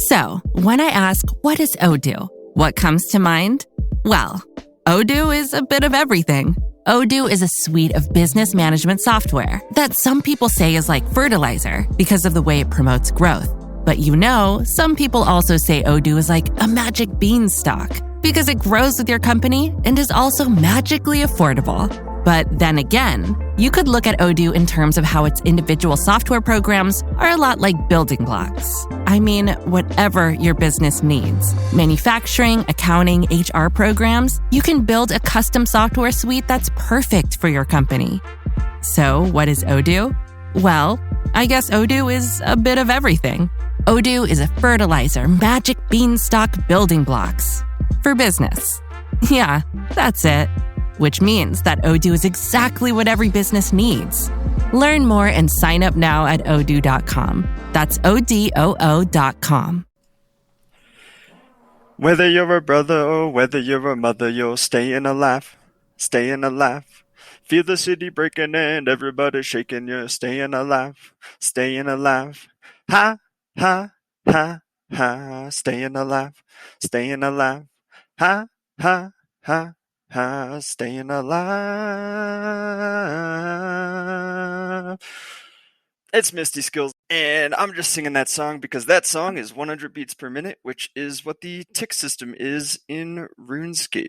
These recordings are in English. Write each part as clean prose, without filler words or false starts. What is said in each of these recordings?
So, when I ask, what is Odoo? What comes to mind? Well, Odoo is a bit of everything. Odoo is a suite of business management software that some people say is like fertilizer because of the way it promotes growth. But some people also say Odoo is like a magic beanstalk because it grows with your company and is also magically affordable. But then again, you could look at Odoo in terms of how its individual software programs are a lot like building blocks. I mean, whatever your business needs, manufacturing, accounting, HR programs, you can build a custom software suite that's perfect for your company. So what is Odoo? Well, I guess Odoo is a bit of everything. Odoo is a fertilizer, magic beanstalk building blocks for business. Yeah, that's it. Which means that Odoo is exactly what every business needs. Learn more and sign up now at odoo.com. That's ODOO.com. Whether you're a brother or whether you're a mother, you're staying alive, staying alive. Feel the city breaking and everybody shaking, you're staying alive, staying alive. Ha, ha, ha, ha, staying alive, staying alive. Ha, ha, ha. Staying alive. It's Misty Skills, and I'm just singing that song because that song is 100 beats per minute, which is what the tick system is in RuneScape.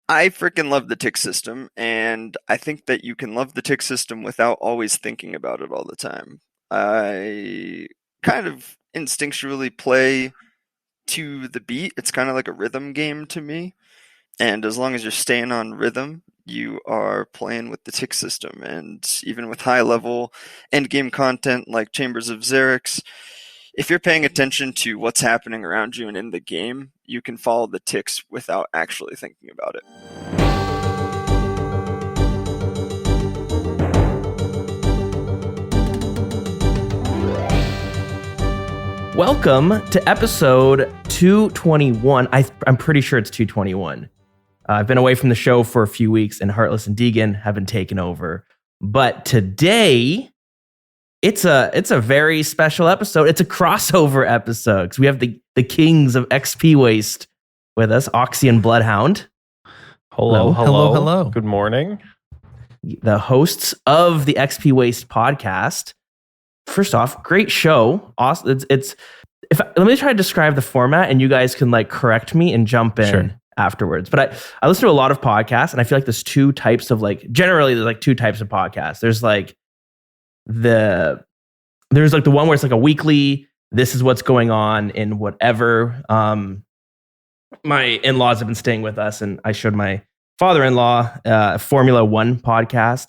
I freaking love the tick system, and I think that you can love the tick system without always thinking about it all the time. I kind of instinctually play to the beat. It's kind of like a rhythm game to me. And as long as you're staying on rhythm, you are playing with the tick system. And even with high-level endgame content like Chambers of Xerix, if you're paying attention to what's happening around you and in the game, you can follow the ticks without actually thinking about it. Welcome to episode 221. I'm pretty sure it's 221. I've been away from the show for a few weeks, and Heartless and Deegan have been taken over. But today, it's a very special episode. It's a crossover episode because we have the kings of XP Waste with us, Oxy and Bloodhound. Hello. Good morning. The hosts of the XP Waste podcast. First off, great show. Awesome. Let me try to describe the format, and you guys can correct me and jump in. Sure. Afterwards. But I listen to a lot of podcasts, and I feel like there's two types of generally there's two types of podcasts. There's the one where it's a weekly, this is what's going on in whatever. My in-laws have been staying with us, and I showed my father-in-law a Formula One podcast.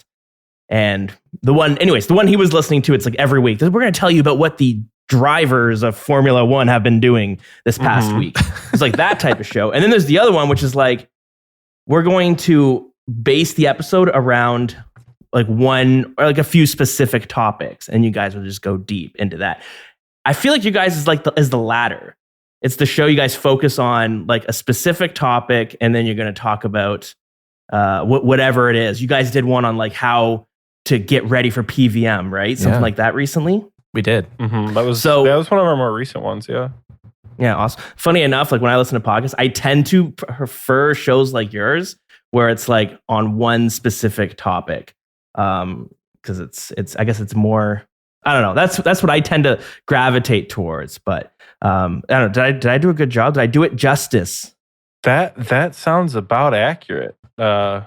And the one he was listening to, it's every week. We're going to tell you about what the drivers of Formula One have been doing this past week. It's that type of show. And then there's the other one, which is we're going to base the episode around one or a few specific topics, and you guys will just go deep into that. I feel like you guys is the latter. It's the show you guys focus on a specific topic, and then you're going to talk about whatever it is. You guys did one on how to get ready for PVM, right? Something like that recently. We did. Mm-hmm. That was one of our more recent ones, yeah. Yeah, awesome. Funny enough, when I listen to podcasts, I tend to prefer shows like yours where it's on one specific topic. Because it's I guess it's more, I don't know. That's what I tend to gravitate towards. But I don't know, did I do a good job? Did I do it justice? That sounds about accurate. Yeah,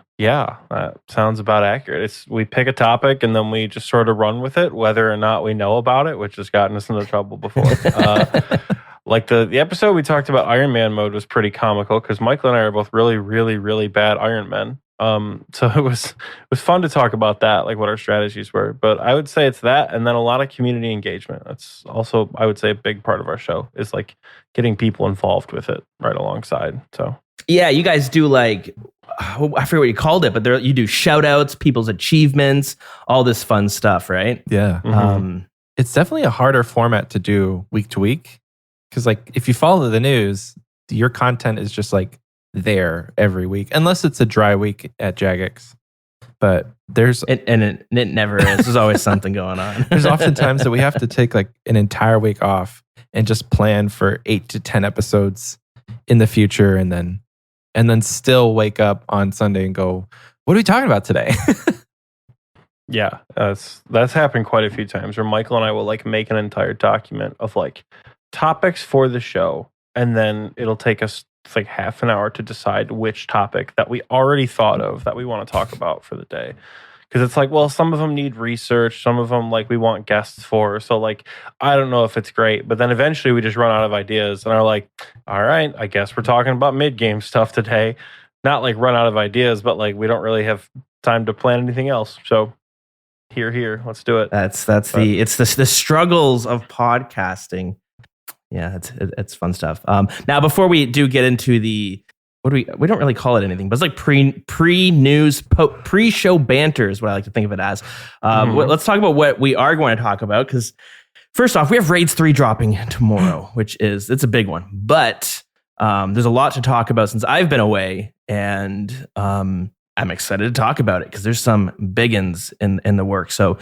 that sounds about accurate. We pick a topic and then we just sort of run with it, whether or not we know about it, which has gotten us into trouble before. The episode we talked about Iron Man mode was pretty comical because Michael and I are both really, really, really bad Iron Men. So it was fun to talk about that, what our strategies were. But I would say it's that, and then a lot of community engagement. That's also, I would say, a big part of our show is getting people involved with it right alongside. So yeah, you guys do I forget what you called it, but you do shout outs, people's achievements, all this fun stuff, right? Yeah. Mm-hmm. It's definitely a harder format to do week to week. Because if you follow the news, your content is just there every week, unless it's a dry week at Jagex. But there's... It never is. There's always something going on. There's often times that we have to take an entire week off and just plan for 8 to 10 episodes in the future, and then still wake up on Sunday and go, what are we talking about today? Yeah, that's happened quite a few times where Michael and I will like make an entire document of like topics for the show, and then it'll take us like half an hour to decide which topic that we already thought of that we want to talk about for the day. Because it's like, well, some of them need research, some of them like we want guests for. So like, I don't know if it's great, but then eventually we just run out of ideas and are like, all right, I guess we're talking about mid-game stuff today. Not like run out of ideas, but like we don't really have time to plan anything else. So here, let's do it. It's the struggles of podcasting. Yeah, it's fun stuff. Now before we do get into the we don't really call it anything, but it's like pre-news, pre-show banter is what I like to think of it as. Let's talk about what we are going to talk about, because first off, we have Raids 3 dropping tomorrow, which it's a big one. But there's a lot to talk about since I've been away, and I'm excited to talk about it because there's some biggins in the work. So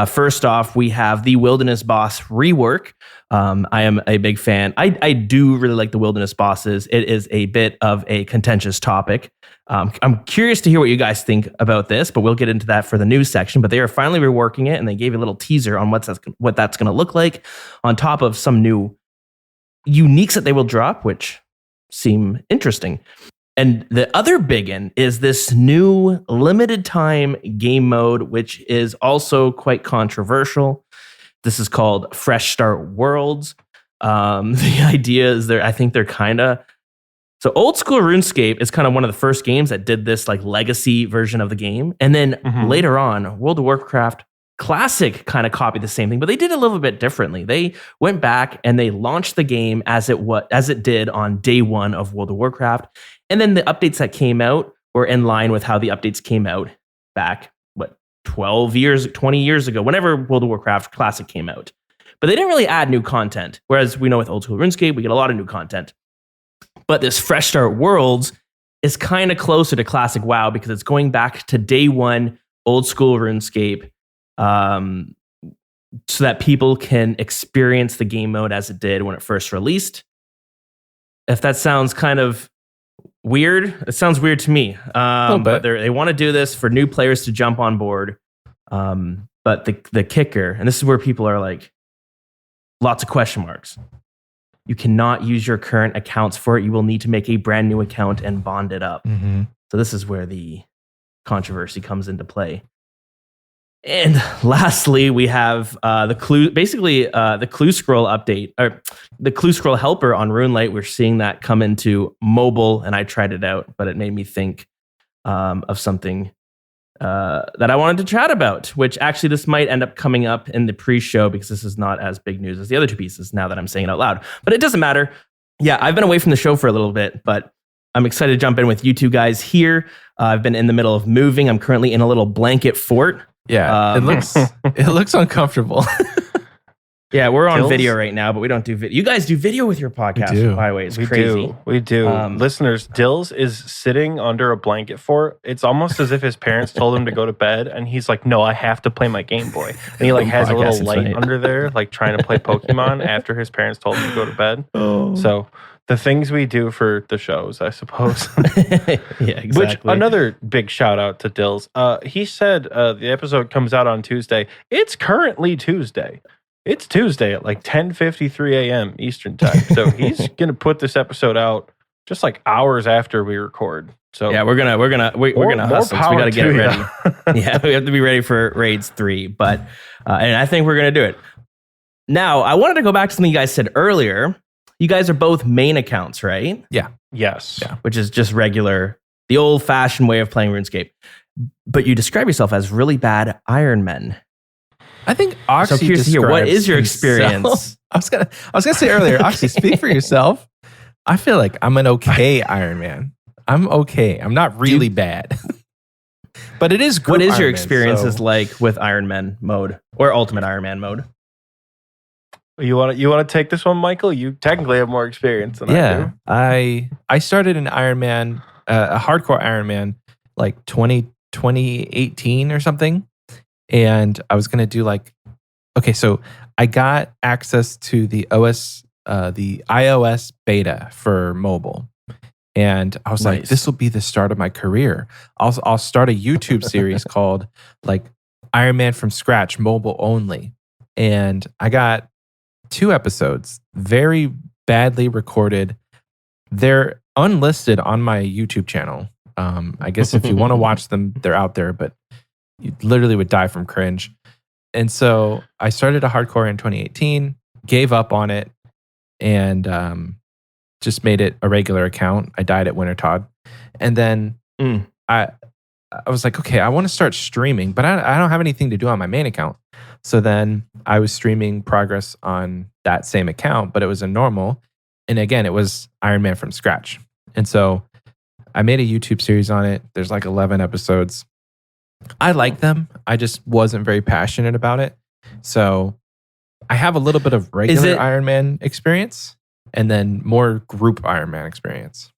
first off, we have the Wilderness Boss rework. I am a big fan. I do really like the Wilderness Bosses. It is a bit of a contentious topic. I'm curious to hear what you guys think about this, but we'll get into that for the news section. But they are finally reworking it, and they gave a little teaser on what that's going to look like, on top of some new uniques that they will drop, which seem interesting. And the other biggin is this new limited time game mode, which is also quite controversial. This is called Fresh Start Worlds. The idea is I think they're kind of, so old school RuneScape is kind of one of the first games that did this like legacy version of the game. And then later on, World of Warcraft Classic kind of copied the same thing, but they did a little bit differently. They went back and they launched the game as it did on day one of World of Warcraft. And then the updates that came out were in line with how the updates came out back, 20 years ago, whenever World of Warcraft Classic came out. But they didn't really add new content. Whereas we know with old school RuneScape, we get a lot of new content. But this Fresh Start Worlds is kind of closer to Classic WoW because it's going back to day one, old school RuneScape, so that people can experience the game mode as it did when it first released. If that sounds kind of weird, it sounds weird to me. But they want to do this for new players to jump on board. But the kicker, and this is where people are like, lots of question marks. You cannot use your current accounts for it. You will need to make a brand new account and bond it up. So this is where the controversy comes into play. And lastly, we have the clue scroll update, or the clue scroll helper on RuneLite. We're seeing that come into mobile, and I tried it out, but it made me think of something that I wanted to chat about, which actually this might end up coming up in the pre-show because this is not as big news as the other two pieces now that I'm saying it out loud. But it doesn't matter. Yeah, I've been away from the show for a little bit, but I'm excited to jump in with you two guys here. I've been in the middle of moving. I'm currently in a little blanket fort. Yeah, it looks uncomfortable. Yeah, we're on video right now, but we don't do video. You guys do video with your podcast, by the way. It's crazy. We do. Listeners, Dills is sitting under a blanket fort. It's almost as if his parents told him to go to bed, and he's like, no, I have to play my Game Boy. And he like has a little light under there, like trying to play Pokemon after his parents told him to go to bed. So the things we do for the shows, I suppose. Yeah, exactly. Which, another big shout out to Dills. He said the episode comes out on Tuesday. It's currently Tuesday. It's Tuesday at like 10:53 a.m. Eastern time. So he's gonna put this episode out just like hours after we record. So yeah, we're gonna hustle. So we gotta get it ready. Yeah, we have to be ready for Raids 3. But and I think we're gonna do it. Now, I wanted to go back to something you guys said earlier. You guys are both main accounts, right? Yeah. Yes. Yeah. Which is just regular, the old-fashioned way of playing RuneScape. But you describe yourself as really bad Iron Men. I think Oxy. So curious to hear, what is your experience? I was gonna say earlier, Oxy, speak for yourself. I feel like I'm an okay Iron Man. I'm okay. I'm not really bad. But it is group What is your Iron Man, experiences like with Iron Man mode or Ultimate Iron Man mode? You want to take this one, Michael? You technically have more experience than I do. I started an Iron Man, a hardcore Iron Man, like 2018 or something. And I was going to do so I got access to the OS the iOS beta for mobile. And I was like, Nice. this will be the start of my career. I'll start a YouTube series called like Iron Man from scratch, mobile only. And I got 2 episodes, very badly recorded. They're unlisted on my YouTube channel. I guess if you want to watch them, they're out there, but you literally would die from cringe. And so I started a hardcore in 2018, gave up on it, and just made it a regular account. I died at Winter Todd. And then I was like, okay, I want to start streaming, but I don't have anything to do on my main account. So then I was streaming progress on that same account, but it was a normal. And again, it was Iron Man from scratch. And so I made a YouTube series on it. There's like 11 episodes. I like them. I just wasn't very passionate about it. So I have a little bit of regular Iron Man experience and then more group Iron Man experience.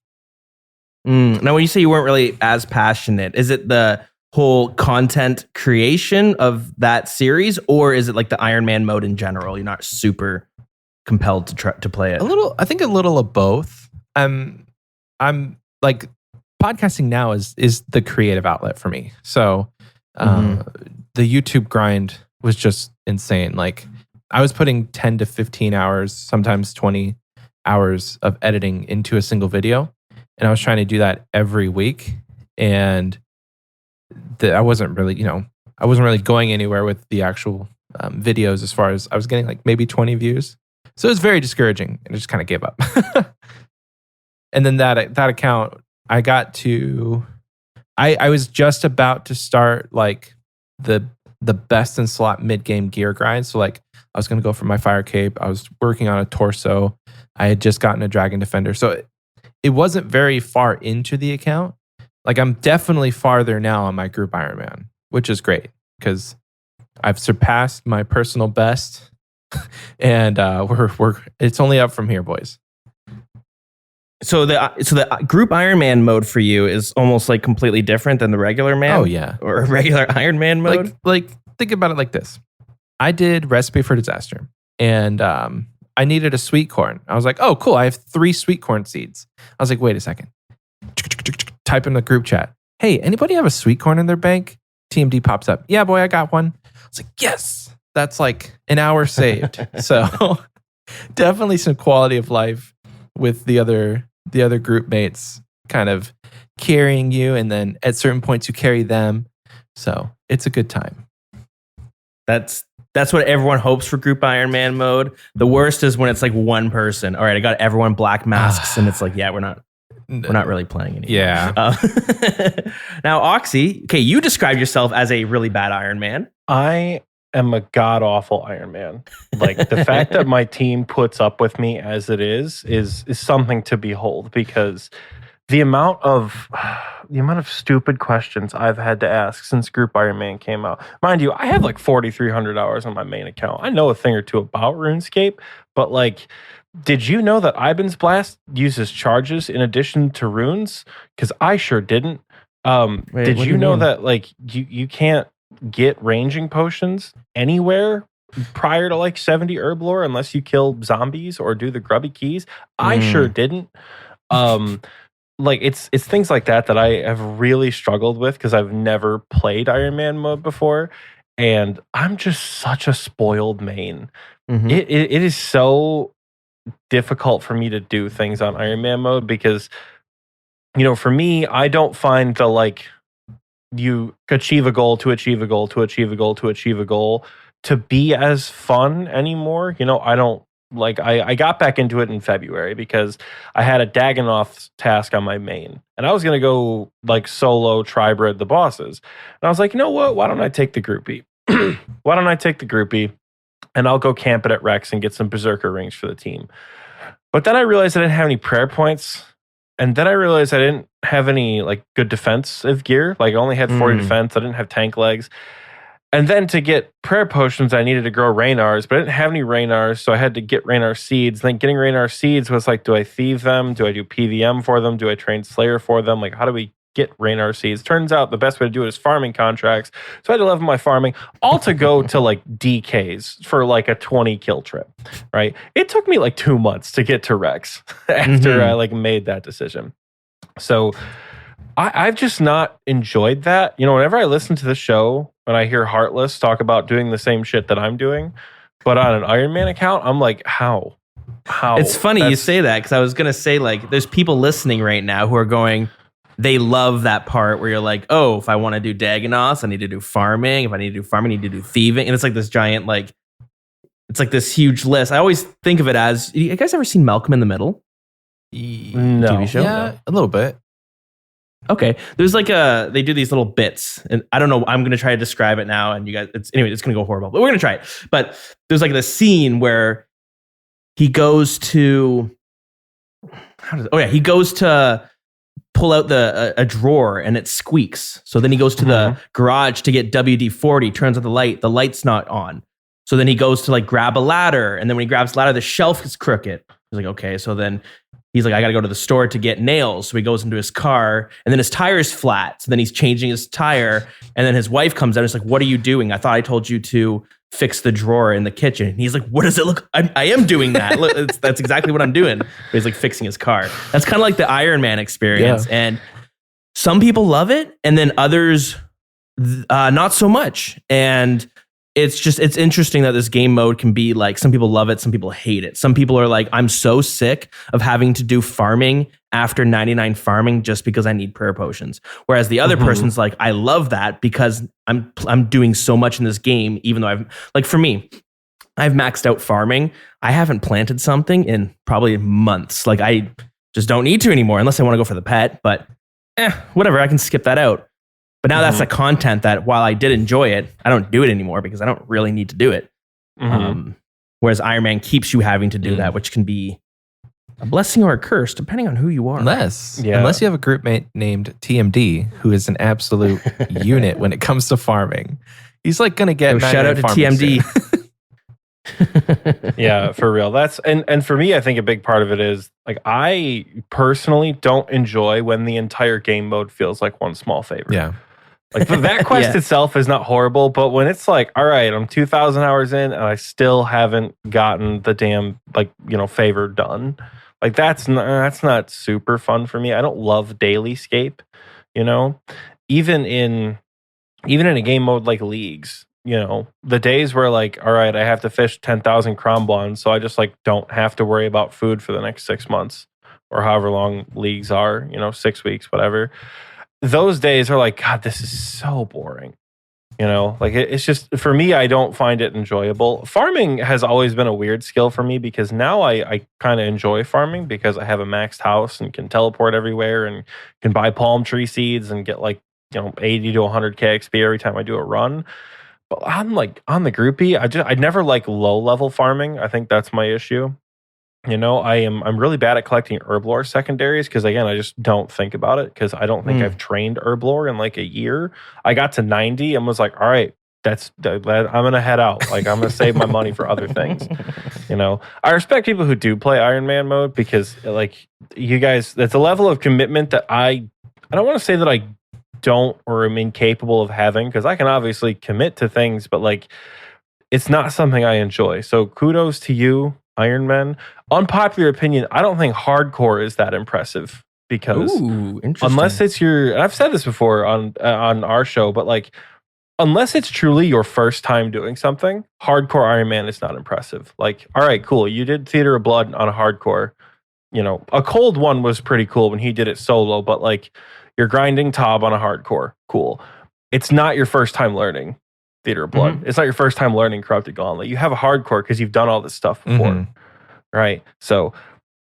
Now, when you say you weren't really as passionate, is it the whole content creation of that series, or is it like the Iron Man mode in general? You're not super compelled to play it. I think a little of both. I'm like, podcasting now is the creative outlet for me. So the YouTube grind was just insane. Like, I was putting 10 to 15 hours, sometimes 20 hours of editing into a single video. And I was trying to do that every week. And I wasn't really going anywhere with the actual videos, as far as I was getting like maybe 20 views. So it was very discouraging, and I just kind of gave up. And then that account, I got to, I was just about to start like the best in slot mid-game gear grind. So like I was going to go for my fire cape. I was working on a torso. I had just gotten a dragon defender. So it wasn't very far into the account. Like, I'm definitely farther now on my group Iron Man, which is great because I've surpassed my personal best, and it's only up from here, boys. So the group Iron Man mode for you is almost like completely different than the regular man. Oh yeah, or regular Iron Man mode. Like think about it like this: I did Recipe for Disaster, and I needed a sweet corn. I was like, oh cool, I have 3 sweet corn seeds. I was like, wait a second. Type in the group chat. Hey, anybody have a sweet corn in their bank? TMD pops up. Yeah, boy, I got one. I was like, yes, that's like an hour saved. So definitely some quality of life with the other group mates kind of carrying you, and then at certain points you carry them. So it's a good time. That's what everyone hopes for group Iron Man mode. The worst is when it's like one person. All right, I got everyone black masks, and it's like, yeah, we're not really playing anymore. Yeah. Now, Oxy, okay, you described yourself as a really bad Iron Man. I am a god awful Iron Man. Like, the fact that my team puts up with me as it is something to behold, because the amount of stupid questions I've had to ask since Group Iron Man came out. Mind you, I have like 4,300 hours on my main account. I know a thing or two about RuneScape, but like, did you know that Iban's Blast uses charges in addition to runes? Because I sure didn't. Did you know that like you can't get ranging potions anywhere prior to like 70 herb lore unless you kill zombies or do the grubby keys? I sure didn't. Like, it's things like that I have really struggled with because I've never played Iron Man mode before, and I'm just such a spoiled main. It is so difficult for me to do things on Iron Man mode because, for me, I don't find the like you achieve a goal to achieve a goal to achieve a goal to achieve a goal to be as fun anymore. I don't like, I got back into it in February because I had a Dagannoth task on my main, and I was going to go like solo tribrid the bosses. And I was like, you know what? Why don't I take the groupie? Why don't I take the groupie and I'll go camp it at Rex and get some Berserker rings for the team. But then I realized I didn't have any prayer points. And then I realized I didn't have any like good defensive gear. Like, I only had 40 defense. I didn't have tank legs. And then to get prayer potions, I needed to grow Raynars, but I didn't have any Raynars, so I had to get Raynar seeds. Then getting Raynar seeds was like, do I thieve them? Do I do PVM for them? Do I train Slayer for them? Like, how do we get Raynor seeds. Turns out the best way to do it is farming contracts. So I had to level my farming, all to go to like DKs for like a 20 kill trip, right? It took me like 2 months to get to Rex after I like made that decision. So I've just not enjoyed that. You know, whenever I listen to the show and I hear Heartless talk about doing the same shit that I'm doing, but on an Iron Man account, I'm like, how? It's funny you say that, because I was going to say, like, there's people listening right now who are going, they love that part where you're like, oh, if I want to do Dagonos, I need to do farming. If I need to do farming, I need to do thieving. And it's like this giant, like, it's like this huge list. I always think of it as, you guys ever seen Malcolm in the Middle? No. TV show? Yeah, a little bit. Okay. There's like they do these little bits, and I don't know, I'm going to try to describe it now, and you guys, it's going to go horrible, but we're going to try it. But there's like this scene where he goes to, he goes to pull out a drawer and it squeaks. So then he goes to the garage to get WD-40, turns on the light's not on. So then he goes to like grab a ladder, and then when he grabs the ladder, the shelf is crooked. He's like, okay. So then he's like, I got to go to the store to get nails. So he goes into his car, and then his tire's flat. So then he's changing his tire, and then his wife comes out and is like, what are you doing? I thought I told you to fix the drawer in the kitchen. And he's like, what does it look? I am doing that. Look, that's exactly what I'm doing. But he's like fixing his car. That's kind of like the Iron Man experience. Yeah. And some people love it, and then others not so much. And it's interesting that this game mode can be like, some people love it, some people hate it. Some people are like, I'm so sick of having to do farming after 99 farming just because I need prayer potions. Whereas the other person's like, I love that because I'm doing so much in this game, even though for me, I've maxed out farming. I haven't planted something in probably months. Like, I just don't need to anymore unless I want to go for the pet, but whatever, I can skip that out. But now that's the content that, while I did enjoy it, I don't do it anymore because I don't really need to do it. Whereas Iron Man keeps you having to do that, which can be a blessing or a curse, depending on who you are. Unless you have a group mate named TMD, who is an absolute unit when it comes to farming. He's like going to get... shout out to TMD. Yeah, for real. That's and for me, I think a big part of it is, like, I personally don't enjoy when the entire game mode feels like one small favor. Yeah. Like, that quest itself is not horrible, but when it's like, all right, I'm 2,000 hours in and I still haven't gotten the damn, favor done. Like, that's not super fun for me. I don't love daily scape, even in a game mode like Leagues, the days where, like, all right, I have to fish 10,000 Crombons, so I just like don't have to worry about food for the next 6 months or however long Leagues are, 6 weeks, whatever. Those days are like, God, this is so boring. Like, it's just, for me, I don't find it enjoyable. Farming has always been a weird skill for me because now I kind of enjoy farming because I have a maxed house and can teleport everywhere and can buy palm tree seeds and get 80 to 100k XP every time I do a run. But I'm like, on the groupie, I never like low level farming. I think that's my issue. I'm really bad at collecting herblore secondaries because, again, I just don't think about it because I don't think I've trained herblore in like a year. I got to 90 and was like, all right, I'm going to head out. Like, I'm going to save my money for other things. I respect people who do play Iron Man mode because, like, you guys, that's a level of commitment that I don't want to say that I don't or am incapable of having, because I can obviously commit to things, but like, it's not something I enjoy. So kudos to you, Iron Man. Unpopular opinion, I don't think hardcore is that impressive because unless it's and I've said this before on our show, but like, unless it's truly your first time doing something, hardcore Iron Man is not impressive. Like, all right, cool, you did Theater of Blood on a hardcore. A cold one was pretty cool when he did it solo, but like, you're grinding Tob on a hardcore, cool. It's not your first time learning Theater of Blood. It's not your first time learning Corrupted Gauntlet. You have a hardcore because you've done all this stuff before, right? So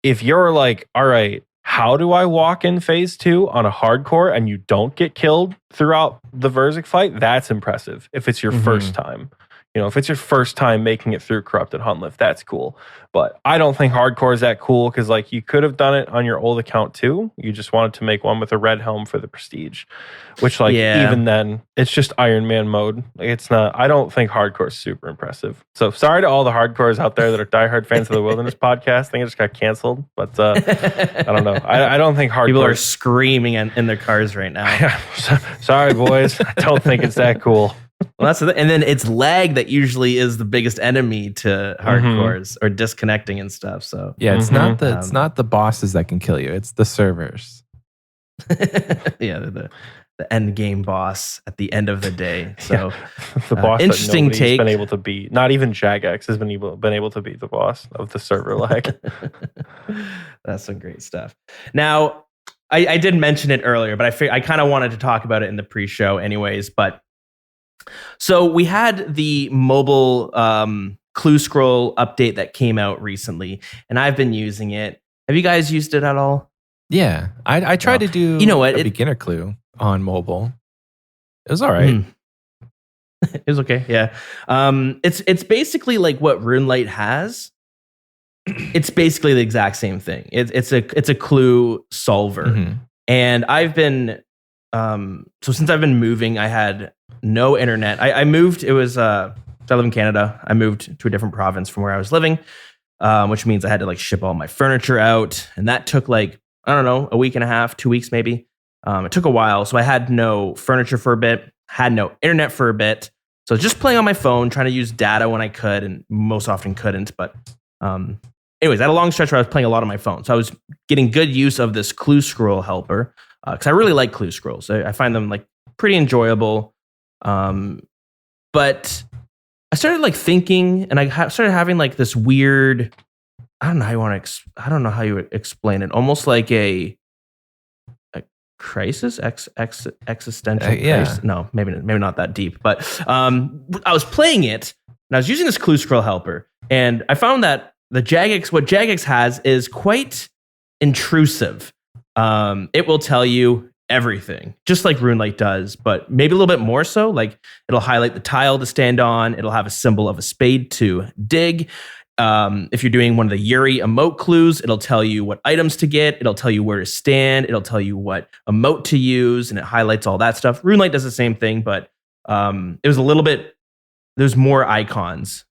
if you're like, all right, how do I walk in phase 2 on a hardcore and you don't get killed throughout the Verzik fight? That's impressive if it's your first time. if it's your first time making it through Corrupted Huntlift, that's cool. But I don't think hardcore is that cool because like you could have done it on your old account too. You just wanted to make one with a red helm for the prestige, which like even then it's just Iron Man mode. Like it's not. I don't think hardcore is super impressive. So sorry to all the hardcores out there that are diehard fans of the Wilderness podcast. I think it just got canceled, but I don't know. I don't think hardcore. People are screaming in their cars right now. Sorry, boys. I don't think it's that cool. Well, that's and then it's lag that usually is the biggest enemy to hardcores or disconnecting and stuff. So yeah, it's not the bosses that can kill you; it's the servers. Yeah, the end game boss at the end of the day. So the boss interesting that take. Been able to beat. Not even Jagex has been able to beat the boss of the server lag. That's some great stuff. Now, I did mention it earlier, but I kind of wanted to talk about it in the pre-show, anyways. But so we had the mobile clue scroll update that came out recently, and I've been using it. Have you guys used it at all? Yeah, I tried to do a beginner clue on mobile. It was all right. It was okay. Yeah. It's basically like what RuneLite has. It's basically the exact same thing. It's a clue solver, and I've been so since I've been moving, I had no internet. I moved. It was I live in Canada. I moved to a different province from where I was living, which means I had to like ship all my furniture out, and that took like I don't know, a week and a half, 2 weeks maybe. It took a while, so I had no furniture for a bit, had no internet for a bit. So I was just playing on my phone, trying to use data when I could, and most often couldn't. But anyways, I had a long stretch where I was playing a lot on my phone. So I was getting good use of this clue scroll helper because I really like clue scrolls. I find them like pretty enjoyable. But I started like thinking, and I started having like this weird. I don't know how you would explain it. Almost like a crisis, existential crisis. No, maybe not that deep. But I was playing it, and I was using this clue scroll helper, and I found that what Jagex has is quite intrusive. It will tell you everything, just like RuneLite does, but maybe a little bit more so. Like it'll highlight the tile to stand on. It'll have a symbol of a spade to dig. If you're doing one of the Yuri emote clues, it'll tell you what items to get. It'll tell you where to stand. It'll tell you what emote to use, and it highlights all that stuff. RuneLite does the same thing, but it was a little bit. There's more icons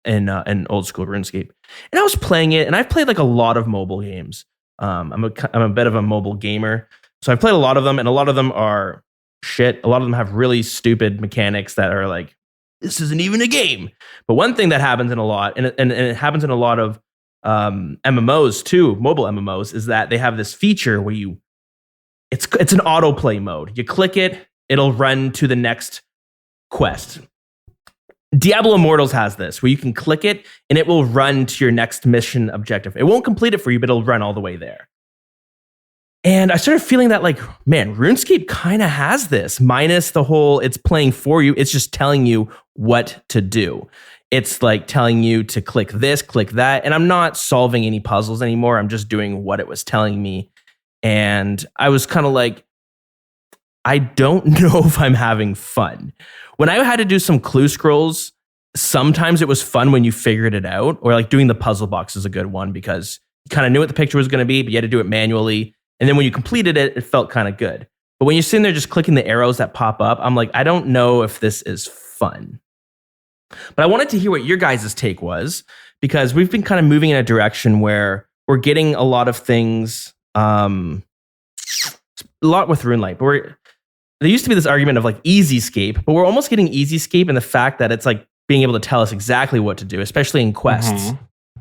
in old school RuneScape, and I was playing it, and I've played like a lot of mobile games. I'm a bit of a mobile gamer, so I've played a lot of them, and a lot of them are shit. A lot of them have really stupid mechanics that are like, this isn't even a game. But one thing that happens in a lot, and it happens in a lot of MMOs too, mobile MMOs, is that they have this feature where it's an autoplay mode. You click it, it'll run to the next quest. Diablo Immortals has this, where you can click it, and it will run to your next mission objective. It won't complete it for you, but it'll run all the way there. And I started feeling that, like, man, RuneScape kind of has this, minus the whole it's playing for you. It's just telling you what to do. It's like telling you to click this, click that. And I'm not solving any puzzles anymore. I'm just doing what it was telling me. And I was kind of like, I don't know if I'm having fun. When I had to do some clue scrolls, sometimes it was fun when you figured it out, or like doing the puzzle box is a good one because you kind of knew what the picture was going to be, but you had to do it manually. And then when you completed it, it felt kind of good. But when you're sitting there just clicking the arrows that pop up, I'm like, I don't know if this is fun. But I wanted to hear what your guys' take was, because we've been kind of moving in a direction where we're getting a lot of things, a lot with RuneLite. But there used to be this argument of like Easyscape, but we're almost getting Easyscape in the fact that it's like being able to tell us exactly what to do, especially in quests.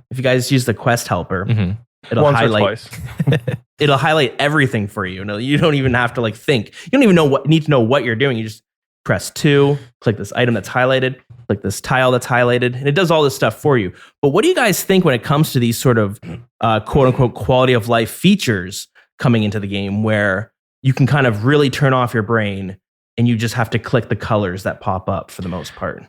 If you guys use the quest helper, it'll highlight. It'll highlight everything for you. No, you don't even have to like think. You don't even need to know what you're doing. You just press 2, click this item that's highlighted, click this tile that's highlighted, and it does all this stuff for you. But what do you guys think when it comes to these sort of quote unquote quality of life features coming into the game, where you can kind of really turn off your brain and you just have to click the colors that pop up for the most part?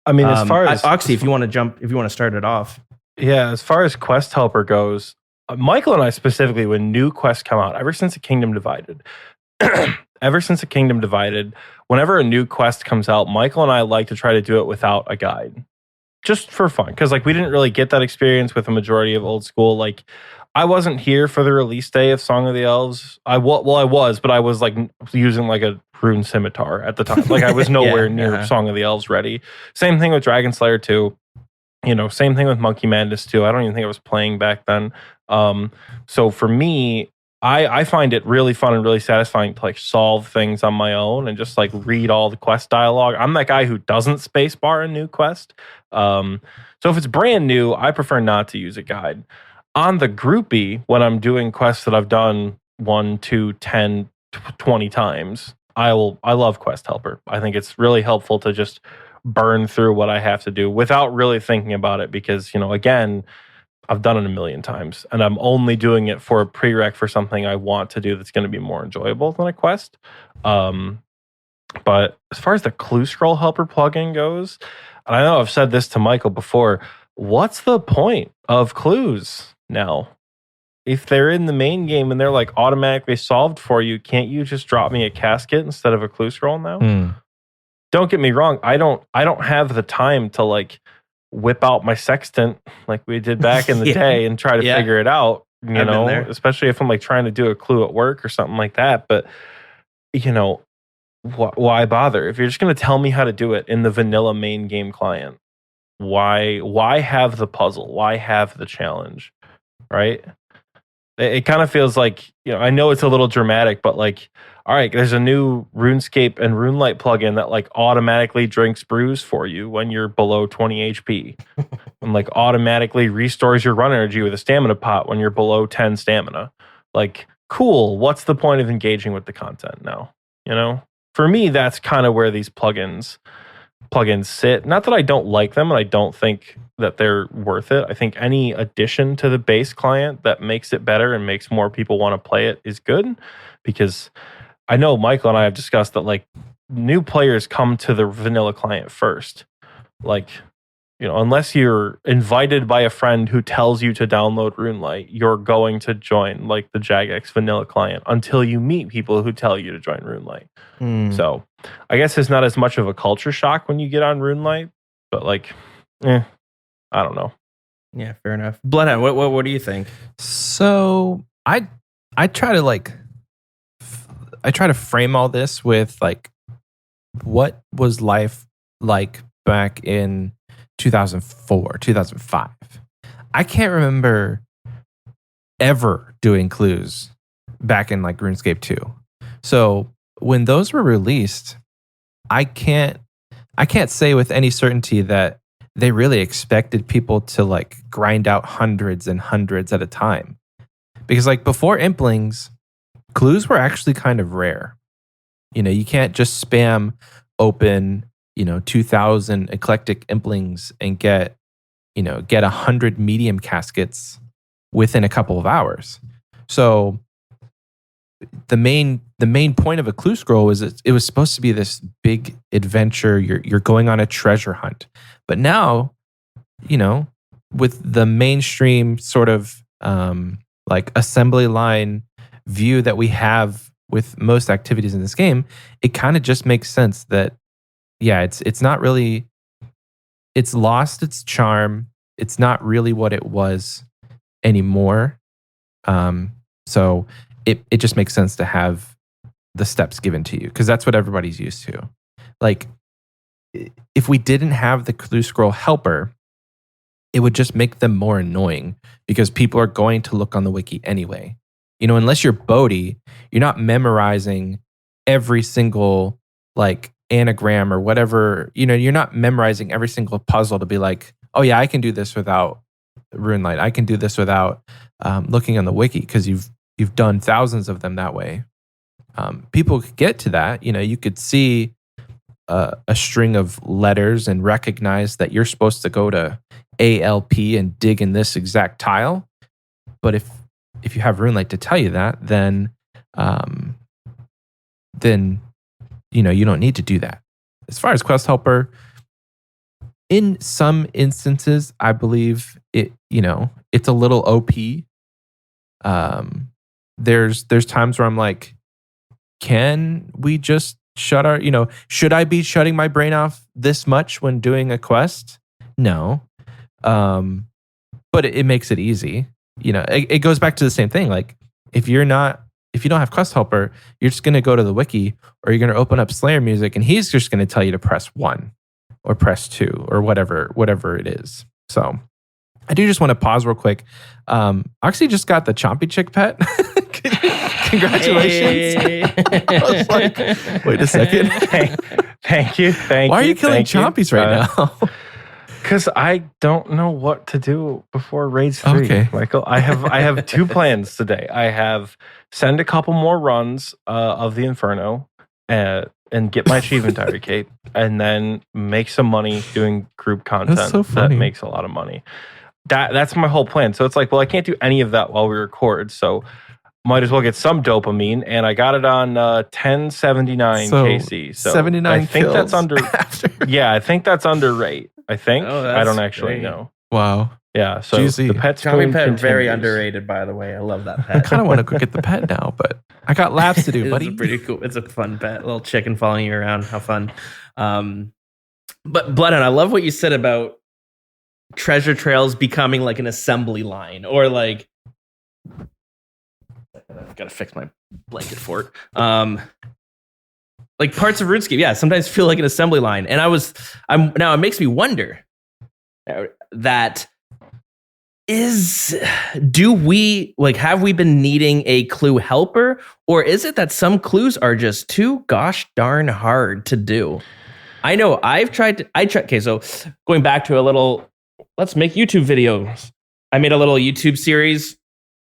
I mean, as far as Oxy, if you want to start it off. Yeah, as far as Quest Helper goes, Michael and I specifically, when new quests come out, ever since the Kingdom Divided, ever since the Kingdom Divided, whenever a new quest comes out, Michael and I like to try to do it without a guide, just for fun. Because like we didn't really get that experience with the majority of old school. Like I wasn't here for the release day of Song of the Elves. I was, but I was like using like a rune scimitar at the time. Like I was nowhere near Song of the Elves ready. Same thing with Dragon Slayer 2. You know, same thing with Monkey Madness 2. I don't even think I was playing back then. So for me, I find it really fun and really satisfying to like solve things on my own and just like read all the quest dialogue. I'm that guy who doesn't spacebar a new quest. So if it's brand new, I prefer not to use a guide. On the groupie, when I'm doing quests that I've done 1, 2, 10, 20 times, I love Quest Helper. I think it's really helpful to just burn through what I have to do without really thinking about it because, you know, again, I've done it a million times and I'm only doing it for a prereq for something I want to do that's going to be more enjoyable than a quest. But as far as the Clue Scroll Helper plugin goes, and I know I've said this to Michael before, what's the point of clues now? If they're in the main game and they're like automatically solved for you, can't you just drop me a casket instead of a clue scroll now? Don't get me wrong, I don't have the time to like whip out my sextant like we did back in the day and try to figure it out, you know, especially if I'm like trying to do a clue at work or something like that. But, you know, why bother? If you're just going to tell me how to do it in the vanilla main game client, why have the puzzle? Why have the challenge? Right? It kind of feels like, you know, I know it's a little dramatic, but like, all right, there's a new RuneScape and RuneLight plugin that like automatically drinks brews for you when you're below 20 HP and like automatically restores your run energy with a stamina pot when you're below 10 stamina. Like, cool. What's the point of engaging with the content now? You know, for me, that's kind of where these plugins sit. Not that I don't like them and I don't think that they're worth it. I think any addition to the base client that makes it better and makes more people want to play it is good, because I know Michael and I have discussed that like new players come to the vanilla client first. Like, you know, unless you're invited by a friend who tells you to download RuneLight, you're going to join like the Jagex vanilla client until you meet people who tell you to join RuneLight. So I guess it's not as much of a culture shock when you get on RuneLight, but like, I don't know. Yeah, fair enough. Bloodhound, what do you think? So I try to like I try to frame all this with like what was life like back in 2004, 2005. I can't remember ever doing clues back in like RuneScape 2. So when those were released, I can't say with any certainty that they really expected people to like grind out hundreds and hundreds at a time. Because like before Implings, clues were actually kind of rare. You know, you can't just spam open, 2,000 eclectic Implings and get 100 medium caskets within a couple of hours. So the main point of a clue scroll was it was supposed to be this big adventure. You're going on a treasure hunt. But now, with the mainstream sort of like assembly line view that we have with most activities in this game, it kind of just makes sense that, yeah, it's not really, it's lost its charm. It's not really what it was anymore. So it just makes sense to have the steps given to you because that's what everybody's used to. Like, if we didn't have the clue scroll helper, it would just make them more annoying because people are going to look on the wiki anyway. Unless you're Bodhi, you're not memorizing every single like anagram or whatever. You're not memorizing every single puzzle to be like, oh yeah, I can do this without RuneLight. I can do this without looking on the wiki because you've done thousands of them that way. People could get to that. You could see a string of letters and recognize that you're supposed to go to ALP and dig in this exact tile. But if you have RuneLight to tell you that, then you don't need to do that. As far as Quest Helper, in some instances, I believe it's a little OP. There's times where I'm like, can we just shut our, should I be shutting my brain off this much when doing a quest? No. But it makes it easy. It goes back to the same thing. Like if you don't have Quest Helper, you're just going to go to the wiki, or you're going to open up Slayer music, and he's just going to tell you to press 1 or press 2 or whatever it is. So I do just want to pause real quick. Oxy just got the Chompy Chick pet. Congratulations. Hey. I was like, wait a second. Thank you. Why are you killing Chompies right now? Because I don't know what to do before Raids 3, Okay. Michael. I have 2 plans today. I have send a couple more runs of the Inferno and get my achievement diary cape, and then make some money doing group content That's so funny. that makes a lot of money. That's my whole plan. So it's like, well, I can't do any of that while we record, so might as well get some dopamine, and I got it on 1079 KC. So 79 I think kills that's under. Yeah, I think that's under rate. I think. Oh, I don't that's actually great. know. Wow. Yeah, so Juicy. the pet Tommy spoon Pet, very continues. underrated, by the way. I love that I pet. kind of want to go get the pet now, but I got laps to do, It's buddy. pretty cool. It's a fun pet. Little chicken following you around. How fun. But Bloodhound, I love what you said about treasure trails becoming like an assembly line, or like, I've got to fix my blanket fort. Like parts of RuneScape, yeah, sometimes feel like an assembly line. And now it makes me wonder that do we have we been needing a clue helper, or is it that some clues are just too gosh darn hard to do? I know okay, so going back to a little, let's make YouTube videos. I made a little YouTube series.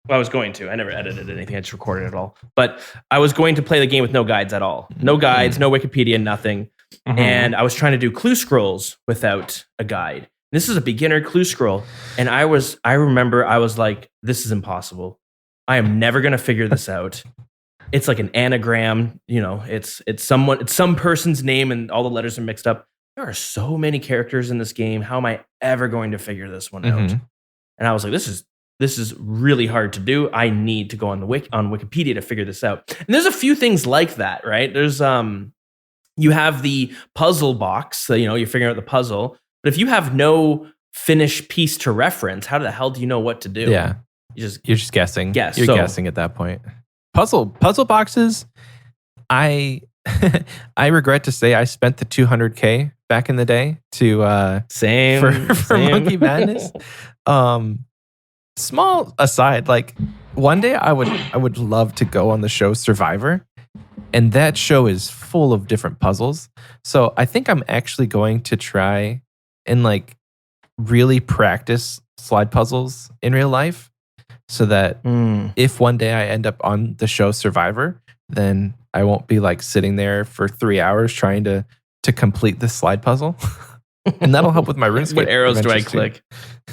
Well, I was going to. I never edited anything. I just recorded it all. But I was going to play the game with no guides at all. No guides, no Wikipedia, nothing. Mhm. And I was trying to do clue scrolls without a guide. This is a beginner clue scroll. And I remember I was like, this is impossible. I am never going to figure this out. It's like an anagram, it's some person's name and all the letters are mixed up. There are so many characters in this game. How am I ever going to figure this one out? Mhm. And I was like, this is really hard to do. I need to go on Wikipedia to figure this out. And there's a few things like that, right? There's you have the puzzle box, so you're figuring out the puzzle. But if you have no finished piece to reference, how the hell do you know what to do? Yeah. You're You're just guessing. Guess. You're So- guessing at that point. Puzzle boxes. I regret to say I spent the 200K back in the day to same for same. Monkey Madness. Small aside, like one day I would love to go on the show Survivor, and that show is full of different puzzles. So I think I'm actually going to try and like really practice slide puzzles in real life, so that if one day I end up on the show Survivor, then I won't be like sitting there for 3 hours trying to complete this slide puzzle. And that'll help with my RuneScape. What arrows do I adventures, too.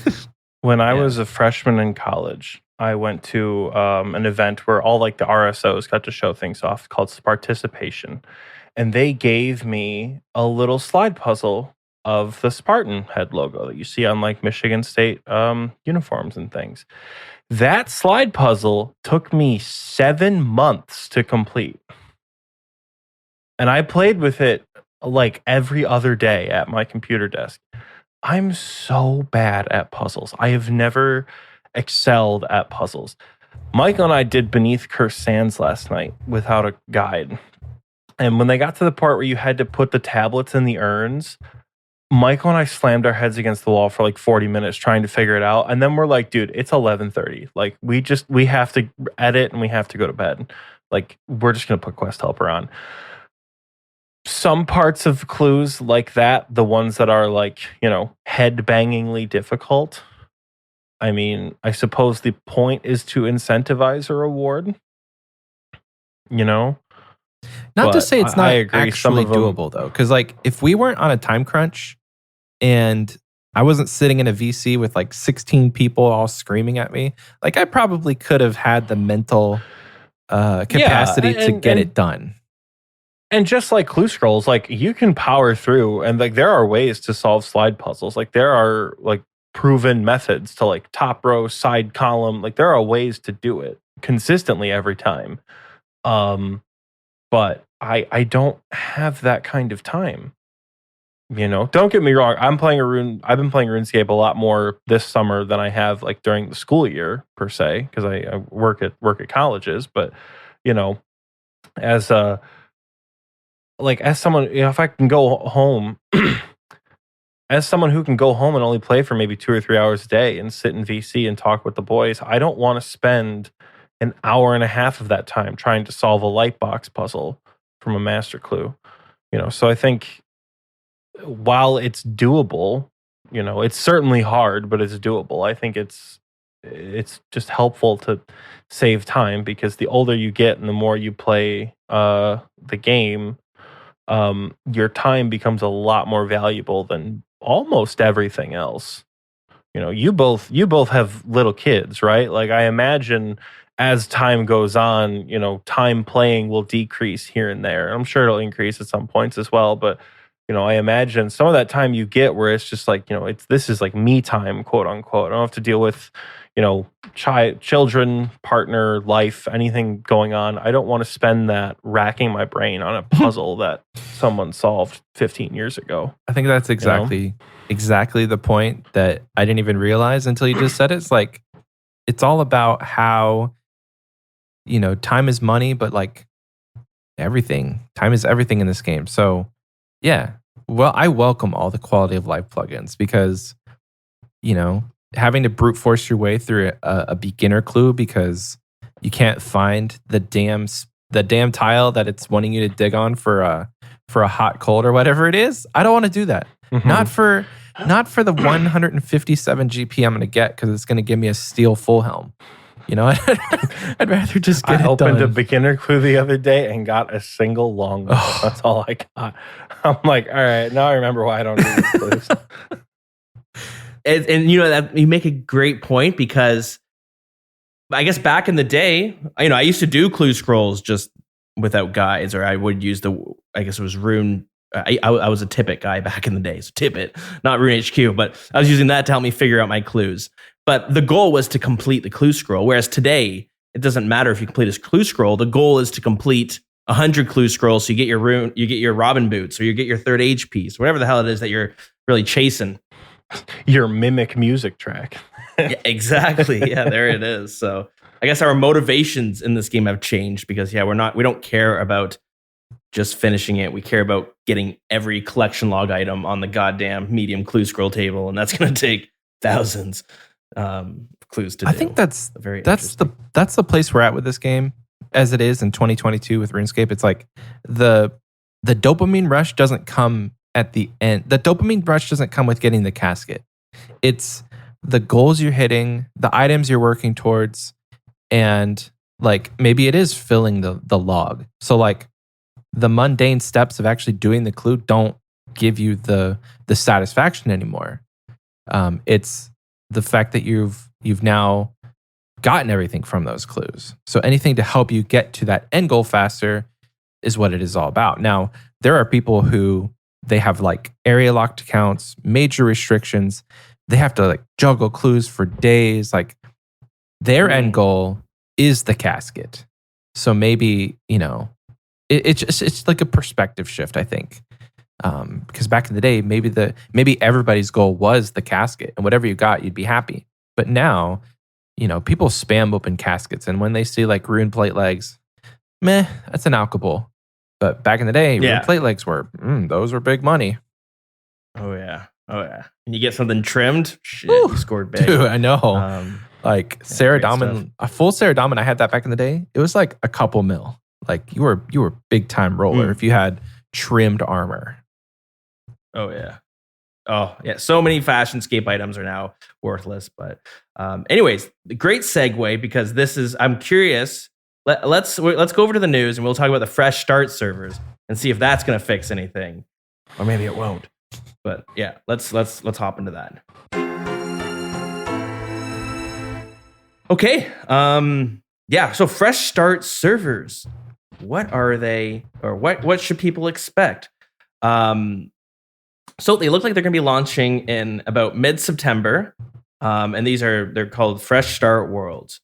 click? When I Yeah. was a freshman in college, I went to an event where all like the RSOs got to show things off called Participation. And they gave me a little slide puzzle of the Spartan head logo that you see on like Michigan State uniforms and things. That slide puzzle took me 7 months to complete. And I played with it like every other day at my computer desk. I'm so bad at puzzles. I have never excelled at puzzles. Michael and I did Beneath Cursed Sands last night without a guide. And when they got to the part where you had to put the tablets in the urns, Michael and I slammed our heads against the wall for like 40 minutes trying to figure it out. And then we're like, dude, it's 11:30. Like we have to edit and we have to go to bed. Like we're just going to put Quest Helper on. Some parts of clues like that, the ones that are like, head-bangingly difficult. I mean, I suppose the point is to incentivize a reward. Not to But say it's I not agree, some actually of them- doable though, because like if we weren't on a time crunch and I wasn't sitting in a VC with like 16 people all screaming at me, like I probably could have had the mental capacity to and- get and- it done. And just like clue scrolls, like you can power through, and like there are ways to solve slide puzzles. Like there are like proven methods to like top row, side column. Like there are ways to do it consistently every time. but I don't have that kind of time. Don't get me wrong. I've been playing RuneScape a lot more this summer than I have like during the school year per se, because I work at colleges. But as as someone, if I can go home, as someone who can go home and only play for maybe 2 or 3 hours a day and sit in VC and talk with the boys, I don't want to spend an hour and a half of that time trying to solve a lightbox puzzle from a master clue. So I think, while it's doable, it's certainly hard, but it's doable. I think it's just helpful to save time, because the older you get and the more you play the game, your time becomes a lot more valuable than almost everything else. You both have little kids, right? Like, I imagine as time goes on, time playing will decrease here and there. I'm sure it'll increase at some points as well, but I imagine some of that time you get where it's just like, this is like me time, quote unquote. I don't have to deal with, children, partner, life, anything going on. I don't want to spend that racking my brain on a puzzle that someone solved 15 years ago. I think that's exactly the point that I didn't even realize until you just said it. It's like, it's all about how, time is money, but like everything, time is everything in this game. So yeah, well, I welcome all the quality of life plugins, because, having to brute force your way through a beginner clue because you can't find the damn tile that it's wanting you to dig on for a hot cold or whatever it is. I don't want to do that. Mm-hmm. Not for the 157 GP I'm going to get, because it's going to give me a steel full helm. I'd rather just get it done. I opened a beginner clue the other day and got a single long one. That's all I got. I'm like, all right, now I remember why I don't do these clues. And that you make a great point, because I guess back in the day, I used to do clue scrolls just without guides, or I would use I guess it was Rune. I was a Tippet guy back in the day, so Tippet, not Rune HQ, but I was using that to help me figure out my clues. But the goal was to complete the clue scroll, whereas today, it doesn't matter if you complete a clue scroll. The goal is to complete 100 clue scrolls, so you get your Robin boots, or you get your third age piece, whatever the hell it is that you're really chasing. Your mimic music track. Yeah, exactly. Yeah, there it is. So I guess our motivations in this game have changed, because we don't care about just finishing it. We care about getting every collection log item on the goddamn medium clue scroll table, and that's going to take thousands clues to do. I think that's the place we're at with this game, as it is in 2022 with RuneScape. It's like the dopamine rush doesn't come at the end. The dopamine rush doesn't come with getting the casket. It's the goals you're hitting, the items you're working towards, and like maybe it is filling the log. So like the mundane steps of actually doing the clue don't give you the satisfaction anymore. It's the fact that you've now gotten everything from those clues. So anything to help you get to that end goal faster is what it is all about. Now, there are people who they have like area locked accounts, major restrictions. They have to like juggle clues for days. Like their end goal is the casket. So maybe, it's like a perspective shift, I think. Because back in the day, maybe everybody's goal was the casket, and whatever you got, you'd be happy. But now, people spam open caskets, and when they see like rune plate legs, that's an alchable. But back in the day, rune plate legs those were big money. Oh yeah. And you get something trimmed, shit, you scored big. Dude, I know. Saradomin, a full Saradomin, I had that back in the day. It was like a couple mil. Like you were big time roller if you had trimmed armor. Oh yeah. So many Fashionscape items are now worthless. But anyways, great segue, because I'm curious. Let's go over to the news, and we'll talk about the fresh start servers and see if that's going to fix anything, or maybe it won't. But yeah, let's hop into that. Okay. So fresh start servers. What are they, or what should people expect? So they look like they're going to be launching in about mid-September, and they're called Fresh Start Worlds.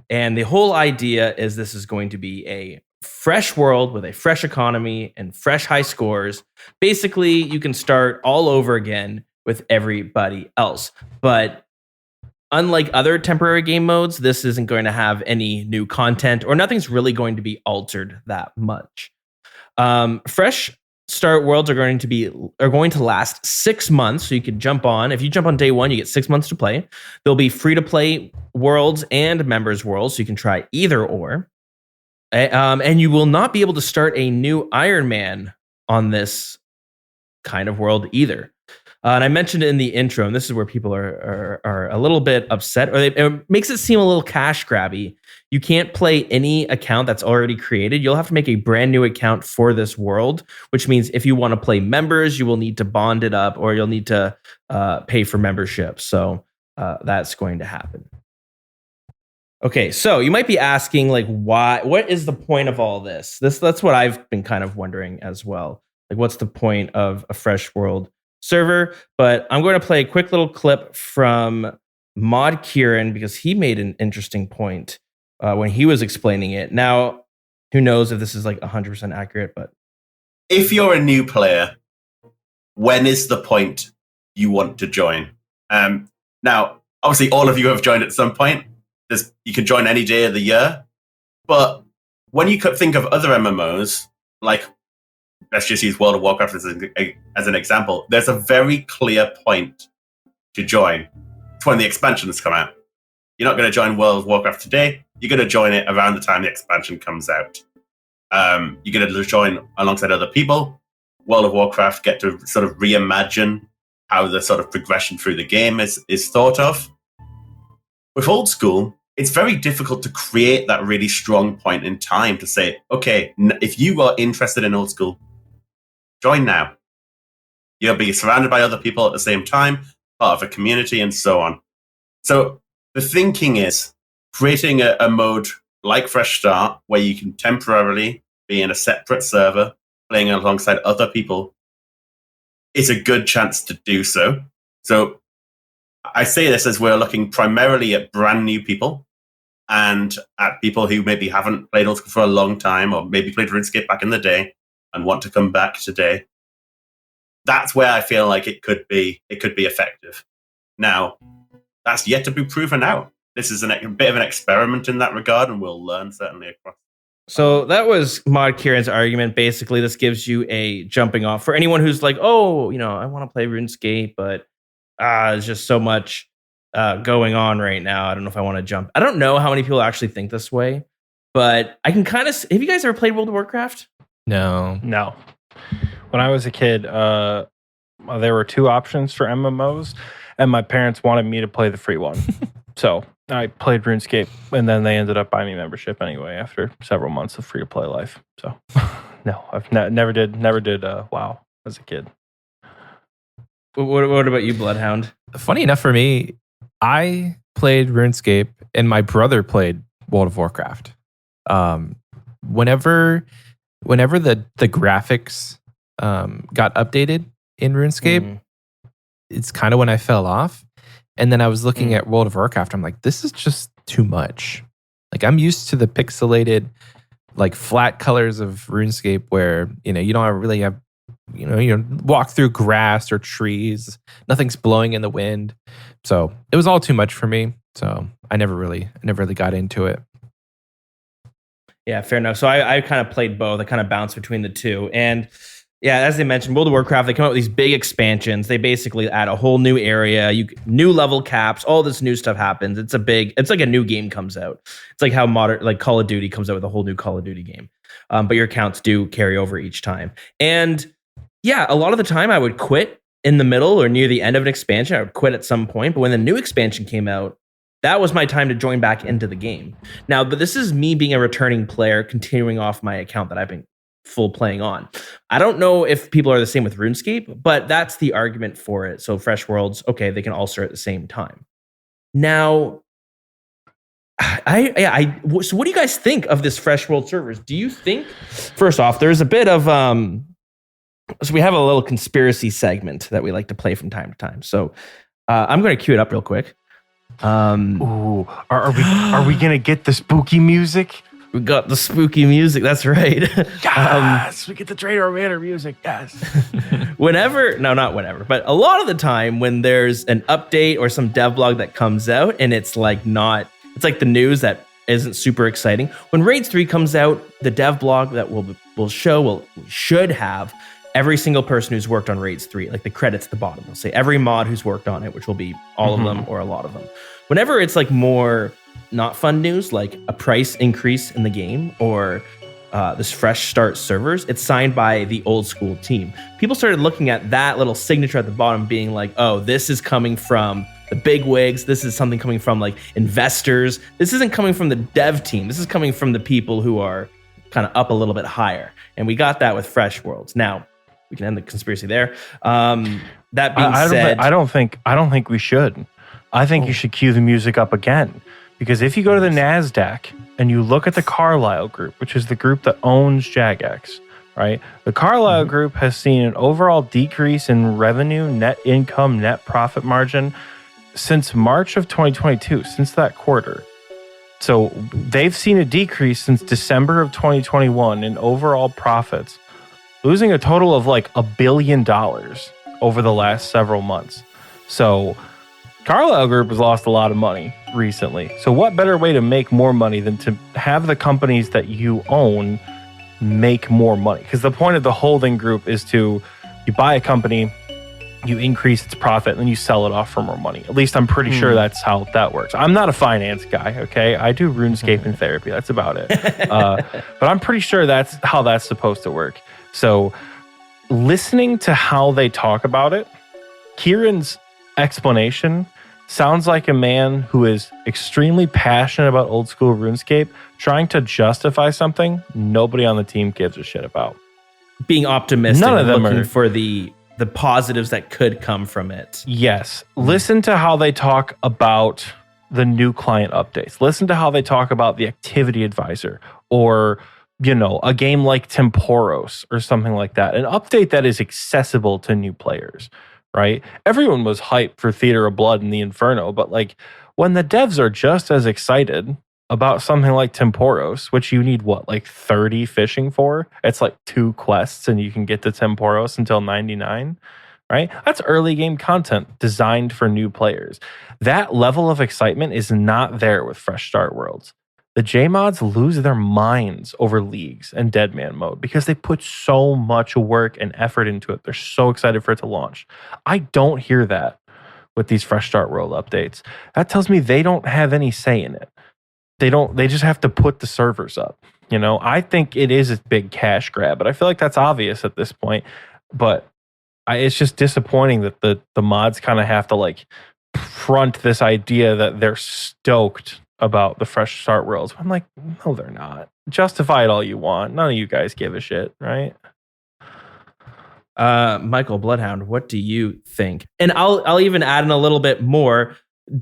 And the whole idea is this is going to be a fresh world with a fresh economy and fresh high scores. Basically, you can start all over again with everybody else. But unlike other temporary game modes, this isn't going to have any new content, or nothing's really going to be altered that much. Fresh start worlds are going to last 6 months, so you can jump on. If you jump on day one, you get 6 months to play. There'll be free to play worlds and members worlds, so you can try either or. And you will not be able to start a new Iron Man on this kind of world either. And I mentioned it in the intro, and this is where people are a little bit upset, or it makes it seem a little cash grabby. You can't play any account that's already created. You'll have to make a brand new account for this world, which means if you want to play members, you will need to bond it up, or you'll need to pay for membership. So that's going to happen. Okay, so you might be asking, like, why? What is the point of all this? That's what I've been kind of wondering as well. Like, what's the point of a fresh world server? But I'm going to play a quick little clip from Mod Kieran, because he made an interesting point when he was explaining it. Now, who knows if this is like 100% accurate, but if you're a new player, when is the point you want to join? Now, obviously, all of you have joined at some point. You can join any day of the year. But when you could think of other MMOs, like, let's just use World of Warcraft as an example, there's a very clear point to join. It's when the expansions come out. You're not going to join World of Warcraft today. You're going to join it around the time the expansion comes out. You're going to join alongside other people. World of Warcraft get to sort of reimagine how the sort of progression through the game is thought of. With old school, it's very difficult to create that really strong point in time to say, okay, if you are interested in old school, join now. You'll be surrounded by other people at the same time, part of a community, and so on. So the thinking is creating a mode like Fresh Start, where you can temporarily be in a separate server, playing alongside other people, is a good chance to do so. So I say this as we're looking primarily at brand new people and at people who maybe haven't played old school for a long time, or maybe played RuneScape back in the day and want to come back today. That's where I feel like it could be effective. Now, that's yet to be proven out. This is a bit of an experiment in that regard, and we'll learn certainly across. So that was Mod Kieran's argument. Basically, this gives you a jumping off for anyone who's like, oh, I want to play RuneScape, but there's just so much going on right now. I don't know if I want to jump. I don't know how many people actually think this way, but I can kind of. Have you guys ever played World of Warcraft? No. When I was a kid, there were two options for MMOs, and my parents wanted me to play the free one. So I played RuneScape, and then they ended up buying me membership anyway after several months of free-to-play life. So no, I've never did WoW as a kid. What about you, Bloodhound? Funny enough for me, I played RuneScape and my brother played World of Warcraft. Whenever the graphics got updated in RuneScape, it's kind of when I fell off. And then I was looking at World of Warcraft. I'm like, this is just too much. Like, I'm used to the pixelated, like, flat colors of RuneScape where, you don't really have, you walk through grass or trees. Nothing's blowing in the wind. So it was all too much for me. So I never really got into it. Yeah, fair enough. So I kind of played both. I kind of bounced between the two. And yeah, as they mentioned, World of Warcraft, they come out with these big expansions. They basically add a whole new area, new level caps, all this new stuff happens. It's like a new game comes out. It's like how Call of Duty comes out with a whole new Call of Duty game. But your accounts do carry over each time. And yeah, a lot of the time I would quit in the middle or near the end of an expansion. I would quit at some point. But when the new expansion came out, that was my time to join back into the game. Now, but this is me being a returning player, continuing off my account that I've been full playing on. I don't know if people are the same with RuneScape, but that's the argument for it. So Fresh Worlds, okay, they can all start at the same time. Now, so what do you guys think of this Fresh World servers? Do you think, first off, there's a bit of, so we have a little conspiracy segment that we like to play from time to time. So I'm going to cue it up real quick. Ooh, are we gonna get the spooky music? We got the spooky music. That's right. Yes, we get the Trader Manor music. Yes. Not whenever, but a lot of the time when there's an update or some dev blog that comes out and it's like the news that isn't super exciting. When Raids 3 comes out, the dev blog that we should have every single person who's worked on Raids 3, like the credits at the bottom. They'll say every mod who's worked on it, which will be all of them or a lot of them. Whenever it's like more not fun news, like a price increase in the game or this fresh start servers, it's signed by the old school team. People started looking at that little signature at the bottom being like, oh, this is coming from the big wigs. This is something coming from like investors. This isn't coming from the dev team. This is coming from the people who are kind of up a little bit higher. And we got that with Fresh Worlds. Now we can end the conspiracy there. That being said, I don't think we should. I think you should cue the music up again, because if you go to the NASDAQ and you look at the Carlyle Group, which is the group that owns Jagex, right? The Carlyle Group has seen an overall decrease in revenue, net income, net profit margin since March of 2022, since that quarter. So they've seen a decrease since December of 2021 in overall profits, losing a total of like $1 billion over the last several months. So Carlyle Group has lost a lot of money recently. So what better way to make more money than to have the companies that you own make more money? Because the point of the holding group is you buy a company, you increase its profit, and then you sell it off for more money. At least I'm pretty sure that's how that works. I'm not a finance guy, okay? I do RuneScape and therapy. That's about it. But I'm pretty sure that's how that's supposed to work. So listening to how they talk about it, Kieran's explanation sounds like a man who is extremely passionate about old school RuneScape, trying to justify something nobody on the team gives a shit about. Being optimistic, None of them looking are for the positives that could come from it. Yes. Listen to how they talk about the new client updates. Listen to how they talk about the activity advisor or, a game like Temporos or something like that. An update that is accessible to new players, right? Everyone was hyped for Theater of Blood and the Inferno, but like when the devs are just as excited about something like Temporos, which you need 30 fishing for? It's like 2 quests and you can get to Temporos until 99, right? That's early game content designed for new players. That level of excitement is not there with Fresh Start Worlds. The J-Mods lose their minds over leagues and Deadman mode because they put so much work and effort into it. They're so excited for it to launch. I don't hear that with these Fresh Start World updates. That tells me they don't have any say in it. They just have to put the servers up. I think it is a big cash grab, but I feel like that's obvious at this point. But it's just disappointing that the mods kind of have to front this idea that they're stoked about the Fresh Start Worlds. I'm like, no, they're not. Justify it all you want. None of you guys give a shit, right? Michael Bloodhound, what do you think? And I'll even add in a little bit more.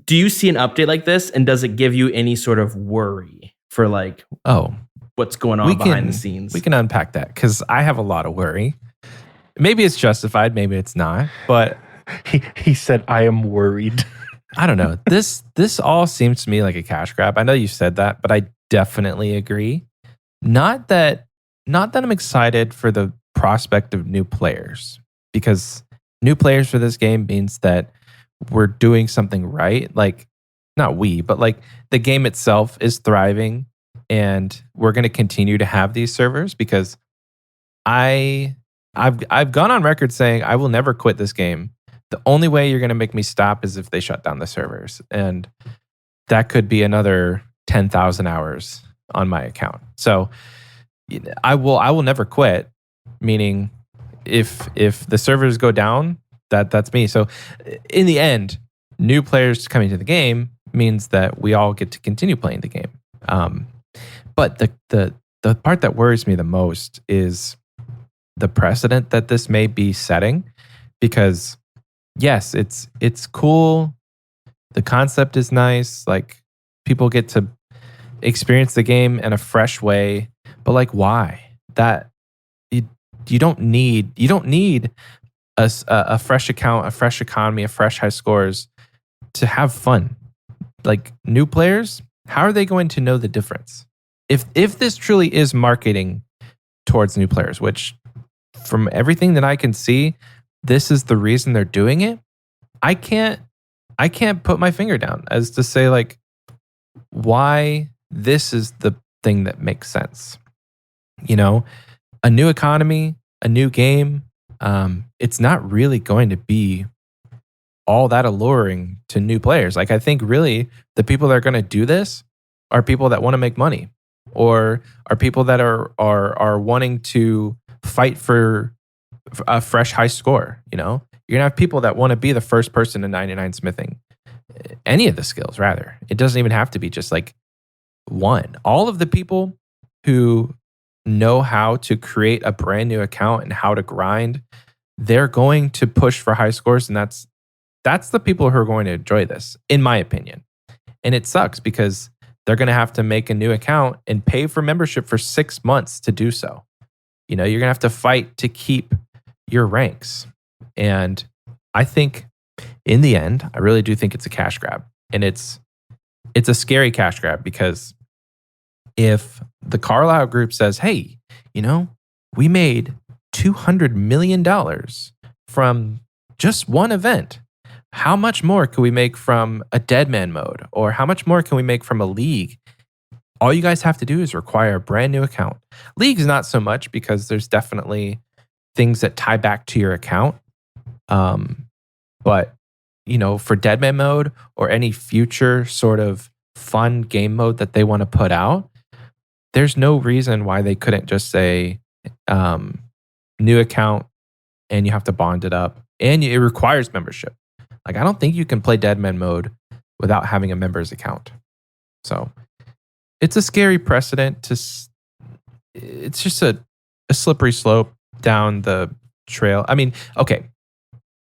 Do you see an update like this, and does it give you any sort of worry for what's going on behind the scenes? We can unpack that because I have a lot of worry. Maybe it's justified, maybe it's not. But he said, "I am worried." I don't know. This all seems to me like a cash grab. I know you said that, but I definitely agree. Not that I'm excited for the prospect of new players, because new players for this game means that we're doing something right. Not we, but the game itself is thriving, and we're going to continue to have these servers because I've gone on record saying I will never quit this game. The only way you're going to make me stop is if they shut down the servers, and that could be another 10,000 hours on my account. So I will never quit. Meaning, if the servers go down, that's me. So in the end, new players coming to the game means that we all get to continue playing the game. But the part that worries me the most is the precedent that this may be setting, because yes, it's cool. The concept is nice. People get to experience the game in a fresh way, but why? That you don't need a fresh account, a fresh economy, a fresh high scores to have fun. New players, how are they going to know the difference? if this truly is marketing towards new players, which from everything that I can see, this is the reason they're doing it. I can't put my finger down as to say like why this is the thing that makes sense. You know, a new economy, a new game, it's not really going to be all that alluring to new players. Like I think really the people that are going to do this are people that want to make money or are people that are wanting to fight for a fresh high score. You know, you're gonna have people that want to be the first person in 99 smithing any of the skills. Rather, it doesn't even have to be just like one. All of the people who know how to create a brand new account and how to grind, they're going to push for high scores, and that's the people who are going to enjoy this, in my opinion. And it sucks because they're going to have to make a new account and pay for membership for 6 months to do so. You know, you're going to have to fight to keep your ranks. And I think in the end, I really do think it's a cash grab. And it's a scary cash grab because if the Carlyle Group says, hey, you know, we made $200 million from just one event, how much more can we make from a Deadman mode? Or how much more can we make from a league? All you guys have to do is require a brand new account. Leagues, not so much because there's definitely things that tie back to your account. But, you know, for Deadman mode or any future sort of fun game mode that they want to put out, there's no reason why they couldn't just say new account and you have to bond it up. And it requires membership. Like, I don't think you can play Deadman mode without having a members account. So it's a scary precedent. It's just a slippery slope down the trail. I mean, okay,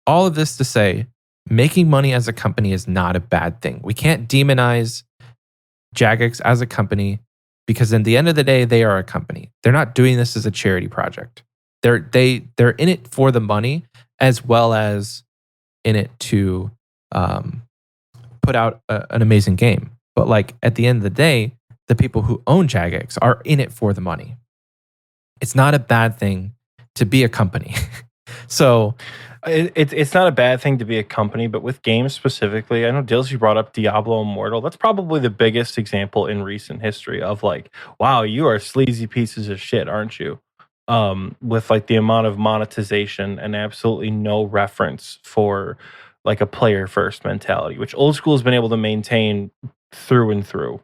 all of this to say, making money as a company is not a bad thing. We can't demonize Jagex as a company because at the end of the day, they are a company. They're not doing this as a charity project. They're in it for the money as well as in it to put out an amazing game. But like at the end of the day, the people who own Jagex are in it for the money. It's not a bad thing to be a company. So it's not a bad thing to be a company, but with games specifically, I know Dilsey brought up Diablo Immortal. That's probably the biggest example in recent history of like, wow, you are sleazy pieces of shit, aren't you? With like the amount of monetization and absolutely no reference for like a player first mentality, which old school has been able to maintain through and through.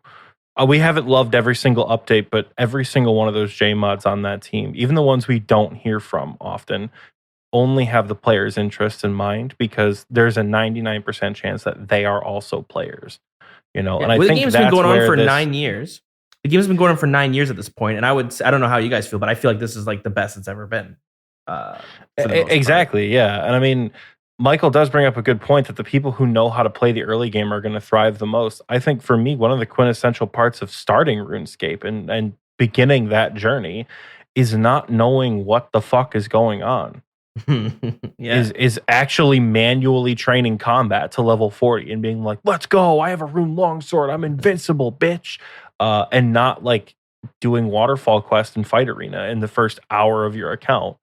We haven't loved every single update, but every single one of those J mods on that team, even the ones we don't hear from often, only have the player's interest in mind because there's a 99% chance that they are also players. You know, and I think the game's been going on for 9 years. The game's been going on for 9 years at this point, and I don't know how you guys feel, but I feel like this is like the best it's ever been. Exactly, yeah. And I mean, Michael does bring up a good point that the people who know how to play the early game are going to thrive the most. I think for me, one of the quintessential parts of starting RuneScape and beginning that journey is not knowing what the fuck is going on. is actually manually training combat to level 40 and being like, let's go, I have a rune longsword, I'm invincible, bitch. And not like doing waterfall quest and fight arena in the first hour of your account.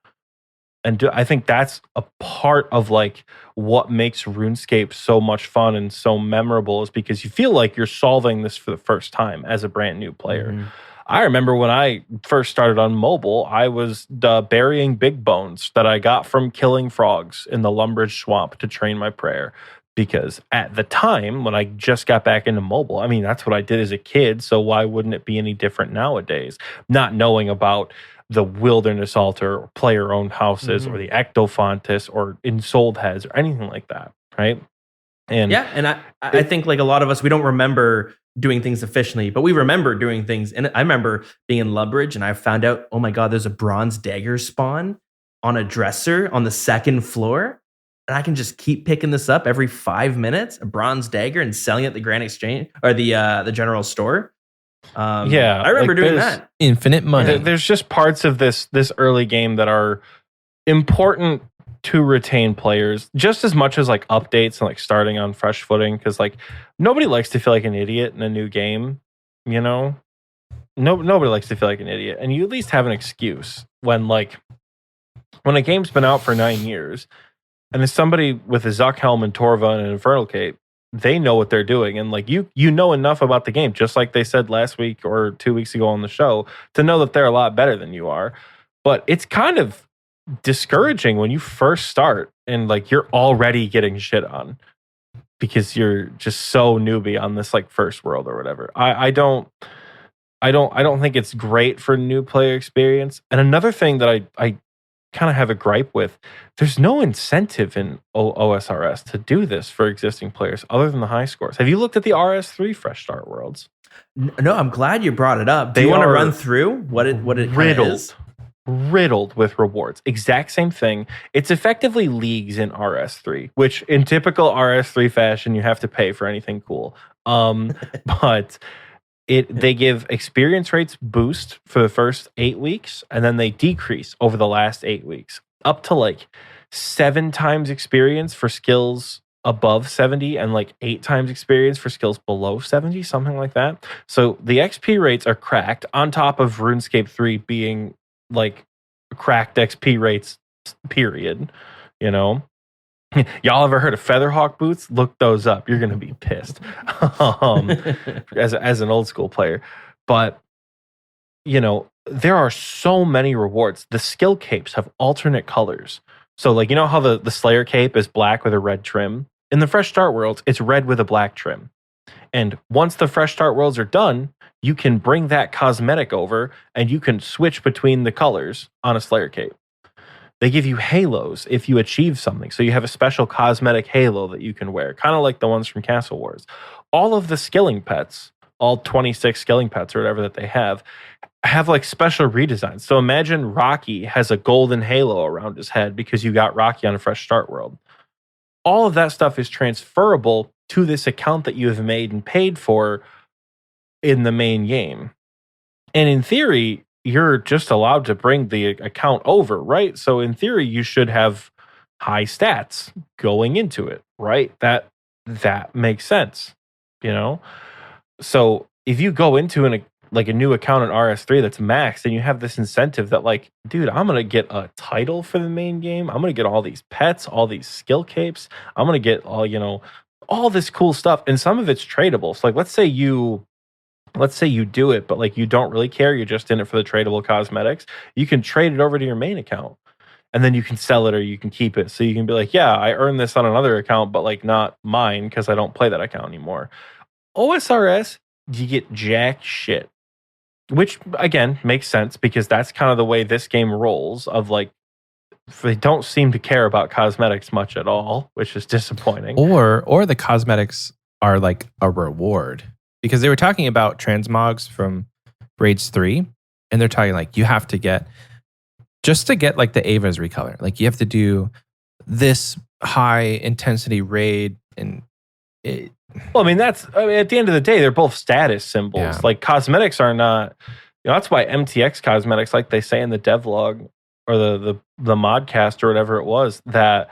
And I think that's a part of like what makes RuneScape so much fun and so memorable is because you feel like you're solving this for the first time as a brand new player. Mm-hmm. I remember when I first started on mobile, I was burying big bones that I got from killing frogs in the Lumbridge Swamp to train my prayer. Because at the time, when I just got back into mobile, I mean, that's what I did as a kid. So why wouldn't it be any different nowadays? Not knowing about the Wilderness Altar or player-owned houses or the Ectofontis or Ensouled Heads or anything like that, right? And yeah, and I think like a lot of us, we don't remember doing things efficiently, but we remember doing things. And I remember being in Lumbridge and I found out, oh my God, there's a bronze dagger spawn on a dresser on the second floor. And I can just keep picking this up every 5 minutes, a bronze dagger, and selling it at the Grand Exchange or the general store. Yeah, I remember doing that. Infinite money. There's just parts of this early game that are important to retain players just as much as like updates and like starting on fresh footing. Because like nobody likes to feel like an idiot in a new game, you know? nobody likes to feel like an idiot, and you at least have an excuse when a game's been out for 9 years, and there's somebody with a Zuck helm and Torva and an Infernal Cape. They know what they're doing, and like you know enough about the game, just like they said last week or 2 weeks ago on the show, to know that they're a lot better than you are. But it's kind of discouraging when you first start and like you're already getting shit on because you're just so newbie on this like first world or whatever. I don't think it's great for new player experience. And another thing that I kind of have a gripe with, there's no incentive in OSRS to do this for existing players other than the high scores. Have you looked at the RS3 Fresh Start Worlds? No, I'm glad you brought it up. Do you want to run through what it is? Riddled with rewards. Exact same thing. It's effectively leagues in RS3, which in typical RS3 fashion, you have to pay for anything cool. But they give experience rates boost for the first 8 weeks, and then they decrease over the last 8 weeks, up to like 7 times experience for skills above 70 and like 8 times experience for skills below 70, something like that. So the XP rates are cracked on top of RuneScape 3 being like cracked XP rates, period. You know, y'all ever heard of Featherhawk boots? Look those up. You're gonna be pissed. As an old school player, but you know there are so many rewards. The skill capes have alternate colors. So like you know how the Slayer cape is black with a red trim. In the Fresh Start Worlds, it's red with a black trim. And once the Fresh Start Worlds are done, you can bring that cosmetic over and you can switch between the colors on a Slayer cape. They give you halos if you achieve something. So you have a special cosmetic halo that you can wear, kind of like the ones from Castle Wars. All of the skilling pets, all 26 skilling pets or whatever that they have like special redesigns. So imagine Rocky has a golden halo around his head because you got Rocky on a Fresh Start World. All of that stuff is transferable to this account that you have made and paid for in the main game. And in theory, you're just allowed to bring the account over, right? So in theory, you should have high stats going into it, right? That makes sense, you know? So if you go into a new account in RS3 that's maxed and you have this incentive that like, dude, I'm going to get a title for the main game. I'm going to get all these pets, all these skill capes. I'm going to get all this cool stuff. And some of it's tradable. So like, let's say you do it, but like you don't really care. You're just in it for the tradable cosmetics. You can trade it over to your main account and then you can sell it or you can keep it. So you can be like, yeah, I earned this on another account, but like not mine because I don't play that account anymore. OSRS, you get jack shit, which again makes sense because that's kind of the way this game rolls of like, they don't seem to care about cosmetics much at all, which is disappointing. Or the cosmetics are like a reward. Because they were talking about transmogs from Raids 3, and they're talking like you have to get, just to get like the Ava's recolor, like you have to do this high intensity raid. And at the end of the day, they're both status symbols. Yeah. Like cosmetics are not, that's why MTX cosmetics, like they say in the devlog or the modcast or whatever it was, that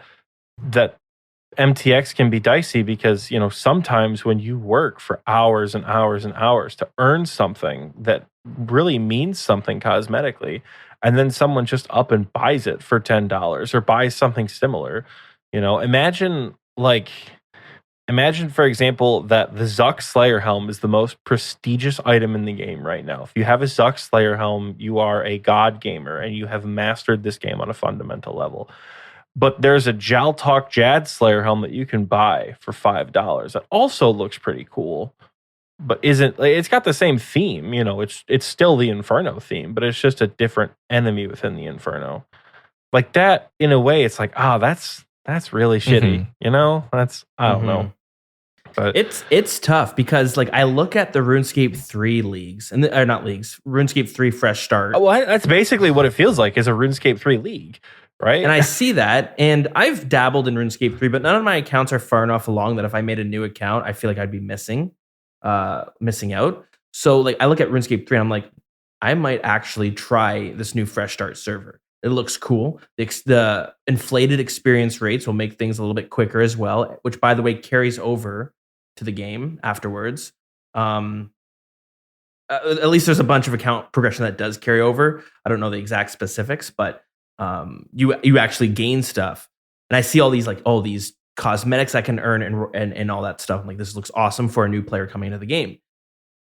MTX can be dicey because, sometimes when you work for hours and hours and hours to earn something that really means something cosmetically, and then someone just up and buys it for $10 or buys something similar, imagine, for example, that the Zuck Slayer helm is the most prestigious item in the game right now. If you have a Zuck Slayer helm, you are a god gamer and you have mastered this game on a fundamental level. But there's a Jaltalk Jad Slayer helm that you can buy for $5. That also looks pretty cool, but it's got the same theme. It's still the Inferno theme, but it's just a different enemy within the Inferno. Like that, in a way, it's like, that's really shitty. That's, I don't know. But it's tough because like I look at the RuneScape 3 leagues RuneScape 3 Fresh Start. Well, that's basically what it feels like is a RuneScape 3 league. Right. And I see that. And I've dabbled in RuneScape 3, but none of my accounts are far enough along that if I made a new account, I feel like I'd be missing out. So like I look at RuneScape 3 and I'm like, I might actually try this new Fresh Start server. It looks cool. The inflated experience rates will make things a little bit quicker as well, which by the way carries over to the game afterwards. at least there's a bunch of account progression that does carry over. I don't know the exact specifics, but you actually gain stuff. And I see all these these cosmetics I can earn and all that stuff. I'm like, this looks awesome for a new player coming into the game.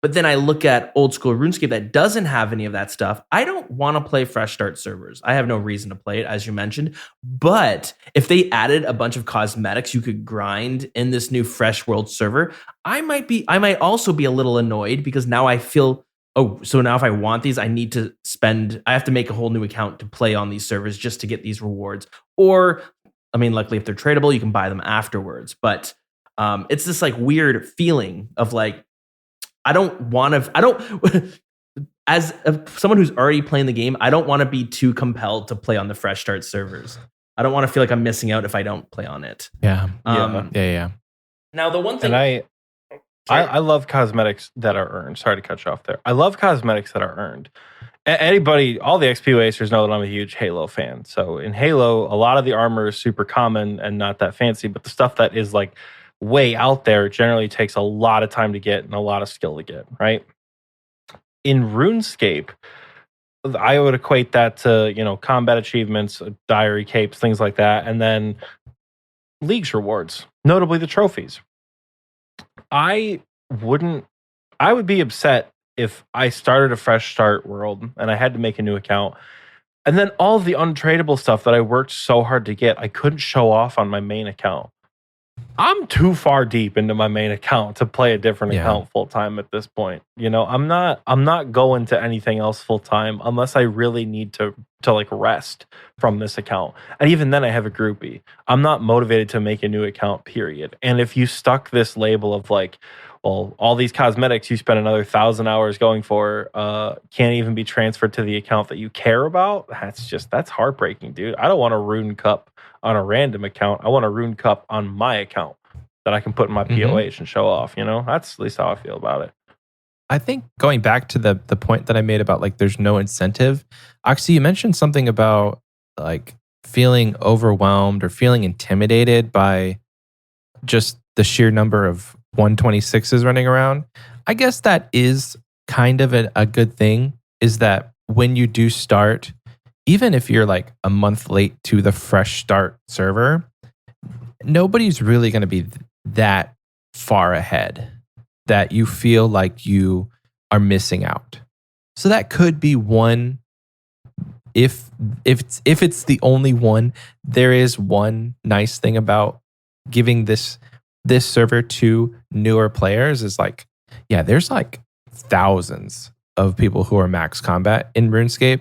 But then I look at old school RuneScape that doesn't have any of that stuff. I don't want to play fresh start servers. I have no reason to play it, as you mentioned. But if they added a bunch of cosmetics you could grind in this new fresh world server, I might also be a little annoyed because now I feel, so now if I want these, I have to make a whole new account to play on these servers just to get these rewards. Or, I mean, luckily if they're tradable, you can buy them afterwards. But it's this like weird feeling of like, as someone who's already playing the game, I don't want to be too compelled to play on the fresh start servers. I don't want to feel like I'm missing out if I don't play on it. Yeah. Yeah. Now the one thing, and I love cosmetics that are earned. Sorry to cut you off there. I love cosmetics that are earned. Anybody, all the XP wasters know that I'm a huge Halo fan. So in Halo, a lot of the armor is super common and not that fancy, but the stuff that is like way out there generally takes a lot of time to get and a lot of skill to get, right? In RuneScape, I would equate that to, combat achievements, diary capes, things like that, and then League's rewards, notably the trophies. I would be upset if I started a fresh start world and I had to make a new account, and then all of the untradeable stuff that I worked so hard to get, I couldn't show off on my main account. I'm too far deep into my main account to play a different account full time at this point. I'm not going to anything else full time unless I really need to like rest from this account. And even then I have a groupie. I'm not motivated to make a new account, period. And if you stuck this label of like, well, all these cosmetics you spend another 1,000 hours going for can't even be transferred to the account that you care about, that's heartbreaking, dude. I don't want a Rune Cup on a random account. I want a Rune Cup on my account that I can put in my POH and show off. That's at least how I feel about it. I think going back to the point that I made about like there's no incentive. Actually, you mentioned something about like feeling overwhelmed or feeling intimidated by just the sheer number of 126s running around. I guess that is kind of a good thing, is that when you do start, even if you're like a month late to the fresh start server, nobody's really going to be that far ahead that you feel like you are missing out. So that could be one. If it's the only one, there is one nice thing about giving this server to newer players is like, yeah, there's like thousands of people who are max combat in RuneScape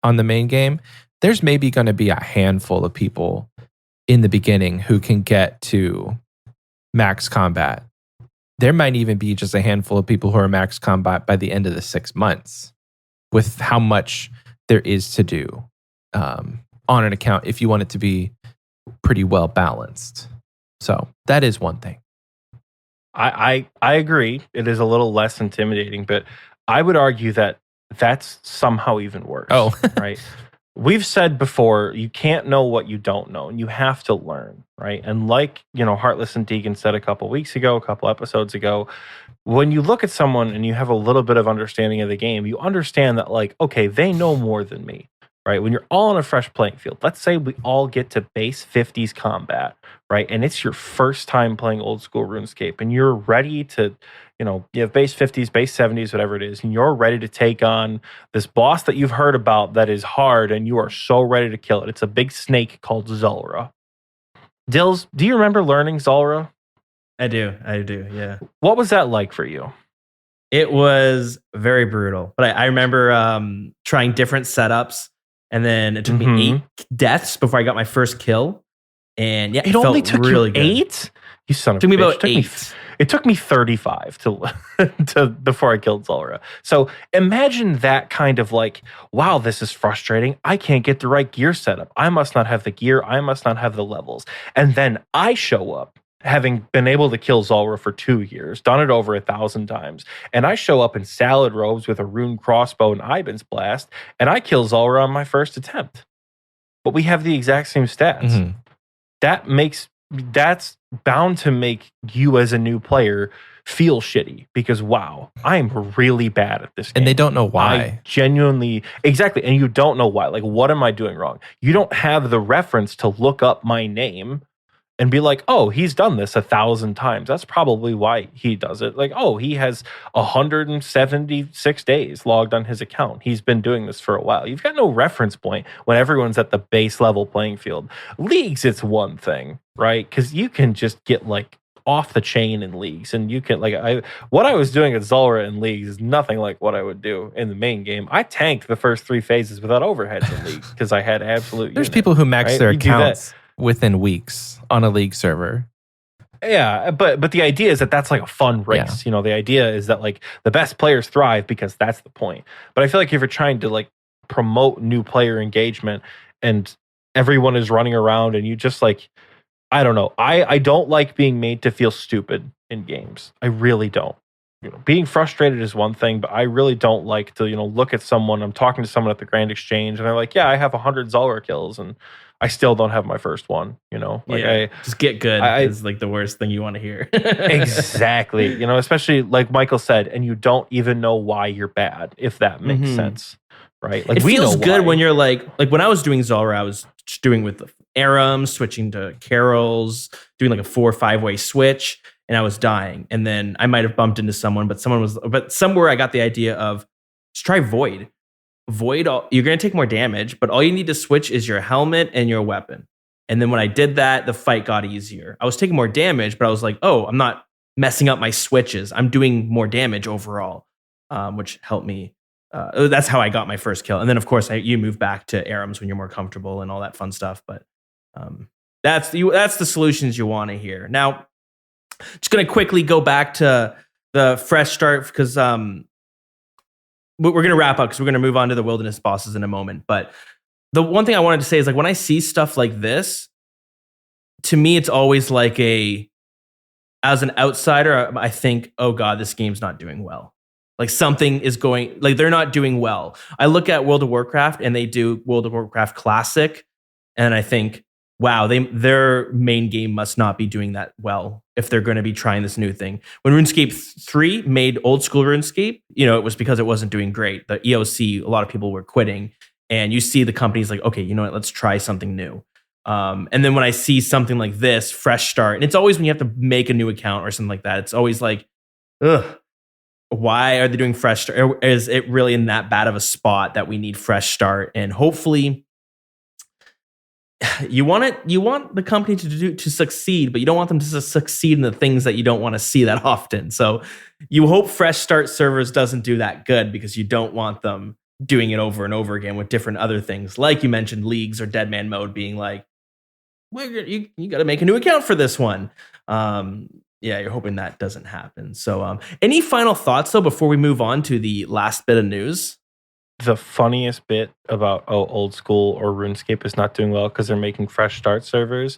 on the main game. There's maybe going to be a handful of people in the beginning who can get to max combat. There might even be just a handful of people who are max combat by the end of the 6 months with how much there is to do on an account if you want it to be pretty well balanced. So that is one thing. I agree. It is a little less intimidating, but I would argue that that's somehow even worse. Oh, right. We've said before, you can't know what you don't know, and you have to learn, right? And like, Heartless and Deegan said a couple episodes ago, when you look at someone and you have a little bit of understanding of the game, you understand that like, okay, they know more than me, right? When you're all on a fresh playing field, let's say we all get to base 50s combat, right? And it's your first time playing old school RuneScape, and you're ready to, you have base 50s, base 70s, whatever it is, and you're ready to take on this boss that you've heard about that is hard, and you are so ready to kill it. It's a big snake called Zulrah. Dills, do you remember learning Zulrah? I do, yeah. What was that like for you? It was very brutal, but I remember trying different setups, and then it took me 8 deaths before I got my first kill. And yeah, it only took really you good. 8? You son of a bitch. It took me about 8. It took me 35 to before I killed Zulrah. So imagine that kind of like, wow, this is frustrating. I can't get the right gear setup. I must not have the gear. I must not have the levels. And then I show up, having been able to kill Zulrah for 2 years, done it over 1,000 times, and I show up in salad robes with a rune crossbow and Ivan's blast, and I kill Zulrah on my first attempt. But we have the exact same stats. Mm-hmm. That makes that's bound to make you as a new player feel shitty because wow, I'm really bad at this game. And they don't know I why. genuinely, exactly. And you don't know why. Like, what am I doing wrong? You don't have the reference to look up my name and be like, oh, he's done this 1,000 times. That's probably why he does it. Like, oh, he has 176 days logged on his account. He's been doing this for a while. You've got no reference point when everyone's at the base level playing field. Leagues, it's one thing, right? Because you can just get like off the chain in leagues, and you can what I was doing at Zulrah in leagues is nothing like what I would do in the main game. I tanked the first 3 phases without overheads in leagues because I had absolute. There's people who max right? their You do that. accounts within weeks on a league server. Yeah, but the idea is that that's like a fun race. You know, the idea is that like the best players thrive because that's the point. But I feel like if you're trying to like promote new player engagement and everyone is running around and you just like, I don't know. I don't like being made to feel stupid in games. I really don't. You know, being frustrated is one thing, but I really don't like to, look at someone. I'm talking to someone at the Grand Exchange and they're like, yeah, I have 100 Zulrah kills and I still don't have my first one, just get good is like the worst thing you want to hear. Exactly. Especially like Michael said, and you don't even know why you're bad, if that makes sense. Right. Like it feels good when you're like when I was doing Zulrah, I was just doing with the Arams, switching to Carols, doing like a 4 or 5 way switch, and I was dying. And then I might have bumped into someone, but somewhere I got the idea of just try Void. Void, you're going to take more damage, but all you need to switch is your helmet and your weapon. And then when I did that, the fight got easier. I was taking more damage, but I was like, oh, I'm not messing up my switches. I'm doing more damage overall, which helped me. That's how I got my first kill. And then, of course, you move back to Arams when you're more comfortable and all that fun stuff. But that's the solutions you want to hear. Now, just going to quickly go back to the fresh start because we're going to wrap up because we're going to move on to the wilderness bosses in a moment. But the one thing I wanted to say is like when I see stuff like this, to me, it's always like as an outsider, I think, oh God, this game's not doing well. Like something is going, like they're not doing well. I look at World of Warcraft and they do World of Warcraft Classic. And I think, wow, their main game must not be doing that well if they're going to be trying this new thing. When RuneScape 3 made old school RuneScape, it was because it wasn't doing great. The EOC, a lot of people were quitting. And you see the companies like, okay, you know what, let's try something new. And then when I see something like this, fresh start, and it's always when you have to make a new account or something like that, it's always like, ugh, why are they doing fresh start? Or is it really in that bad of a spot that we need fresh start? And hopefully you want the company to succeed, but you don't want them to succeed in the things that you don't want to see that often. So you hope fresh start servers doesn't do that good because you don't want them doing it over and over again with different other things. Like you mentioned, leagues or dead man mode being like, well, you got to make a new account for this one. Yeah, you're hoping that doesn't happen. So any final thoughts though, before we move on to the last bit of news? The funniest bit about old school or RuneScape is not doing well because they're making fresh start servers.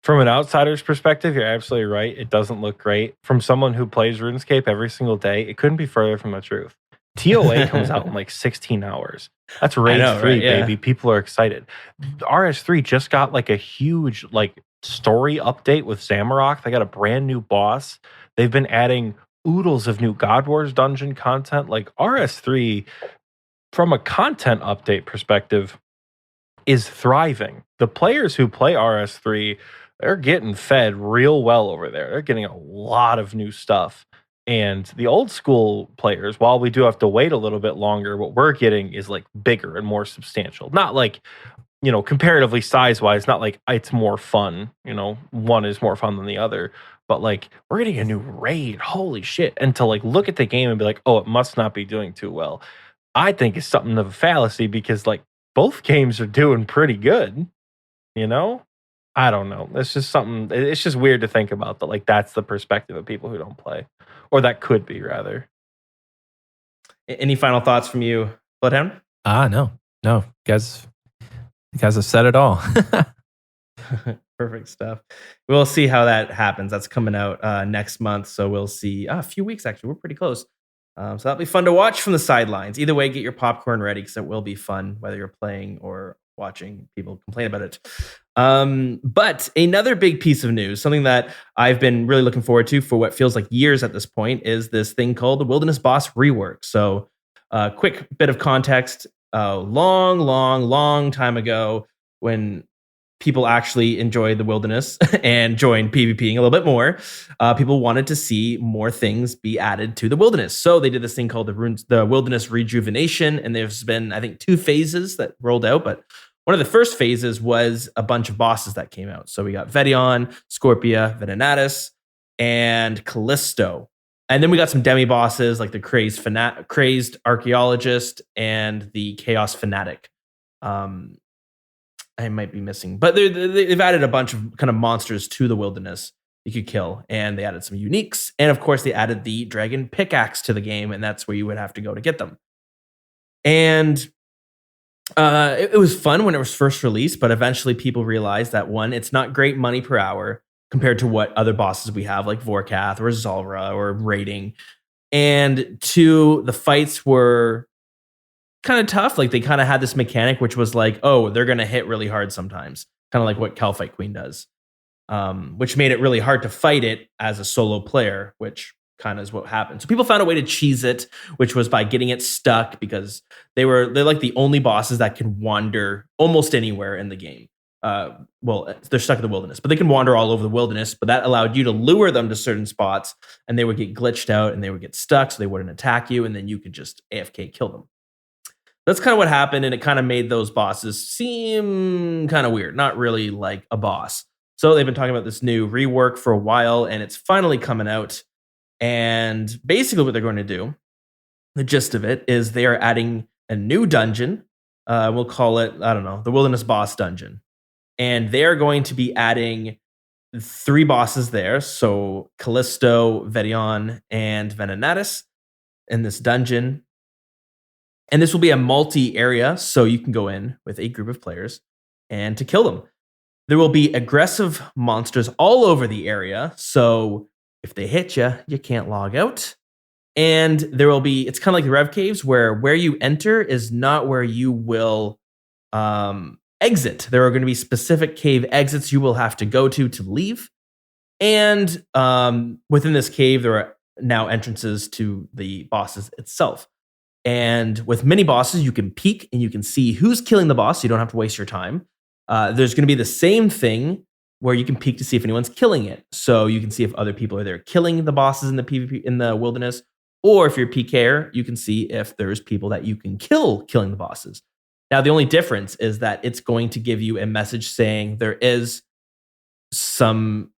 From an outsider's perspective, you're absolutely right. It doesn't look great. From someone who plays RuneScape every single day, it couldn't be further from the truth. TOA comes out in like 16 hours. That's Raid 3, right? Baby. Yeah. People are excited. RS3 just got like a huge like story update with Zamorak. They got a brand new boss. They've been adding oodles of new God Wars dungeon content. Like RS3, from a content update perspective, is thriving. The players who play RS3, they're getting fed real well over there. They're getting a lot of new stuff. And the old school players, while we do have to wait a little bit longer, what we're getting is like bigger and more substantial. Not like, comparatively size-wise, not like it's more fun. One is more fun than the other. But like, we're getting a new raid. Holy shit. And to like look at the game and be like, oh, it must not be doing too well, I think is something of a fallacy because like both games are doing pretty good. I don't know. It's just something, it's just weird to think about that. Like that's the perspective of people who don't play. Or that could be, rather. Any final thoughts from you, Bloodhound? No. You guys have said it all. Perfect stuff. We'll see how that happens. That's coming out next month. So we'll see. A few weeks, actually. We're pretty close. So that'll be fun to watch from the sidelines. Either way, get your popcorn ready because it will be fun, whether you're playing or watching people complain about it. But another big piece of news, something that I've been really looking forward to for what feels like years at this point, is this thing called the Wilderness Boss rework. So, quick bit of context: long time ago, when people actually enjoyed the wilderness and joined PvPing a little bit more, people wanted to see more things be added to the wilderness. So they did this thing called the Wilderness Rejuvenation, and there's been, I think, 2 phases that rolled out, but one of the first phases was a bunch of bosses that came out. So we got Vedion, Scorpia, Venenatis, and Callisto. And then we got some demi-bosses like the Crazed Archaeologist and the Chaos Fanatic. I might be missing, but they've added a bunch of kind of monsters to the wilderness you could kill, and they added some uniques, and of course they added the dragon pickaxe to the game, and that's where you would have to go to get them. And it was fun when it was first released, but eventually people realized that, one, it's not great money per hour compared to what other bosses we have, like Vorkath or Zalra or Raiding, and 2, the fights were kind of tough. Like, they kind of had this mechanic which was like, oh, they're going to hit really hard sometimes, kind of like what Calfight Queen does, which made it really hard to fight it as a solo player, which kind of is what happened. So people found a way to cheese it, which was by getting it stuck, because they're like the only bosses that can wander almost anywhere in the game. Well, they're stuck in the wilderness, but they can wander all over the wilderness, but that allowed you to lure them to certain spots, and they would get glitched out and they would get stuck, so they wouldn't attack you, and then you could just AFK kill them. That's kind of what happened, and it kind of made those bosses seem kind of weird, not really like a boss. So they've been talking about this new rework for a while, and it's finally coming out. And basically what they're going to do, the gist of it, is they are adding a new dungeon. We'll call it, I don't know, the Wilderness Boss Dungeon. And they are going to be adding 3 bosses there. So Callisto, Vedion, and Venenatis in this dungeon. And this will be a multi-area, so you can go in with a group of players and to kill them. There will be aggressive monsters all over the area, so if they hit you, you can't log out. And there will be, it's kind of like the Rev Caves, where you enter is not where you will exit. There are going to be specific cave exits you will have to go to leave. And within this cave, there are now entrances to the bosses itself. And with mini bosses, you can peek and you can see who's killing the boss, so you don't have to waste your time. There's going to be the same thing where you can peek to see if anyone's killing it. So you can see if other people are there killing the bosses in the PvP in the wilderness, or if you're PKer, you can see if there's people that you can killing the bosses. Now, the only difference is that it's going to give you a message saying there is some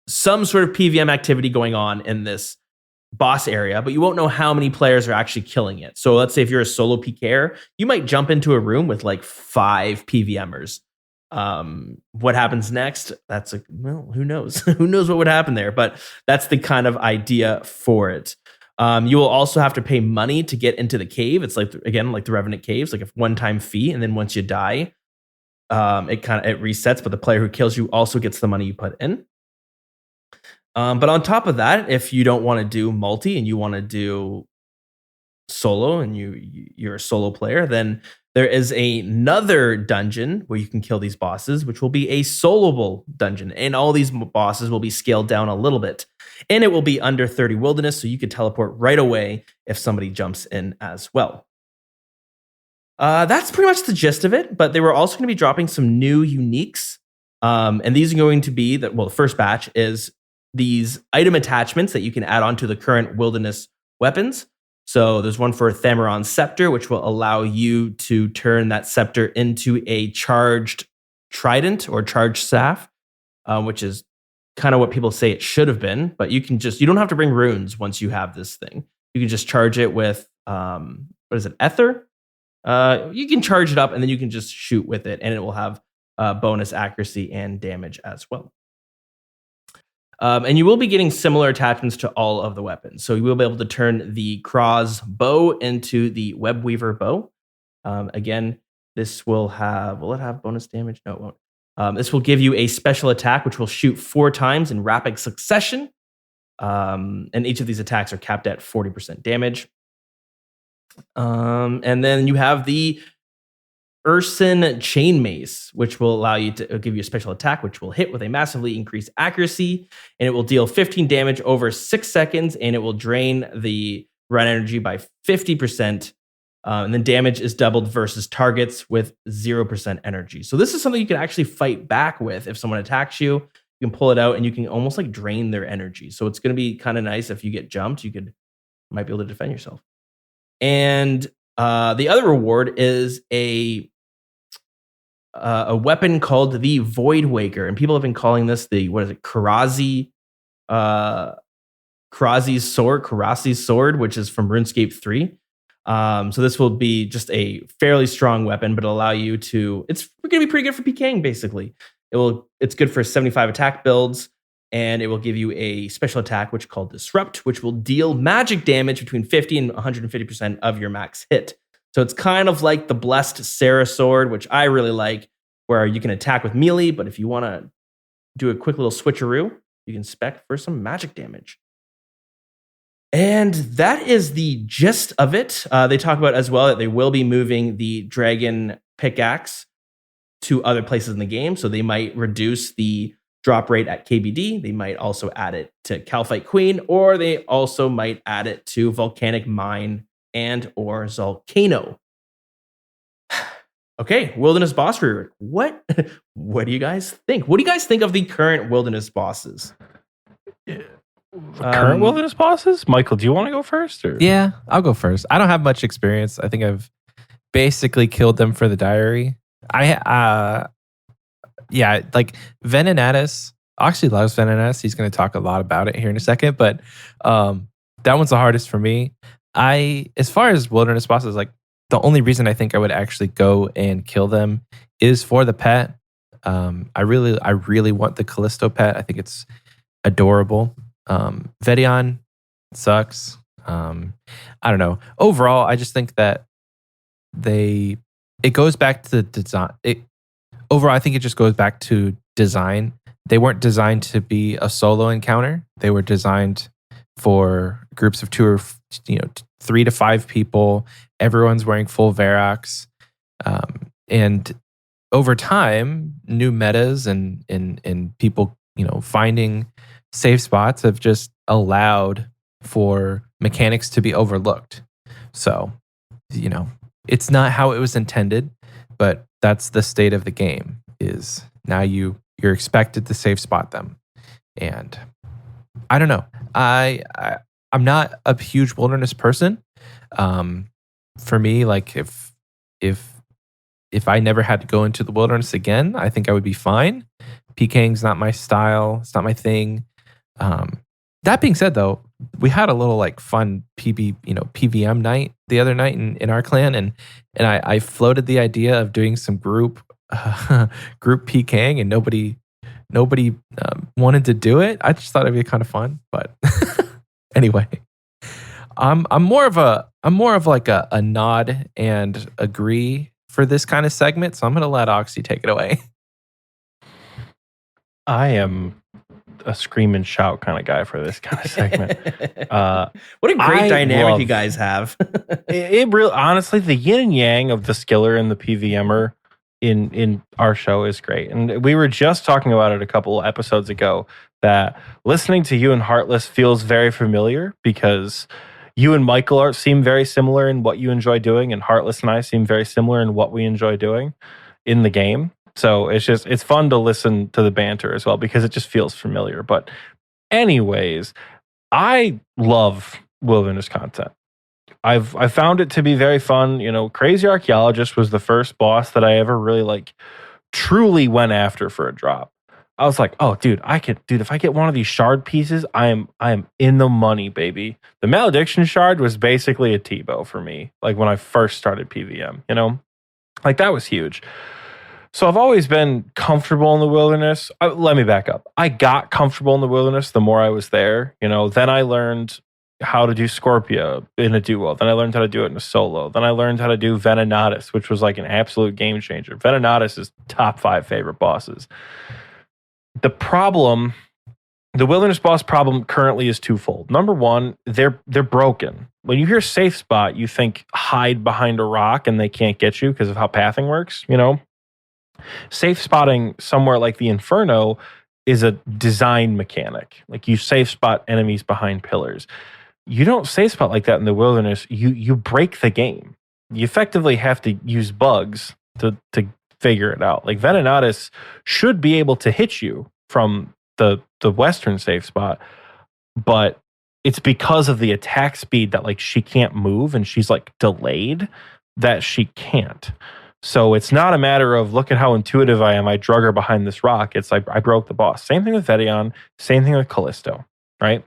sort of PVM activity going on in this boss area, but you won't know how many players are actually killing it. So let's say if you're a solo PKer, you might jump into a room with like 5 PVMers. What happens next? That's well, who knows? Who knows what would happen there? But that's the kind of idea for it. You will also have to pay money to get into the cave. It's like, again, like the Revenant Caves, like a one-time fee, and then once you die, it resets. But the player who kills you also gets the money you put in. But on top of that, if you don't want to do multi and you want to do solo and you're a solo player, then there is another dungeon where you can kill these bosses, which will be a soloable dungeon. And all these bosses will be scaled down a little bit. And it will be under 30 wilderness, so you could teleport right away if somebody jumps in as well. That's pretty much the gist of it, but they were also going to be dropping some new uniques. And these are going to be, the first batch is these item attachments that you can add on to the current wilderness weapons. So there's one for Thameron's Scepter, which will allow you to turn that scepter into a charged trident or charged staff, which is kind of what people say it should have been. But you don't have to bring runes once you have this thing. You can just charge it with, Ether? You can charge it up and then you can just shoot with it, and it will have bonus accuracy and damage as well. And you will be getting similar attachments to all of the weapons. So you will be able to turn the Cross bow into the Webweaver bow. Again, this will have bonus damage? No, it won't. This will give you a special attack, which will shoot 4 times in rapid succession. And each of these attacks are capped at 40% damage. And then you have the Urson Chain Mace, which will allow you to give you a special attack, which will hit with a massively increased accuracy, and it will deal 15 damage over 6 seconds, and it will drain the run energy by 50%. And then damage is doubled versus targets with 0% energy. So this is something you can actually fight back with. If someone attacks you, you can pull it out and you can almost like drain their energy. So it's going to be kind of nice if you get jumped, might be able to defend yourself. And the other reward is a weapon called the Void Waker, and people have been calling this the Karazi's sword, which is from RuneScape 3. So this will be just a fairly strong weapon, but it'll allow you to. It's going to be pretty good for PKing. Basically, it's good for 75 attack builds, and it will give you a special attack which is called Disrupt, which will deal magic damage between 50 and 150% of your max hit. So it's kind of like the Blessed Sarah sword, which I really like, where you can attack with melee, but if you want to do a quick little switcheroo, you can spec for some magic damage. And that is the gist of it. They talk about as well that they will be moving the dragon pickaxe to other places in the game. So they might reduce the drop rate at KBD. They might also add it to Calphite Queen, or they also might add it to Volcanic Mine and or Zolcano. Okay, Wilderness Boss Rework. What do you guys think? What do you guys think of the current Wilderness bosses? Current Wilderness bosses? Michael, do you want to go first? Or? Yeah, I'll go first. I don't have much experience. I think I've basically killed them for the diary. Like Venenatus. Oxy loves Venenatus. He's going to talk a lot about it here in a second, but that one's the hardest for me. As far as Wilderness bosses, like the only reason I think I would actually go and kill them is for the pet. I really want the Callisto pet. I think it's adorable. Vedion sucks. I don't know. Overall, I just think that it goes back to the design. Overall, I think it just goes back to design. They weren't designed to be a solo encounter. They were designed for groups of 2 or 3 to 5 people. Everyone's wearing full Verox. And over time, new metas and people, finding safe spots have just allowed for mechanics to be overlooked. So, it's not how it was intended, but that's the state of the game. Is now you're expected to safe spot them. And I don't know. I'm not a huge wilderness person. For me, like if I never had to go into the wilderness again, I think I would be fine. PKing's not my style. It's not my thing. That being said, though, we had a little like fun PVM night the other night in our clan, and I floated the idea of doing some group PKing, and nobody wanted to do it. I just thought it'd be kind of fun, but anyway, I'm more of like a nod and agree for this kind of segment, so I'm gonna let Oxy take it away. I am a scream and shout kind of guy for this kind of segment. What a great dynamic you guys have. it really, honestly, the yin and yang of the skiller and the PVMer in our show is great. And we were just talking about it a couple episodes ago, that listening to you and Heartless feels very familiar because you and Michael seem very similar in what you enjoy doing, and Heartless and I seem very similar in what we enjoy doing in the game. So it's fun to listen to the banter as well because it just feels familiar. But anyways, I love wilderness content. I've found it to be very fun. Crazy Archaeologist was the first boss that I ever really truly went after for a drop. I was like, oh, dude, if I get one of these shard pieces, I am in the money, baby. The Malediction shard was basically a Tebow for me, like when I first started PVM, that was huge. So I've always been comfortable in the wilderness. Let me back up. I got comfortable in the wilderness the more I was there. Then I learned how to do Scorpia in a duo. Then I learned how to do it in a solo. Then I learned how to do Venenatus, which was like an absolute game changer. Venenatus is top 5 favorite bosses. The problem The wilderness boss problem currently is twofold. Number one, they're broken. When you hear safe spot, you think hide behind a rock and they can't get you because of how pathing works, you know? Safe spotting somewhere like the Inferno is a design mechanic. Like you safe spot enemies behind pillars. You don't safe spot like that in the wilderness. You break the game. You effectively have to use bugs to figure it out. Like Venenatis should be able to hit you from the western safe spot, but it's because of the attack speed that like she can't move and she's like delayed that she can't. So it's not a matter of look at how intuitive I am. I drug her behind this rock. It's like I broke the boss. Same thing with Vedion. Same thing with Callisto, right?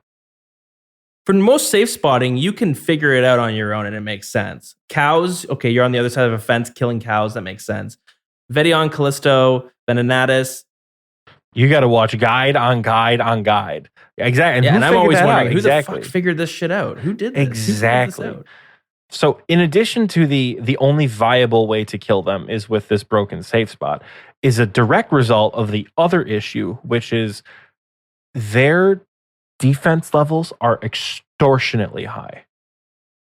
For most safe spotting, you can figure it out on your own and it makes sense. Cows, okay, you're on the other side of a fence killing cows. That makes sense. Vedion, Callisto, Venenatis. You got to watch guide on guide on guide. Exactly. And I'm always wondering who exactly. the fuck figured this shit out? Who did this? Exactly. Who figured this out? So in addition to the only viable way to kill them is with this broken safe spot, is a direct result of the other issue, which is their defense levels are extortionately high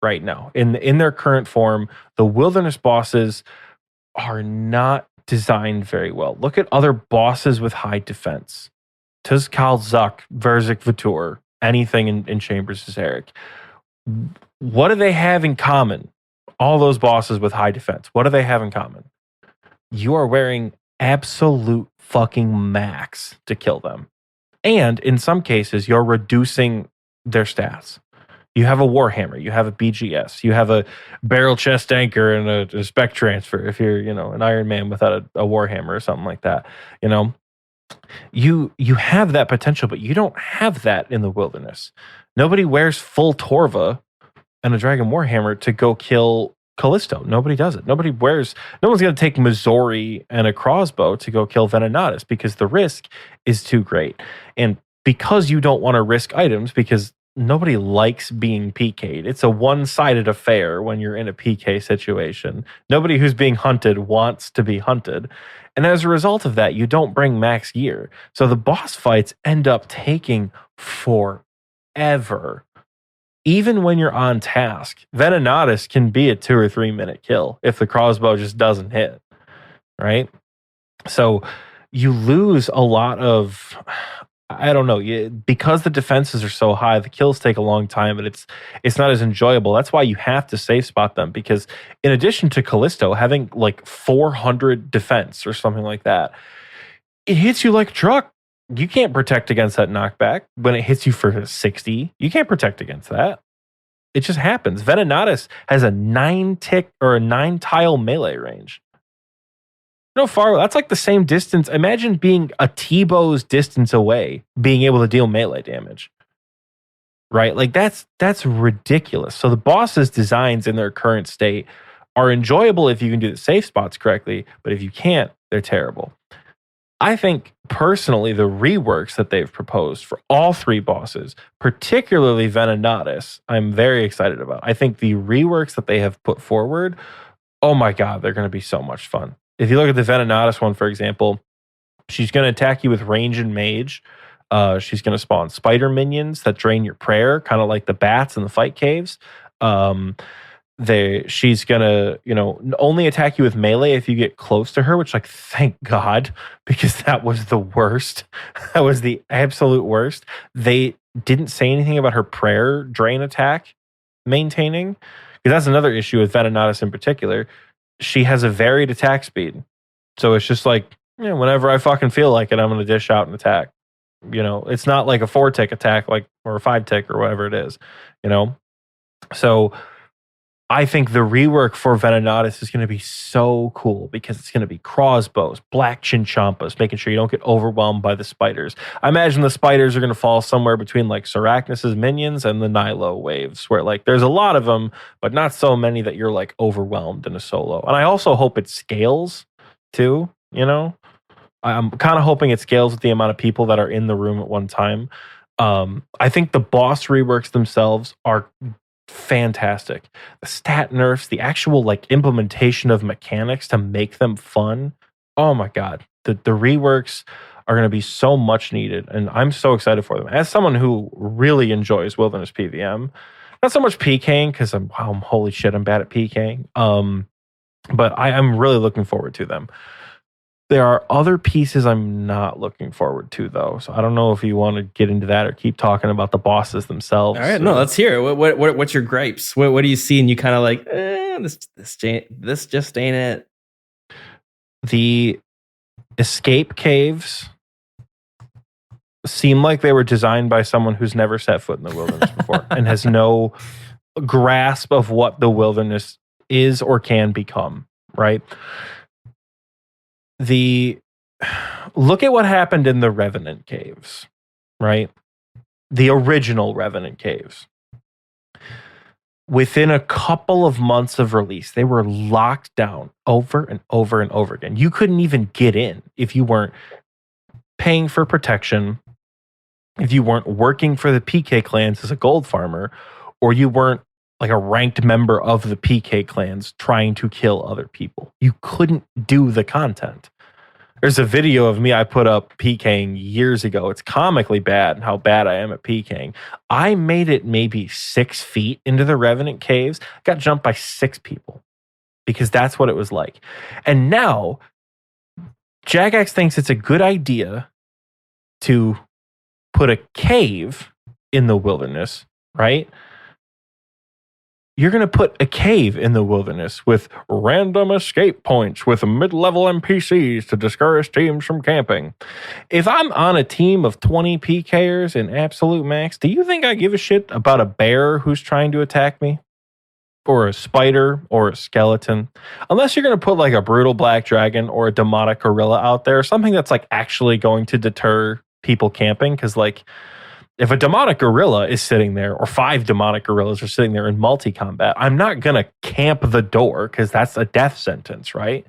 right now. In their current form, the wilderness bosses are not designed very well. Look at other bosses with high defense. Tuzkal Zuck, Verzik Vatur, anything in Chambers is Eric. What do they have in common? All those bosses with high defense. What do they have in common? You are wearing absolute fucking max to kill them. And in some cases, you're reducing their stats. You have a Warhammer, you have a BGS, you have a barrel chest anchor and a spec transfer if you're, an Iron Man without a Warhammer or something like that. You have that potential, but you don't have that in the wilderness. Nobody wears full Torva and a Dragon Warhammer to go kill Callisto. Nobody does it. No one's going to take Missouri and a crossbow to go kill Venenatis because the risk is too great. And because you don't want to risk items, because nobody likes being PK'd. It's a one-sided affair when you're in a PK situation. Nobody who's being hunted wants to be hunted. And as a result of that, you don't bring max gear. So the boss fights end up taking forever. Even when you're on task, Venenatis can be a 2 or 3 minute kill if the crossbow just doesn't hit, right? So you lose a lot of, I don't know, because the defenses are so high, the kills take a long time, and it's not as enjoyable. That's why you have to safe spot them, because in addition to Callisto having like 400 defense or something like that, it hits you like a truck. You can't protect against that knockback. When it hits you for 60, you can't protect against that. It just happens. Venenatis has a 9-tick or a 9-tile melee range. No far. That's like the same distance. Imagine being a T-bow's distance away, being able to deal melee damage. Right? Like that's ridiculous. So the boss's designs in their current state are enjoyable if you can do the safe spots correctly, but if you can't, they're terrible. I think personally the reworks that they've proposed for all 3 bosses, particularly Venenatis, I'm very excited about. I think the reworks that they have put forward, oh my God, they're going to be so much fun. If you look at the Venenatis one, for example, she's going to attack you with range and mage. She's going to spawn spider minions that drain your prayer, kind of like the bats in the fight caves. She's going to, only attack you with melee if you get close to her, which, like, thank God, because that was the worst. That was the absolute worst. They didn't say anything about her prayer drain attack maintaining, because that's another issue with Venenatis in particular. She has a varied attack speed. So it's just like, whenever I fucking feel like it, I'm going to dish out an attack. It's not like a 4-tick attack, or a 5-tick or whatever it is, So I think the rework for Venenatis is going to be so cool because it's going to be crossbows, black chinchompas, making sure you don't get overwhelmed by the spiders. I imagine the spiders are going to fall somewhere between like Sarachnis' minions and the Nilo waves, where like there's a lot of them, but not so many that you're like overwhelmed in a solo. And I also hope it scales too, I'm kind of hoping it scales with the amount of people that are in the room at one time. I think the boss reworks themselves are fantastic. The stat nerfs, the actual like implementation of mechanics to make them fun. Oh my God. The reworks are going to be so much needed. And I'm so excited for them. As someone who really enjoys Wilderness PVM, not so much PKing because I'm holy shit, I'm bad at PKing. But I'm really looking forward to them. There are other pieces I'm not looking forward to, though. So I don't know if you want to get into that or keep talking about the bosses themselves. All right, no, let's hear it. What's your gripes? What do you see and you kind of like, this just ain't it? The escape caves seem like they were designed by someone who's never set foot in the wilderness before and has no grasp of what the wilderness is or can become, right? Look at what happened in the Revenant caves, right? The original Revenant caves. Within a couple of months of release, they were locked down over and over and over again. You couldn't even get in if you weren't paying for protection, if you weren't working for the PK clans as a gold farmer, or you weren't like a ranked member of the PK clans trying to kill other people. You couldn't do the content. There's a video of me I put up PKing years ago. It's comically bad how bad I am at PKing. I made it maybe 6 feet into the Revenant caves, got jumped by 6 people because that's what it was like. And now Jagex thinks it's a good idea to put a cave in the wilderness, right? You're going to put a cave in the wilderness with random escape points with mid-level NPCs to discourage teams from camping. If I'm on a team of 20 PKers in absolute max, do you think I give a shit about a bear who's trying to attack me? Or a spider or a skeleton? Unless you're going to put like a brutal black dragon or a demonic gorilla out there, something that's like actually going to deter people camping. Because like, if a demonic gorilla is sitting there, or 5 demonic gorillas are sitting there in multi-combat, I'm not going to camp the door because that's a death sentence, right?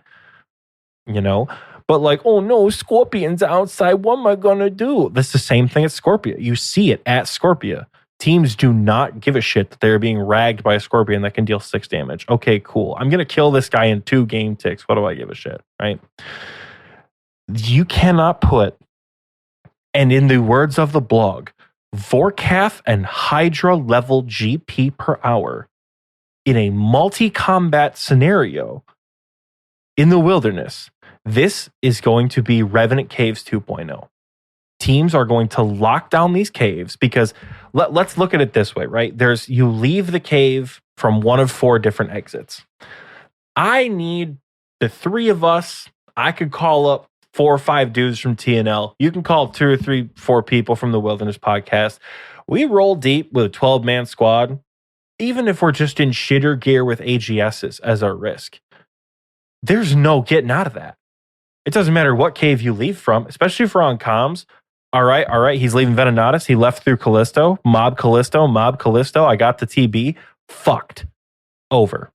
You know? But like, oh no, Scorpion's outside. What am I going to do? That's the same thing at Scorpia. You see it at Scorpia. Teams do not give a shit that they're being ragged by a Scorpion that can deal 6 damage. Okay, cool. I'm going to kill this guy in 2 game ticks. What do I give a shit, right? You cannot put, and in the words of the blog, Vorkath and Hydra level GP per hour in a multi-combat scenario in the wilderness. This is going to be Revenant Caves 2.0. Teams are going to lock down these caves because let's look at it this way, right? You leave the cave from one of 4 different exits. I need the 3 of us. I could call up 4 or 5 dudes from TNL. You can call 2 or 3, 4 people from the Wilderness podcast. We roll deep with a 12-man squad, even if we're just in shitter gear with AGSs as our risk. There's no getting out of that. It doesn't matter what cave you leave from, especially if we're on comms. All right, he's leaving Venenatus. He left through Callisto. Mob Callisto. I got the TB. Fucked. Over.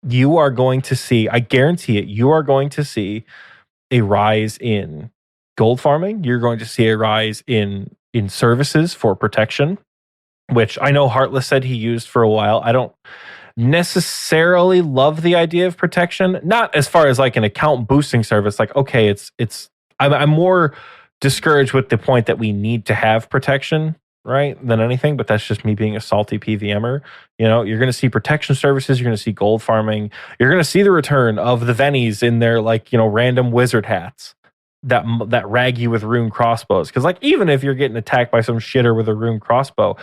You are going to see, I guarantee it, you are going to see a rise in gold farming. You're going to see a rise in services for protection, which I know Heartless said he used for a while. I don't necessarily love the idea of protection, not as far as like an account boosting service. Like, okay, I'm more discouraged with the point that we need to have protection, right, than anything, but that's just me being a salty PVMer. You know, you're going to see protection services, you're going to see gold farming, you're going to see the return of the Vennies in their, like, you know, random wizard hats that rag you with rune crossbows. Because, like, even if you're getting attacked by some shitter with a rune crossbow,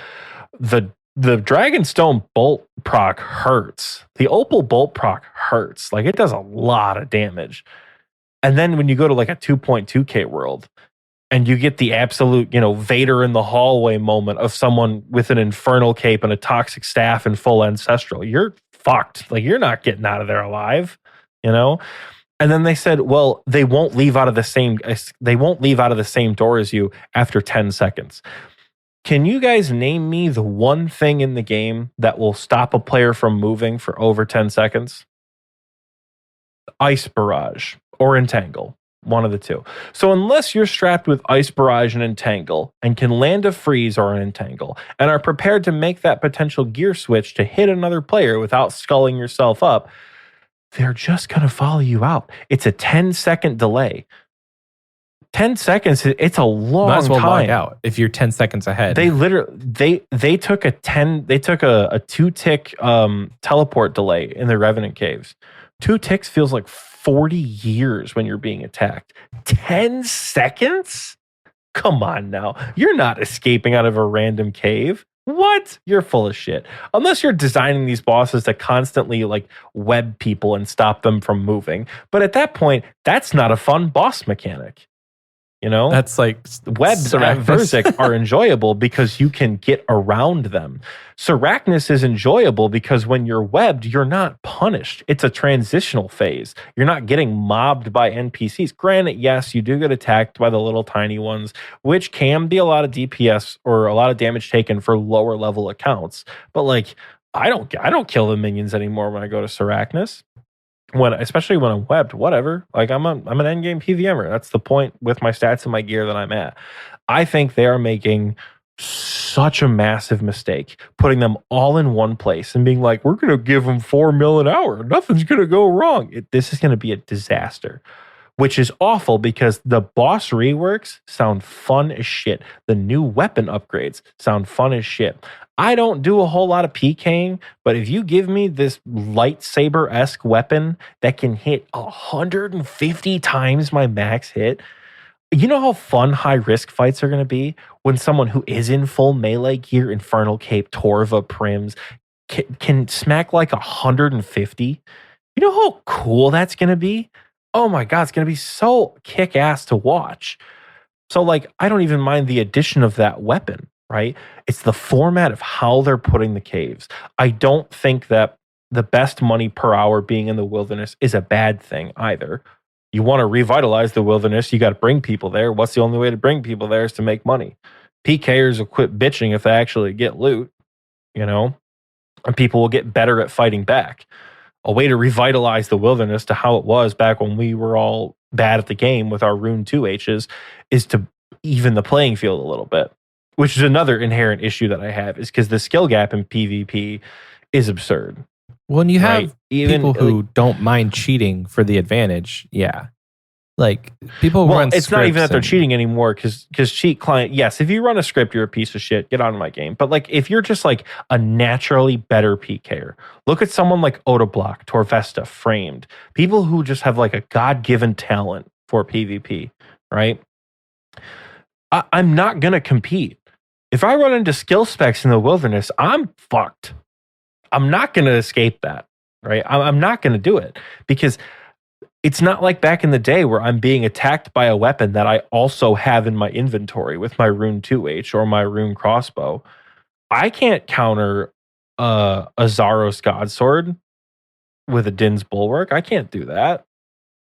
the Dragonstone bolt proc hurts. The Opal bolt proc hurts. Like, it does a lot of damage. And then when you go to like a 2.2k world, and you get the absolute, you know, Vader in the hallway moment of someone with an infernal cape and a toxic staff and full ancestral. You're fucked. Like, you're not getting out of there alive, you know? And then they said, well, they won't leave out of the same door as you after 10 seconds. Can you guys name me the one thing in the game that will stop a player from moving for over 10 seconds? Ice Barrage or Entangle. One of the two. So unless you're strapped with Ice Barrage and Entangle and can land a freeze or an Entangle and are prepared to make that potential gear switch to hit another player without sculling yourself up, they're just going to follow you out. It's a 10-second delay. 10 seconds, it's a long Might as well time. log out if you're 10 seconds ahead. They literally they took a 2-tick teleport delay in the Revenant Caves. 2 ticks feels like 40 years when you're being attacked. 10 seconds? Come on now. You're not escaping out of a random cave. What? You're full of shit. Unless you're designing these bosses to constantly like web people and stop them from moving. But at that point, that's not a fun boss mechanic. You know? That's like Webs at Versic are enjoyable because you can get around them. Sarachnis is enjoyable because when you're webbed, you're not punished. It's a transitional phase. You're not getting mobbed by NPCs. Granted, yes, you do get attacked by the little tiny ones, which can be a lot of DPS or a lot of damage taken for lower level accounts. But like, I don't kill the minions anymore when I go to Sarachnis. Especially when I'm webbed, whatever. Like I'm an endgame PVMer. That's the point with my stats and my gear that I'm at. I think they are making such a massive mistake putting them all in one place and being like, we're going to give them 4 mil an hour. Nothing's going to go wrong. This is going to be a disaster, which is awful because the boss reworks sound fun as shit. The new weapon upgrades sound fun as shit. I don't do a whole lot of PKing, but if you give me this lightsaber-esque weapon that can hit 150 times my max hit, you know how fun high-risk fights are going to be when someone who is in full melee gear, Infernal Cape, Torva, Prims, can smack like 150? You know how cool that's going to be? Oh my God, it's going to be so kick-ass to watch. So like, I don't even mind the addition of that weapon. Right? It's the format of how they're putting the caves. I don't think that the best money per hour being in the wilderness is a bad thing either. You want to revitalize the wilderness, you got to bring people there. What's the only way to bring people there is to make money. PKers will quit bitching if they actually get loot, you know, and people will get better at fighting back. A way to revitalize the wilderness to how it was back when we were all bad at the game with our Rune 2Hs is to even the playing field a little bit. Which is another inherent issue that I have, is because the skill gap in PvP is absurd. Well, and you have right? people who don't mind cheating for the advantage. Yeah. Like people run it's not even that they're and- cheating anymore because cheat client, yes, if you run a script, you're a piece of shit. Get out of my game. But like if you're just like a naturally better PKer, look at someone like Otoblock, Torvesta, Framed. People who just have like a God-given talent for PvP, right? I'm not going to compete. If I run into skill specs in the wilderness, I'm fucked. I'm not going to escape that, right? I'm not going to do it because it's not like back in the day where I'm being attacked by a weapon that I also have in my inventory with my Rune 2H or my Rune crossbow. I can't counter a Zaros Godsword with a Din's Bulwark. I can't do that.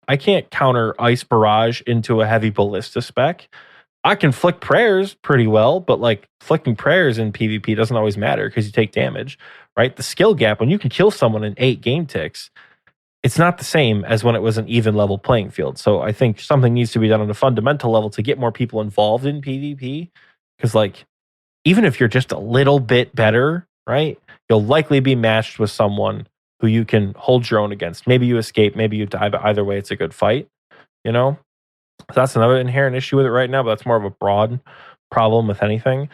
I can't counter Ice Barrage into a heavy ballista spec. I can flick prayers pretty well, but like flicking prayers in PvP doesn't always matter because you take damage, right? The skill gap, when you can kill someone in 8 game ticks, it's not the same as when it was an even level playing field. So I think something needs to be done on a fundamental level to get more people involved in PvP. Because like, even if you're just a little bit better, right? You'll likely be matched with someone who you can hold your own against. Maybe you escape, maybe you die, but either way, it's a good fight, you know? So that's another inherent issue with it right now, but that's more of a broad problem with anything.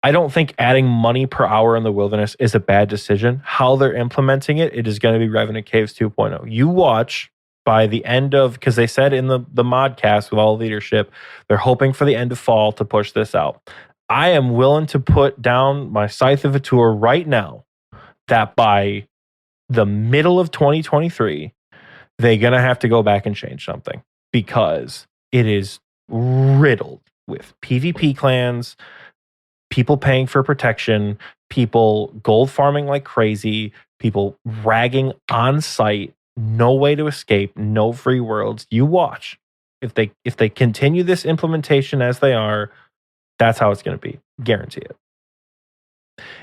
I don't think adding money per hour in the wilderness is a bad decision. How they're implementing it, it is going to be Revenant Caves 2.0. You watch by the end of, because they said in the modcast with all leadership, they're hoping for the end of fall to push this out. I am willing to put down my Scythe of Atur right now that by the middle of 2023, they're going to have to go back and change something. Because it is riddled with PvP clans, people paying for protection, people gold farming like crazy, people ragging on site, no way to escape, no free worlds. You watch. If they continue this implementation as they are, that's how it's going to be. Guarantee it.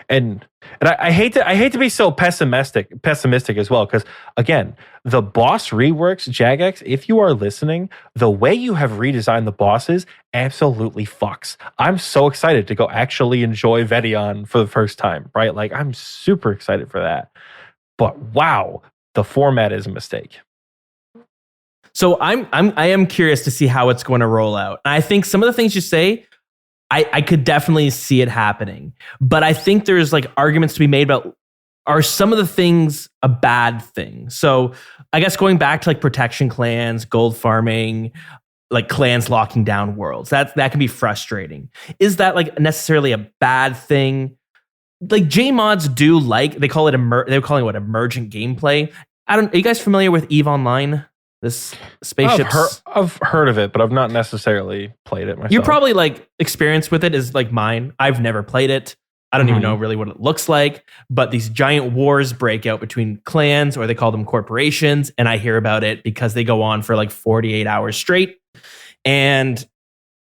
And I hate to be so pessimistic as well, because again, the boss reworks, Jagex, if you are listening, the way you have redesigned the bosses absolutely fucks. I'm so excited to go actually enjoy Vedion for the first time, right? Like I'm super excited for that. But wow, the format is a mistake. So I am curious to see how it's going to roll out. And I think some of the things you say, I could definitely see it happening. But I think there's like arguments to be made about, are some of the things a bad thing? So I guess going back to like protection clans, gold farming, like clans locking down worlds, that can be frustrating. Is that like necessarily a bad thing? Like JMods do like, they call it they're calling it what, emergent gameplay. Are you guys familiar with EVE Online? This spaceships. I've heard of it, but I've not necessarily played it myself. You're probably like experienced with it is like mine. I've never played it. I don't even know really what it looks like, but these giant wars break out between clans, or they call them corporations. And I hear about it because they go on for like 48 hours straight, and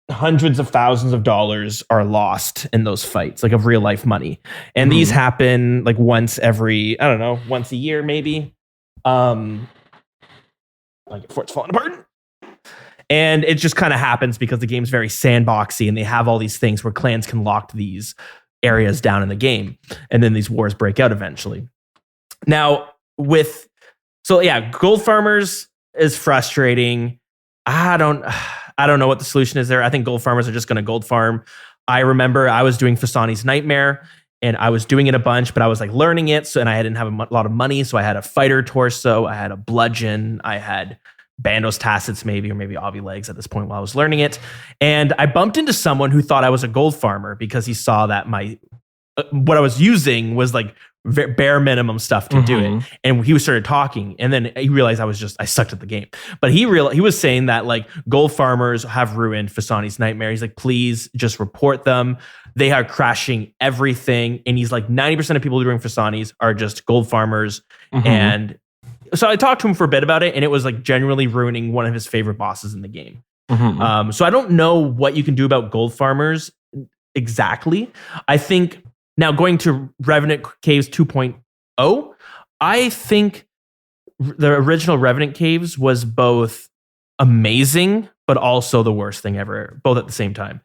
hundreds of thousands of dollars are lost in those fights, like of real life money. And these happen like once every, I don't know, once a year, maybe. Like before it's falling apart. And it just kind of happens because the game's very sandboxy, and they have all these things where clans can lock these areas down in the game. And then these wars break out eventually. Now, gold farmers is frustrating. I don't know what the solution is there. I think gold farmers are just going to gold farm. I remember I was doing Fasani's Nightmare, and I was doing it a bunch, but I was like learning it. So, and I didn't have a lot of money. So I had a fighter torso, I had a bludgeon, I had Bandos Tacits maybe, or maybe Avi Legs at this point while I was learning it. And I bumped into someone who thought I was a gold farmer because he saw that what I was using was like bare minimum stuff to do it. And he started talking, and then he realized I sucked at the game. But he was saying that like gold farmers have ruined Fasani's Nightmare. He's like, please just report them. They are crashing everything. And he's like, 90% of people doing Fasani's are just gold farmers. And so I talked to him for a bit about it, and it was like generally ruining one of his favorite bosses in the game. So I don't know what you can do about gold farmers exactly. I think now going to Revenant Caves 2.0, I think the original Revenant Caves was both amazing, but also the worst thing ever, both at the same time.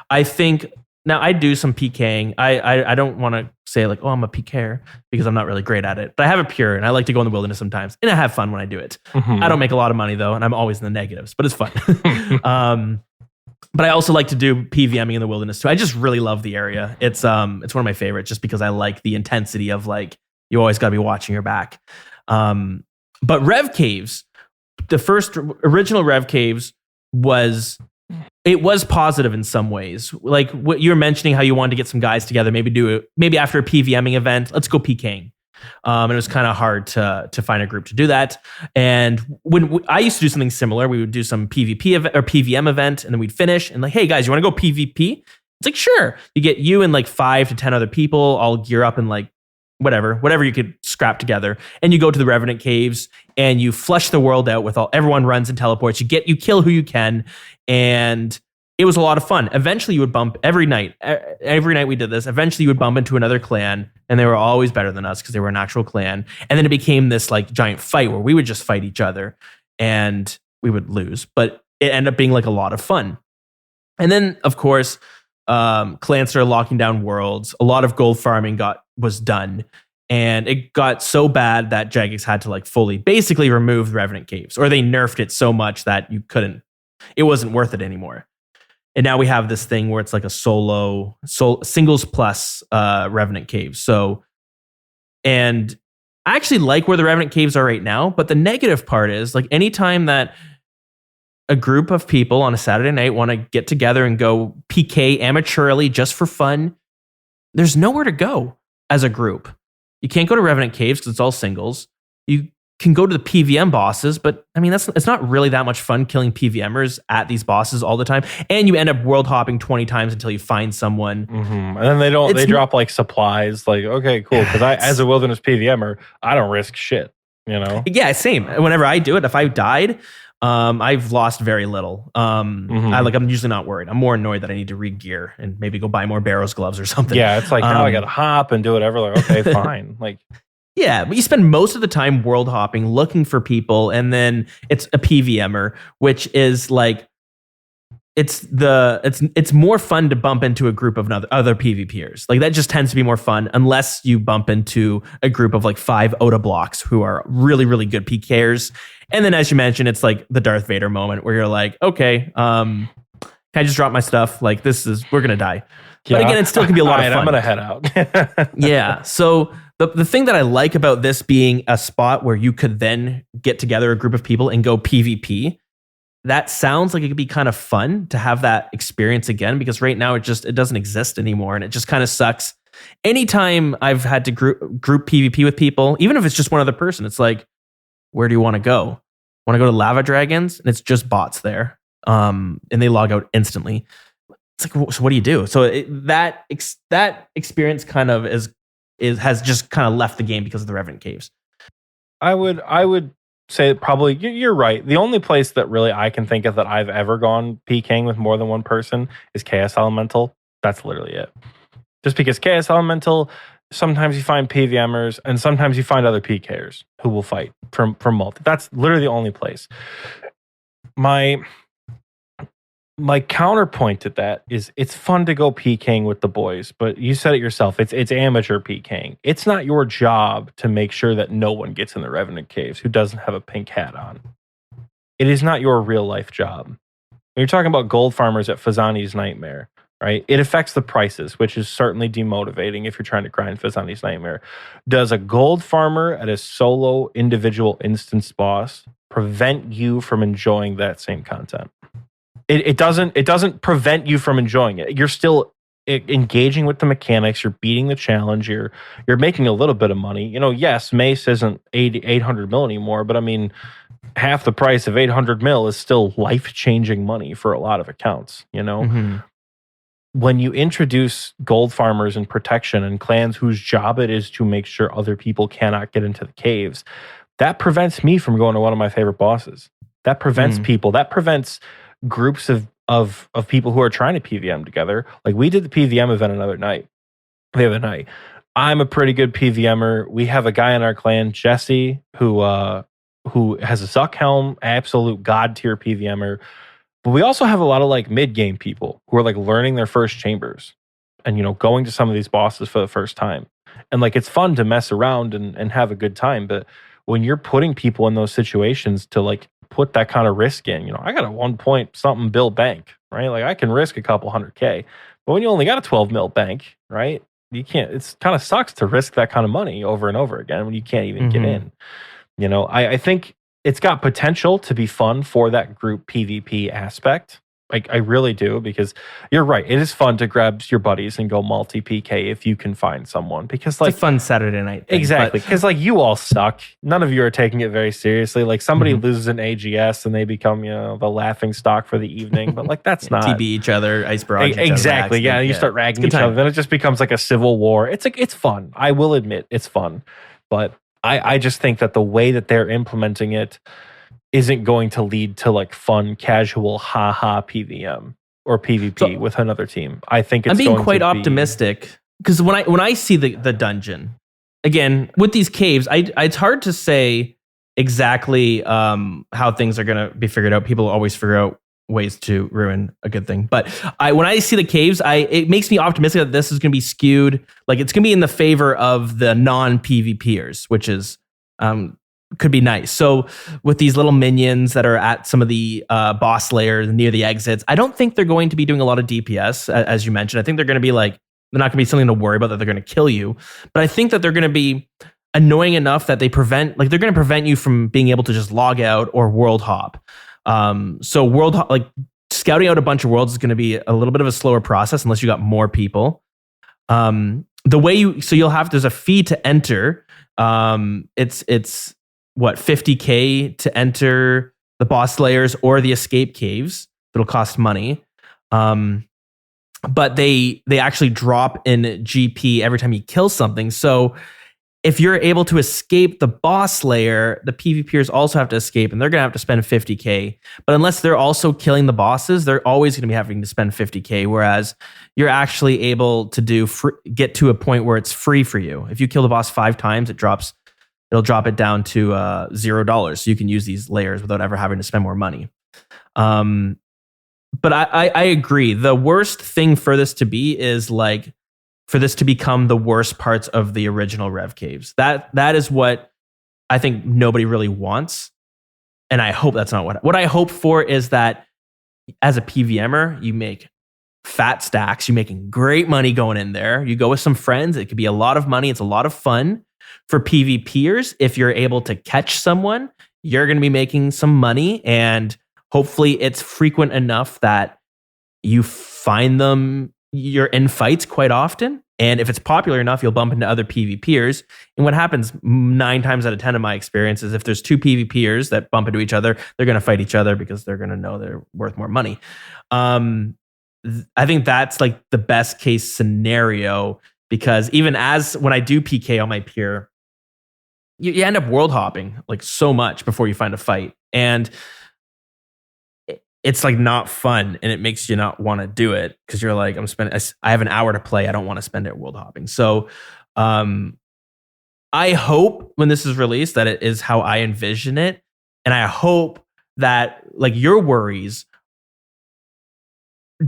I think now I do some PKing. I don't want to say like, oh, I'm a PKer, because I'm not really great at it. But I have a pure, and I like to go in the wilderness sometimes, and I have fun when I do it. I don't make a lot of money though, and I'm always in the negatives, but it's fun. But I also like to do PVMing in the wilderness too. I just really love the area. It's one of my favorites, just because I like the intensity of like, you always got to be watching your back. But Rev Caves, the first original Rev Caves was positive in some ways. Like what you were mentioning, how you wanted to get some guys together, maybe after a PVMing event, let's go PKing. And it was kind of hard to find a group to do that. And when I used to do something similar, we would do some PvP or PVM event, and then we'd finish and like, hey guys, you want to go PvP? It's like, sure. You get you and like 5 to 10 other people all gear up and like whatever you could scrap together, and you go to the Revenant Caves and you flush the world out with everyone runs and teleports. You kill who you can, and it was a lot of fun. Eventually you would bump every night we did this. Eventually you would bump into another clan, and they were always better than us because they were an actual clan. And then it became this like giant fight where we would just fight each other and we would lose, but it ended up being like a lot of fun. And then of course, clans started locking down worlds. A lot of gold farming was done, and it got so bad that Jagex had to like fully basically remove the Revenant Caves, or they nerfed it so much that it wasn't worth it anymore. And now we have this thing where it's like a singles plus Revenant Caves. So, and I actually like where the Revenant Caves are right now, but the negative part is like anytime that a group of people on a Saturday night want to get together and go PK amateurly just for fun, there's nowhere to go as a group. You can't go to Revenant Caves because it's all singles. You can go to the PVM bosses, but I mean, it's not really that much fun killing PVMers at these bosses all the time. And you end up world hopping 20 times until you find someone. And then they drop like supplies, like, okay, cool. Because as a wilderness PVMer, I don't risk shit, you know? Yeah, same. Whenever I do it, if I died, I've lost very little. I'm usually not worried. I'm more annoyed that I need to re-gear and maybe go buy more Barrows gloves or something. Yeah, it's like, now I got to hop and do whatever. Like, okay, fine. Like, yeah, but you spend most of the time world hopping, looking for people, and then it's a PVMer, which is like, it's more fun to bump into a group of other PvPers. Like that just tends to be more fun unless you bump into a group of like 5 Oda blocks who are really, really good PKers. And then as you mentioned, it's like the Darth Vader moment where you're like, okay, can I just drop my stuff? Like we're going to die. But again, it still can be a lot of fun. I'm going to head out. Yeah. So the thing that I like about this being a spot where you could then get together a group of people and go PvP, that sounds like it could be kind of fun to have that experience again, because right now it doesn't exist anymore. And it just kind of sucks. Anytime I've had to group PvP with people, even if it's just one other person, it's like, where do you want to go? Want to go to Lava Dragons? And it's just bots there. And they log out instantly. It's like, so what do you do? So that experience kind of has just kind of left the game because of the Revenant Caves. I would say that probably you're right. The only place that really I can think of that I've ever gone PKing with more than one person is Chaos Elemental. That's literally it. Just because Chaos Elemental, sometimes you find PVMers and sometimes you find other PKers who will fight from multi. That's literally the only place. My counterpoint to that is it's fun to go PKing with the boys, but you said it yourself. It's amateur PKing. It's not your job to make sure that no one gets in the Revenant Caves who doesn't have a pink hat on. It is not your real life job. When you're talking about gold farmers at Fazani's Nightmare, right? It affects the prices, which is certainly demotivating if you're trying to grind Fazani's Nightmare. Does a gold farmer at a solo individual instance boss prevent you from enjoying that same content? It doesn't prevent you from enjoying it. You're still engaging with the mechanics. You're beating the challenge. You're making a little bit of money. Yes, Mace isn't 800 mil anymore, but I mean, half the price of 800 mil is still life-changing money for a lot of accounts. Mm-hmm. When you introduce gold farmers and protection and clans whose job it is to make sure other people cannot get into the caves, that prevents me from going to one of my favorite bosses. That prevents people. That prevents groups of people who are trying to PVM together. Like we did the PVM event the other night. I'm a pretty good PVMer. We have a guy in our clan, Jesse, who has a Zuck helm, absolute god tier PVMer. But we also have a lot of like mid game people who are like learning their first chambers and going to some of these bosses for the first time. And like it's fun to mess around and have a good time, but when you're putting people in those situations to like put that kind of risk in, I got a 1 point something bill bank, right? Like I can risk a couple $100K, but when you only got a 12 mil bank, right? You can't, it's kind of sucks to risk that kind of money over and over again when you can't even get in. I think it's got potential to be fun for that group PvP aspect. Like I really do, because you're right. It is fun to grab your buddies and go multi PK if you can find someone, because like it's a fun Saturday night thing, exactly. Because like you all suck. None of you are taking it very seriously. Like somebody loses an AGS and they become the laughing stock for the evening. But like that's not TB each other, ice barrage. Exactly. Yeah. You start ragging each other. Then it just becomes like a civil war. It's like it's fun. I will admit it's fun, but I just think that the way that they're implementing it isn't going to lead to like fun, casual, PVM or PvP with another team. I think it's I'm being quite optimistic, because when I see the dungeon again with these caves, it's hard to say exactly how things are going to be figured out. People always figure out ways to ruin a good thing, but when I see the caves, it makes me optimistic that this is going to be skewed. Like it's going to be in the favor of the non-PvPers, which is could be nice. So with these little minions that are at some of the boss layers near the exits, I don't think they're going to be doing a lot of DPS, as you mentioned. I think they're going to be like, they're not going to be something to worry about that they're going to kill you. But I think that they're going to be annoying enough that they're going to prevent you from being able to just log out or world hop. So world hop, like scouting out a bunch of worlds is going to be a little bit of a slower process unless you got more people. There's a fee to enter. It's what, 50K to enter the boss layers or the escape caves. It'll cost money. But they actually drop in GP every time you kill something. So if you're able to escape the boss layer, the PvPers also have to escape, and they're going to have to spend 50K. But unless they're also killing the bosses, they're always going to be having to spend 50K, whereas you're actually able to get to a point where it's free for you. If you kill the boss 5 times, it'll drop it down to $0. So you can use these layers without ever having to spend more money. but I agree. The worst thing for this to be is like for this to become the worst parts of the original Rev Caves. That is what I think nobody really wants. And I hope that's not what I hope for is that as a PVMer, you make fat stacks. You're making great money going in there. You go with some friends. It could be a lot of money. It's a lot of fun. For PvPers, if you're able to catch someone, you're going to be making some money. And hopefully it's frequent enough that you find them, you're in fights quite often. And if it's popular enough, you'll bump into other PvPers. And what happens 9 times out of 10 of my experience is if there's 2 PvPers that bump into each other, they're going to fight each other because they're going to know they're worth more money. I think that's like the best case scenario because even as when I do PK on my peer, you end up world hopping like so much before you find a fight. And it's like not fun and it makes you not want to do it because you're like, I have an hour to play. I don't want to spend it world hopping. So I hope when this is released that it is how I envision it. And I hope that like your worries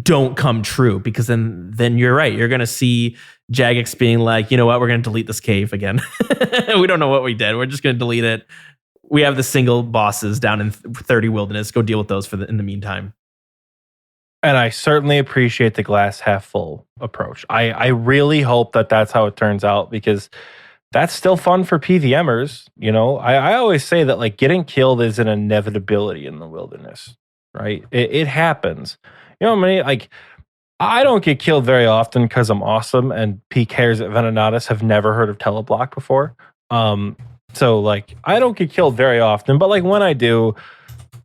don't come true because then you're right. You're going to see Jagex being like, you know what, we're going to delete this cave again. We don't know what we did. We're just going to delete it. We have the single bosses down in 30 Wilderness. Go deal with those in the meantime. And I certainly appreciate the glass half full approach. I really hope that that's how it turns out because that's still fun for PVMers. You know, I always say that like getting killed is an inevitability in the Wilderness, right? It happens. You know, I don't get killed very often because I'm awesome, and PKers at Venenatus have never heard of Teleblock before. So, like, I don't get killed very often, but, like, when I do,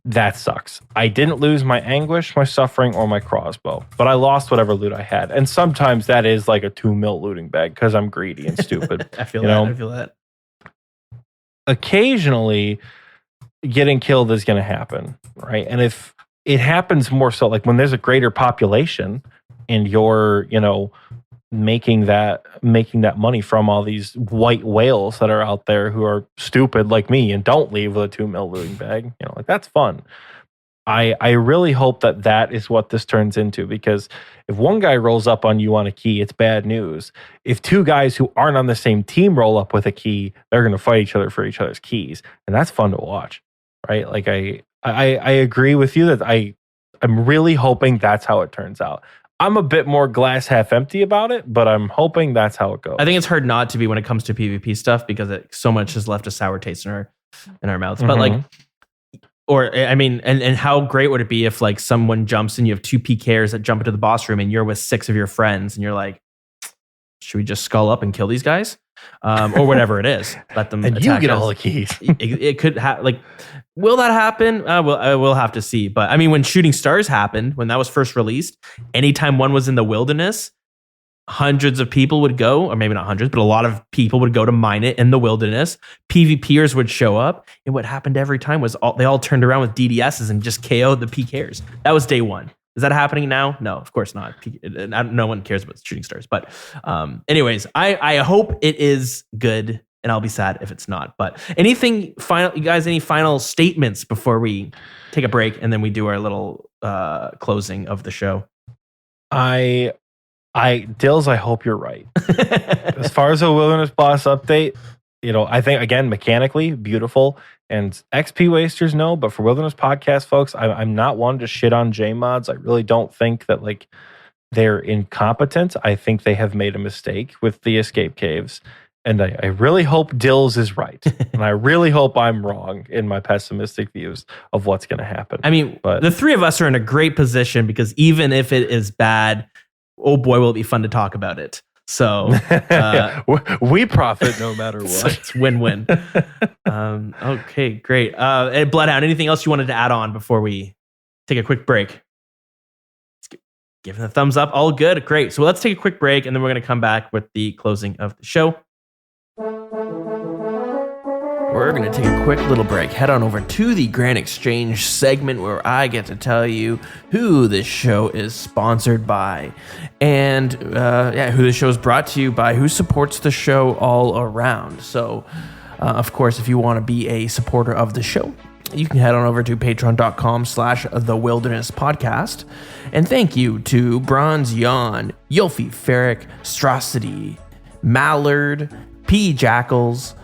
that sucks. I didn't lose my Anguish, my Suffering, or my Crossbow, but I lost whatever loot I had. And sometimes that is like a 2 mil looting bag because I'm greedy and stupid. I feel that. Occasionally, getting killed is going to happen, right? And if it happens more so like when there's a greater population and you're, you know, making that money from all these white whales that are out there who are stupid like me and don't leave with a 2 mil looting bag, you know, like that's fun. I really hope that is what this turns into because if one guy rolls up on you on a key, it's bad news. If 2 guys who aren't on the same team roll up with a key, they're going to fight each other for each other's keys. And that's fun to watch, right? Like I agree with you that I'm really hoping that's how it turns out. I'm a bit more glass half empty about it, but I'm hoping that's how it goes. I think it's hard not to be when it comes to PvP stuff because so much has left a sour taste in our mouths. But like, or I mean, and how great would it be if like someone jumps and you have 2 PKers that jump into the boss room and you're with 6 of your friends and you're like, should we just skull up and kill these guys? Or whatever it is. Let them and attack you get us. all the keys. It could like, will that happen? We'll have to see. But I mean, when Shooting Stars happened, when that was first released, anytime one was in the Wilderness, hundreds of people would go, or maybe not hundreds, but a lot of people would go to mine it in the Wilderness. PvPers would show up, and what happened every time was they all turned around with DDSs and just KO'd the PKers. That was day one. Is that happening now? No, of course not. No one cares about Shooting Stars. But anyways, I hope it is good, and I'll be sad if it's not. But anything final, you guys, any final statements before we take a break and then we do our little closing of the show? Dills, I hope you're right. As far as the Wilderness Boss update, you know, I think, again, mechanically, beautiful. And XP Wasters know, but for Wilderness Podcast folks, I'm not one to shit on J-mods. I really don't think that, like, they're incompetent. I think they have made a mistake with the escape caves. And I really hope Dills is right. And I really hope I'm wrong in my pessimistic views of what's going to happen. I mean, but the 3 of us are in a great position because even if it is bad, oh boy, will it be fun to talk about it. So we profit no matter what. So it's win-win. Okay, great. Bloodhound, anything else you wanted to add on before we take a quick break? Giving the thumbs up. All good. Great. So let's take a quick break and then we're going to come back with the closing of the show. We're going to take a quick little break. Head on over to the Grand Exchange segment where I get to tell you who this show is sponsored by and who the show is brought to you by, who supports the show all around. So, of course, if you want to be a supporter of the show, you can head on over to patreon.com/thewildernesspodcast. And thank you to Bronze Yawn, Yolfi Ferrick, Strosity, Mallard, P. Jackals,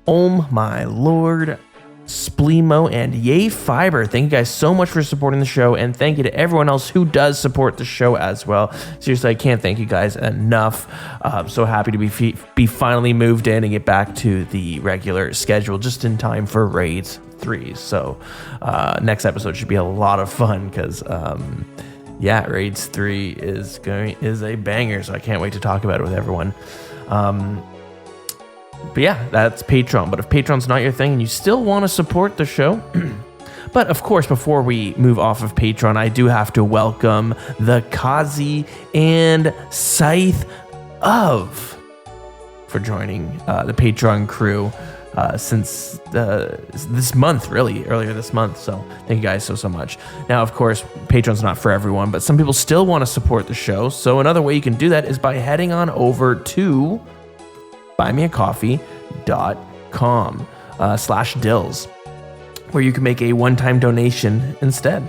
My Lord, Spleemo, and Yay Fiber. Thank you guys so much for supporting the show, and thank you to everyone else who does support the show as well. Seriously, I can't thank you guys enough. I'm so happy to be finally moved in and get back to the regular schedule just in time for Raids 3. So next episode should be a lot of fun because Raids 3 is a banger, so I can't wait to talk about it with everyone. But yeah, that's Patreon. But if Patreon's not your thing and you still want to support the show, but of course, before we move off of Patreon, I do have to welcome the Kazi and Scythe for joining the Patreon crew since this month, really, earlier this month. So thank you guys so much. Now, of course, Patreon's not for everyone, but some people still want to support the show. So another way you can do that is by heading on over to buymeacoffee.com/dills, where you can make a one-time donation instead.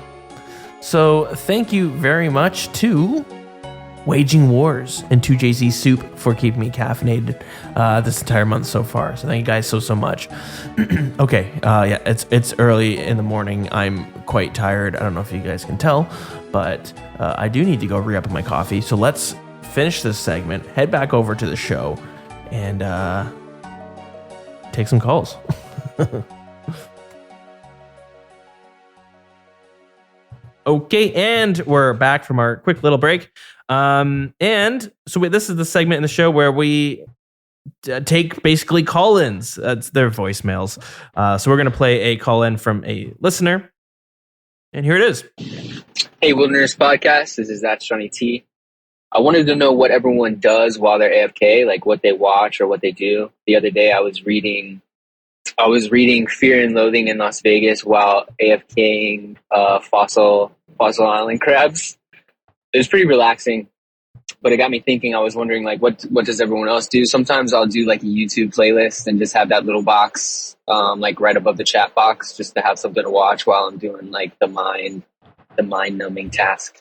So thank you very much to Waging Wars and 2JZ Soup for keeping me caffeinated this entire month so far. So thank you guys so much. Okay, it's early in the morning. I'm quite tired. I don't know if you guys can tell, but I do need to go re-up my coffee. So let's finish this segment, head back over to the show, and take some calls. Okay, and we're back from our quick little break. And so this is the segment in the show where we take basically call-ins. It's their voicemails. So we're going to play a call-in from a listener. And here it is. Hey, Wilderness Podcast. This is That's Johnny T. I wanted to know what everyone does while they're AFK, like what they watch or what they do. The other day I was reading Fear and Loathing in Las Vegas while AFKing fossil island crabs. It was pretty relaxing, but it got me thinking. I was wondering, like, what does everyone else do? Sometimes I'll do like a YouTube playlist and just have that little box, like right above the chat box, just to have something to watch while I'm doing like the mind numbing task.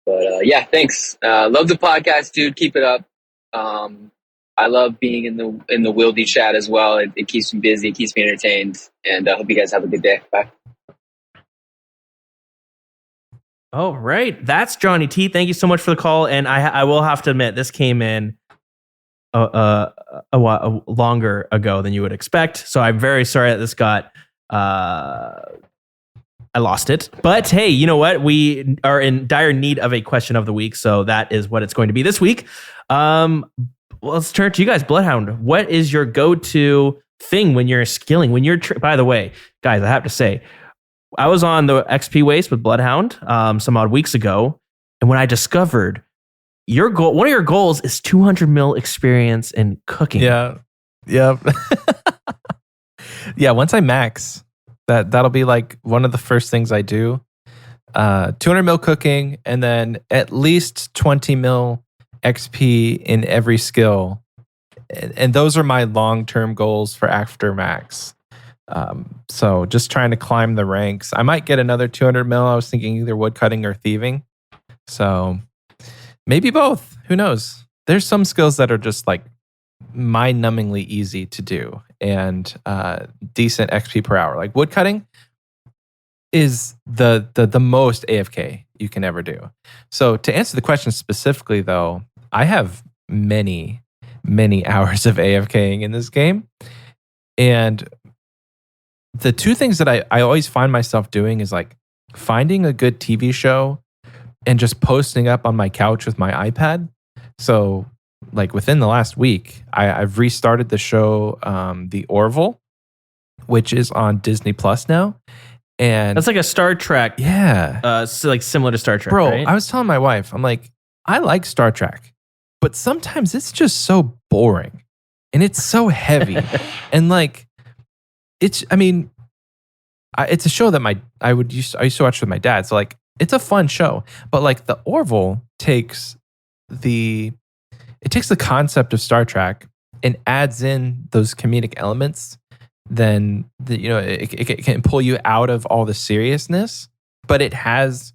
But yeah, thanks. Love the podcast, dude. Keep it up. I love being in the Wildy chat as well. It keeps me busy, it keeps me entertained, and I hope you guys have a good day. Bye. All right, that's Johnny T. Thank you so much for the call, and I will have to admit this came in a while longer ago than you would expect. So I'm very sorry that this got I lost it. But hey, you know what? We are in dire need of a question of the week, so that is what it's going to be this week. Let's turn to you guys. Bloodhound, what is your go-to thing when you're skilling? When you're by the way, guys, I have to say, I was on the XP Waste with Bloodhound some odd weeks ago, and when I discovered one of your goals is 200 mil experience in cooking. Yeah. Yeah, once I max, that'll be like one of the first things I do. 200 mil cooking, and then at least 20 mil XP in every skill. And those are my long-term goals for after max. So just trying to climb the ranks. I might get another 200 mil. I was thinking either woodcutting or thieving. So maybe both. Who knows? There's some skills that are just like mind-numbingly easy to do and decent XP per hour. Like woodcutting is the most AFK you can ever do. So to answer the question specifically, though, I have many hours of AFKing in this game. And the two things that I always find myself doing is like finding a good TV show and just posting up on my couch with my iPad. So like within the last week, I've restarted the show, The Orville, which is on Disney Plus now. And that's like a Star Trek. Yeah. So like similar to Star Trek, bro, right? I was telling my wife, I'm like, I like Star Trek, but sometimes it's just so boring and it's so heavy. And like, it's a show that I used to watch with my dad. So like, it's a fun show, but like the Orville takes the concept of Star Trek and adds in those comedic elements then it can pull you out of all the seriousness, but it has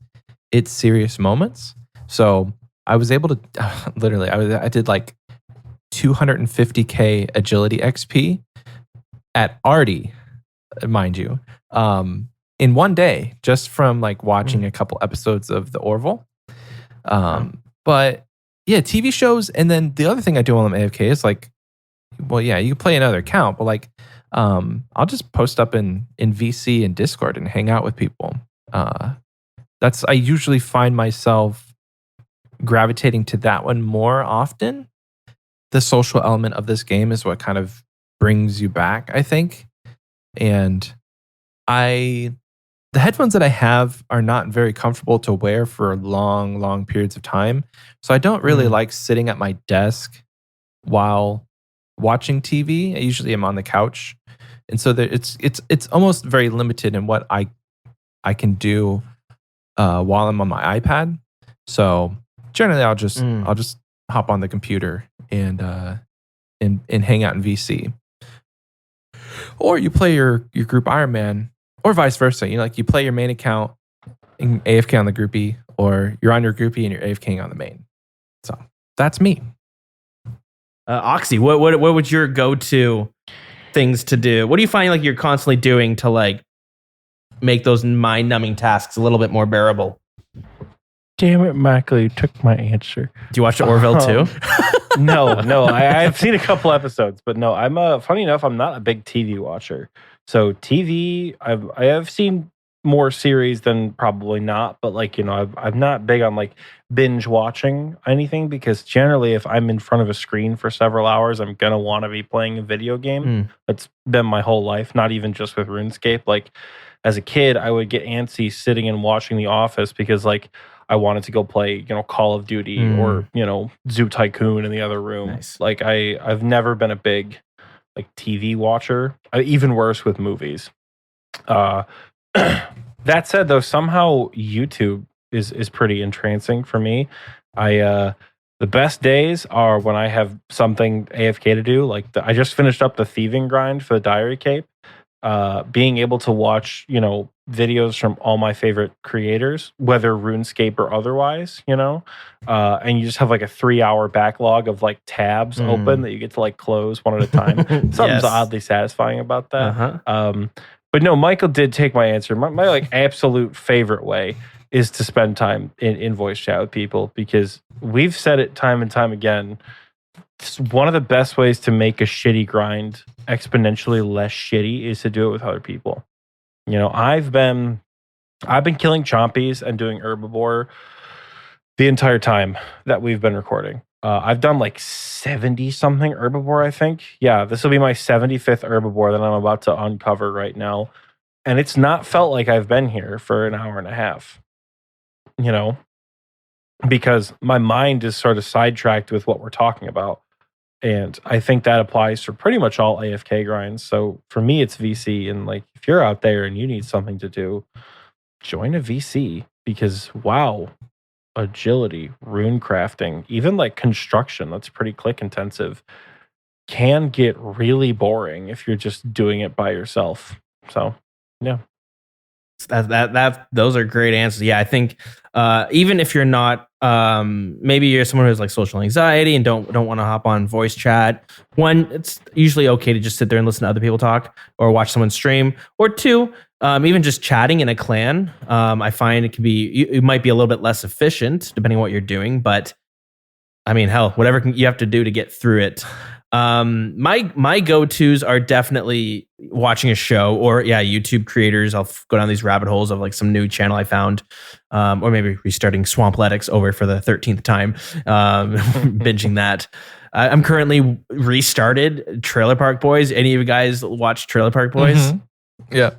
its serious moments. So I was able to literally, I did like 250k agility XP at Artie, mind you, in one day, just from like watching a couple episodes of the Orville. But yeah, TV shows. And then the other thing I do while I'm AFK is like, well, yeah, you can play another account, but like, I'll just post up in VC and Discord and hang out with people. I usually find myself gravitating to that one more often. The social element of this game is what kind of brings you back, I think. And the headphones that I have are not very comfortable to wear for long, long periods of time. So I don't really like sitting at my desk while watching TV. I usually am on the couch. And so it's almost very limited in what I can do while I'm on my iPad. So generally I'll just hop on the computer and hang out in VC. Or you play your group Iron Man, or vice versa. Like you play your main account and AFK on the groupie, or you're on your groupie and you're AFKing on the main. So that's me. Oxy, what would your go-to things to do? What do you find like you're constantly doing to like make those mind-numbing tasks a little bit more bearable? Damn it, Michael, you took my answer. Do you watch the Orville too? No. I've seen a couple episodes, but no, I'm funny enough, I'm not a big TV watcher. So TV, I have seen more series than probably not, but like, I'm not big on like binge watching anything, because generally if I'm in front of a screen for several hours, I'm going to want to be playing a video game. That's been my whole life, not even just with RuneScape. Like as a kid, I would get antsy sitting and watching The Office because like I wanted to go play, Call of Duty or, Zoo Tycoon in the other room. Nice. Like I've never been a big like TV watcher, even worse with movies. That said, though, somehow YouTube is pretty entrancing for me. The best days are when I have something AFK to do. Like I just finished up the thieving grind for the Diary Cape. Being able to watch, videos from all my favorite creators, whether RuneScape or otherwise, and you just have like a 3-hour backlog of like tabs open that you get to like close one at a time. Something's oddly satisfying about that. But no, Michael did take my answer. My like absolute favorite way is to spend time in voice chat with people, because we've said it time and time again. It's one of the best ways to make a shitty grind exponentially less shitty is to do it with other people. I've been killing chompies and doing herbivore the entire time that we've been recording. I've done like 70 something herbivore, I think. Yeah, this will be my 75th herbivore that I'm about to uncover right now. And it's not felt like I've been here for an hour and a half, because my mind is sort of sidetracked with what we're talking about. And I think that applies for pretty much all AFK grinds. So for me, it's VC. And like, if you're out there and you need something to do, join a VC, because wow, agility, rune crafting, even like construction, that's pretty click intensive, can get really boring if you're just doing it by yourself. So yeah. Those are great answers. Yeah, I think even if you're not, maybe you're someone who has like social anxiety and don't want to hop on voice chat. One, it's usually okay to just sit there and listen to other people talk or watch someone stream. Or two, even just chatting in a clan. I find it might be a little bit less efficient depending on what you're doing, but I mean, hell, whatever you have to do to get through it. My go-tos are definitely watching a show, or YouTube creators. I'll go down these rabbit holes of like some new channel I found, or maybe restarting Swampletics over for the 13th time, binging that. I'm currently restarted Trailer Park Boys. Any of you guys watch Trailer Park Boys? Yeah.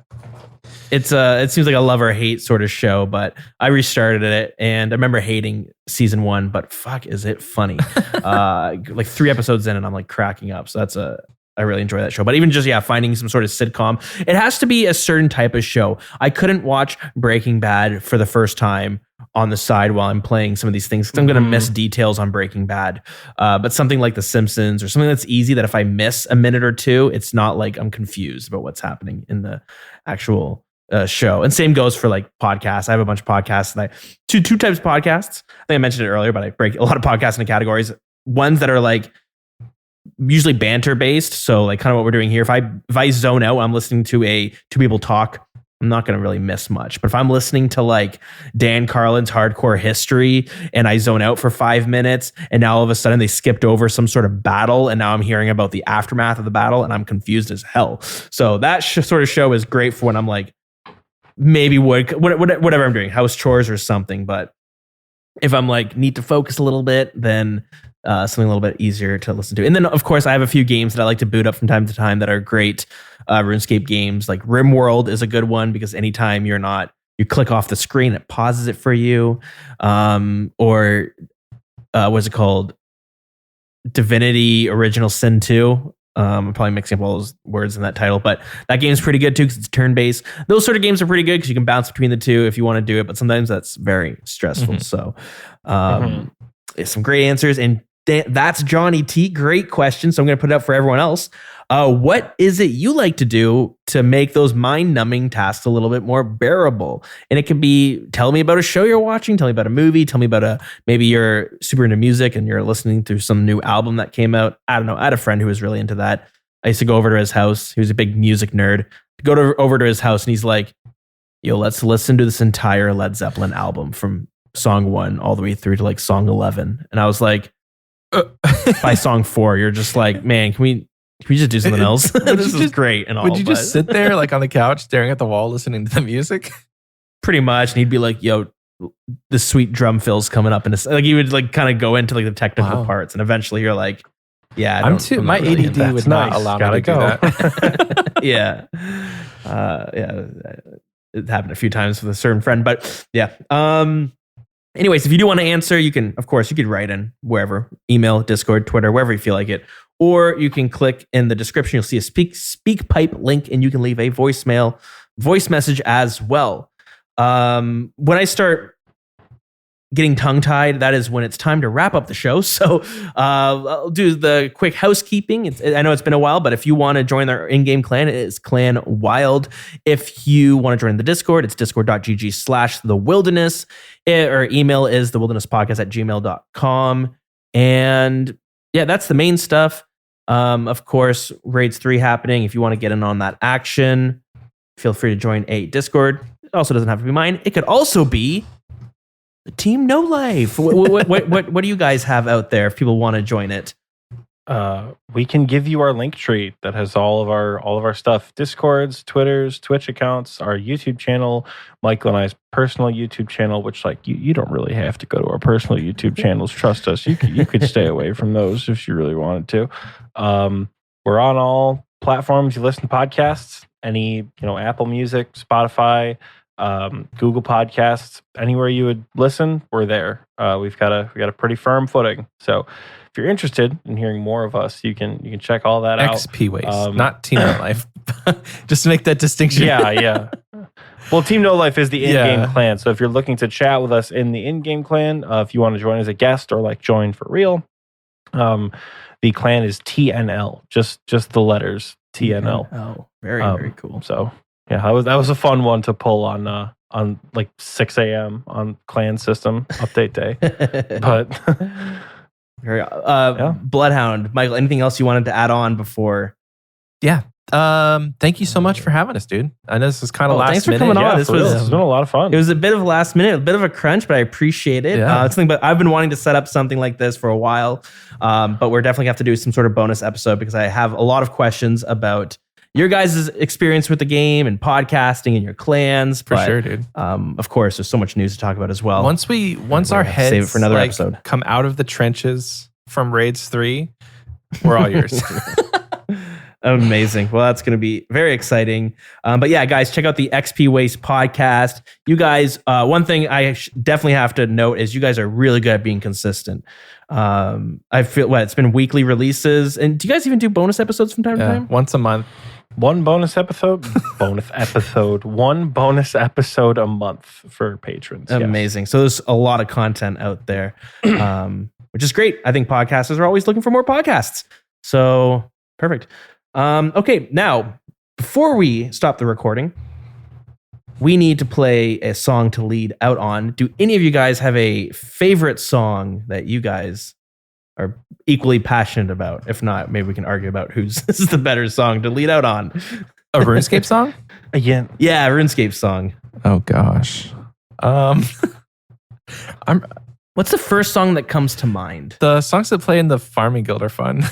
It seems like a love or hate sort of show, but I restarted it and I remember hating season 1, but fuck, is it funny? Like 3 episodes in and I'm like cracking up. So I really enjoy that show. But even just, finding some sort of sitcom, it has to be a certain type of show. I couldn't watch Breaking Bad for the first time on the side while I'm playing some of these things, because I'm going to miss details on Breaking Bad. But something like The Simpsons or something that's easy, that if I miss a minute or two, it's not like I'm confused about what's happening in the actual show. And same goes for like podcasts. I have a bunch of podcasts that two types of podcasts. I think I mentioned it earlier, but I break a lot of podcasts into categories. Ones that are like usually banter based. So like kind of what we're doing here. If I zone out, I'm listening to two people talk, I'm not going to really miss much. But if I'm listening to like Dan Carlin's Hardcore History and I zone out for 5 minutes and now all of a sudden they skipped over some sort of battle and now I'm hearing about the aftermath of the battle and I'm confused as hell. So that sort of show is great for when I'm like, maybe whatever I'm doing, house chores or something. But if I'm like need to focus a little bit, then something a little bit easier to listen to. And then of course I have a few games that I like to boot up from time to time that are great RuneScape games. Like RimWorld is a good one because anytime you click off the screen, it pauses it for you. Or what's it called? Divinity Original Sin 2. I'm probably mixing up all those words in that title, but that game's pretty good too because it's turn-based. Those sort of games are pretty good because you can bounce between the two if you want to do it, but sometimes that's very stressful. So some great answers. And that's Johnny T. Great question. So I'm going to put it up for everyone else. What is it you like to do to make those mind-numbing tasks a little bit more bearable? And it can be, tell me about a show you're watching, tell me about a movie, tell me about maybe you're super into music and you're listening to some new album that came out. I don't know. I had a friend who was really into that. I used to go over to his house. He was a big music nerd. Over to his house and he's like, yo, let's listen to this entire Led Zeppelin album from song 1 all the way through to like song 11. And I was like, by song 4, you're just like, man, can we just do something else? This is great. And all. Would you just sit there like on the couch staring at the wall listening to the music? Pretty much. And he'd be like, yo, the sweet drum fills coming up. And like he would like kind of go into like the technical parts. And eventually you're like, yeah, my really ADD would not allow me to do that. Yeah. It happened a few times with a certain friend, but yeah. Anyways, if you do want to answer, you can, of course, you could write in wherever, email, Discord, Twitter, wherever you feel like it. Or you can click in the description. You'll see a speak pipe link and you can leave a voice message as well. When I start getting tongue-tied, that is when it's time to wrap up the show. So I'll do the quick housekeeping. I know it's been a while, but if you want to join our in-game clan, it is Clan Wild. If you want to join the Discord, it's discord.gg/thewilderness. Our email is thewildernesspodcast@gmail.com. And yeah, that's the main stuff. Of course, Raids 3 happening. If you want to get in on that action, feel free to join a Discord. It also doesn't have to be mine. It could also be the Team No Life. What do you guys have out there if people want to join it? We can give you our link tree that has all of our stuff: Discords, Twitters, Twitch accounts, our YouTube channel, Michael and I's personal YouTube channel. Which, like, you don't really have to go to our personal YouTube channels. Trust us, you could stay away from those if you really wanted to. We're on all platforms you listen to podcasts. Any Apple Music, Spotify, Google Podcasts, anywhere you would listen, we're there. We've got a pretty firm footing. So if you're interested in hearing more of us, you can check all that out. XP Waste, not Team No Life. Just to make that distinction. Yeah. Well, Team No Life is the in-game clan. So if you're looking to chat with us in the in-game clan, if you want to join as a guest or like join for real, the clan is TNL. Just the letters TNL. Oh, very cool. So yeah, that was a fun one to pull on like 6 a.m. on clan system update day. But Bloodhound, Michael, anything else you wanted to add on before? Yeah. Thank you so much for having us, dude. I know this is kind of last thanks for minute. coming on. It's been a lot of fun. It was a bit of a last minute, a bit of a crunch, but I appreciate it. Yeah. It's something, but I've been wanting to set up something like this for a while. But we're definitely have to do some sort of bonus episode because I have a lot of questions about your guys' experience with the game and podcasting and your clans. For sure, dude. Of course, there's so much news to talk about as well. Once our heads save it for another episode. Come out of the trenches from Raids 3, we're all yours. Amazing. Well, that's going to be very exciting. But yeah, guys, check out the XP Waste podcast. You guys, one thing I definitely have to note is you guys are really good at being consistent. I feel it's been weekly releases. And do you guys even do bonus episodes from time to time? Once a month. One bonus episode one bonus episode a month for patrons. Yes. Amazing. So there's a lot of content out there, which is great. I think podcasters are always looking for more podcasts. So perfect. Okay, now before we stop the recording, we need to play a song to lead out on. Do any of you guys have a favorite song that you guys are equally passionate about? If not, maybe we can argue about whose is the better song to lead out on. A RuneScape song? Again. Yeah, RuneScape song. Oh gosh. What's the first song that comes to mind? The songs that play in the Farming Guild are fun.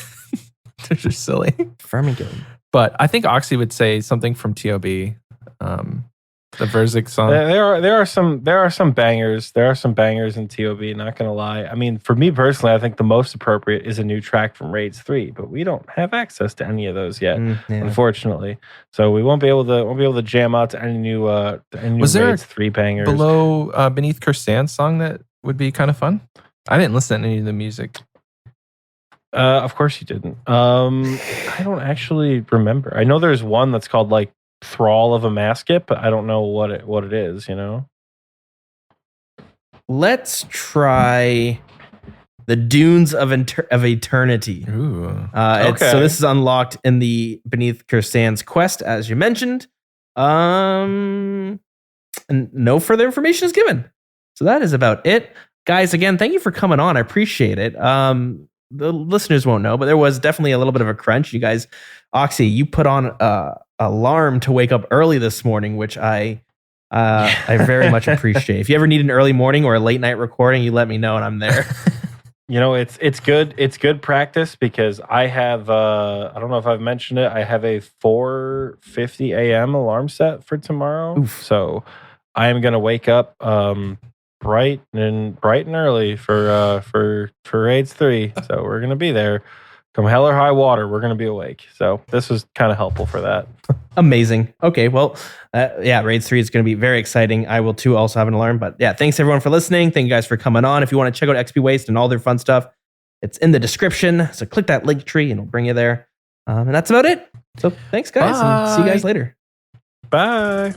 They're just silly. Farming Guild. But I think Oxy would say something from TOB. The Verzik song. There are some bangers. There are some bangers in TOB, not gonna lie. I mean, for me personally, I think the most appropriate is a new track from Raids 3, but we don't have access to any of those yet, unfortunately. So we won't be able to jam out to any new Was there Raids 3 bangers. Below Beneath Kirsan's song that would be kind of fun? I didn't listen to any of the music. Of course you didn't. I don't actually remember. I know there's one that's called like Thrall of a Maskip, but I don't know what it is, you know? Let's try the Dunes of Eternity. Ooh. Okay. So this is unlocked in the Beneath Kirsan's quest, as you mentioned. And no further information is given. So that is about it. Guys, again, thank you for coming on. I appreciate it. The listeners won't know, but there was definitely a little bit of a crunch. You guys, Oxy, you put on alarm to wake up early this morning, which I very much appreciate. If you ever need an early morning or a late night recording, you let me know and I'm there. You know, it's good practice because I have I don't know if I've mentioned it, I have a 4:50 a.m. alarm set for tomorrow. Oof. So I am gonna wake up bright and early for Raids 3. So we're gonna be there. Come hell or high water, we're going to be awake. So this was kind of helpful for that. Amazing. Okay, well, Raids 3 is going to be very exciting. I will too also have an alarm. But yeah, thanks everyone for listening. Thank you guys for coming on. If you want to check out XP Waste and all their fun stuff, it's in the description. So click that link tree and it'll bring you there. And that's about it. So thanks guys, and see you guys later. Bye.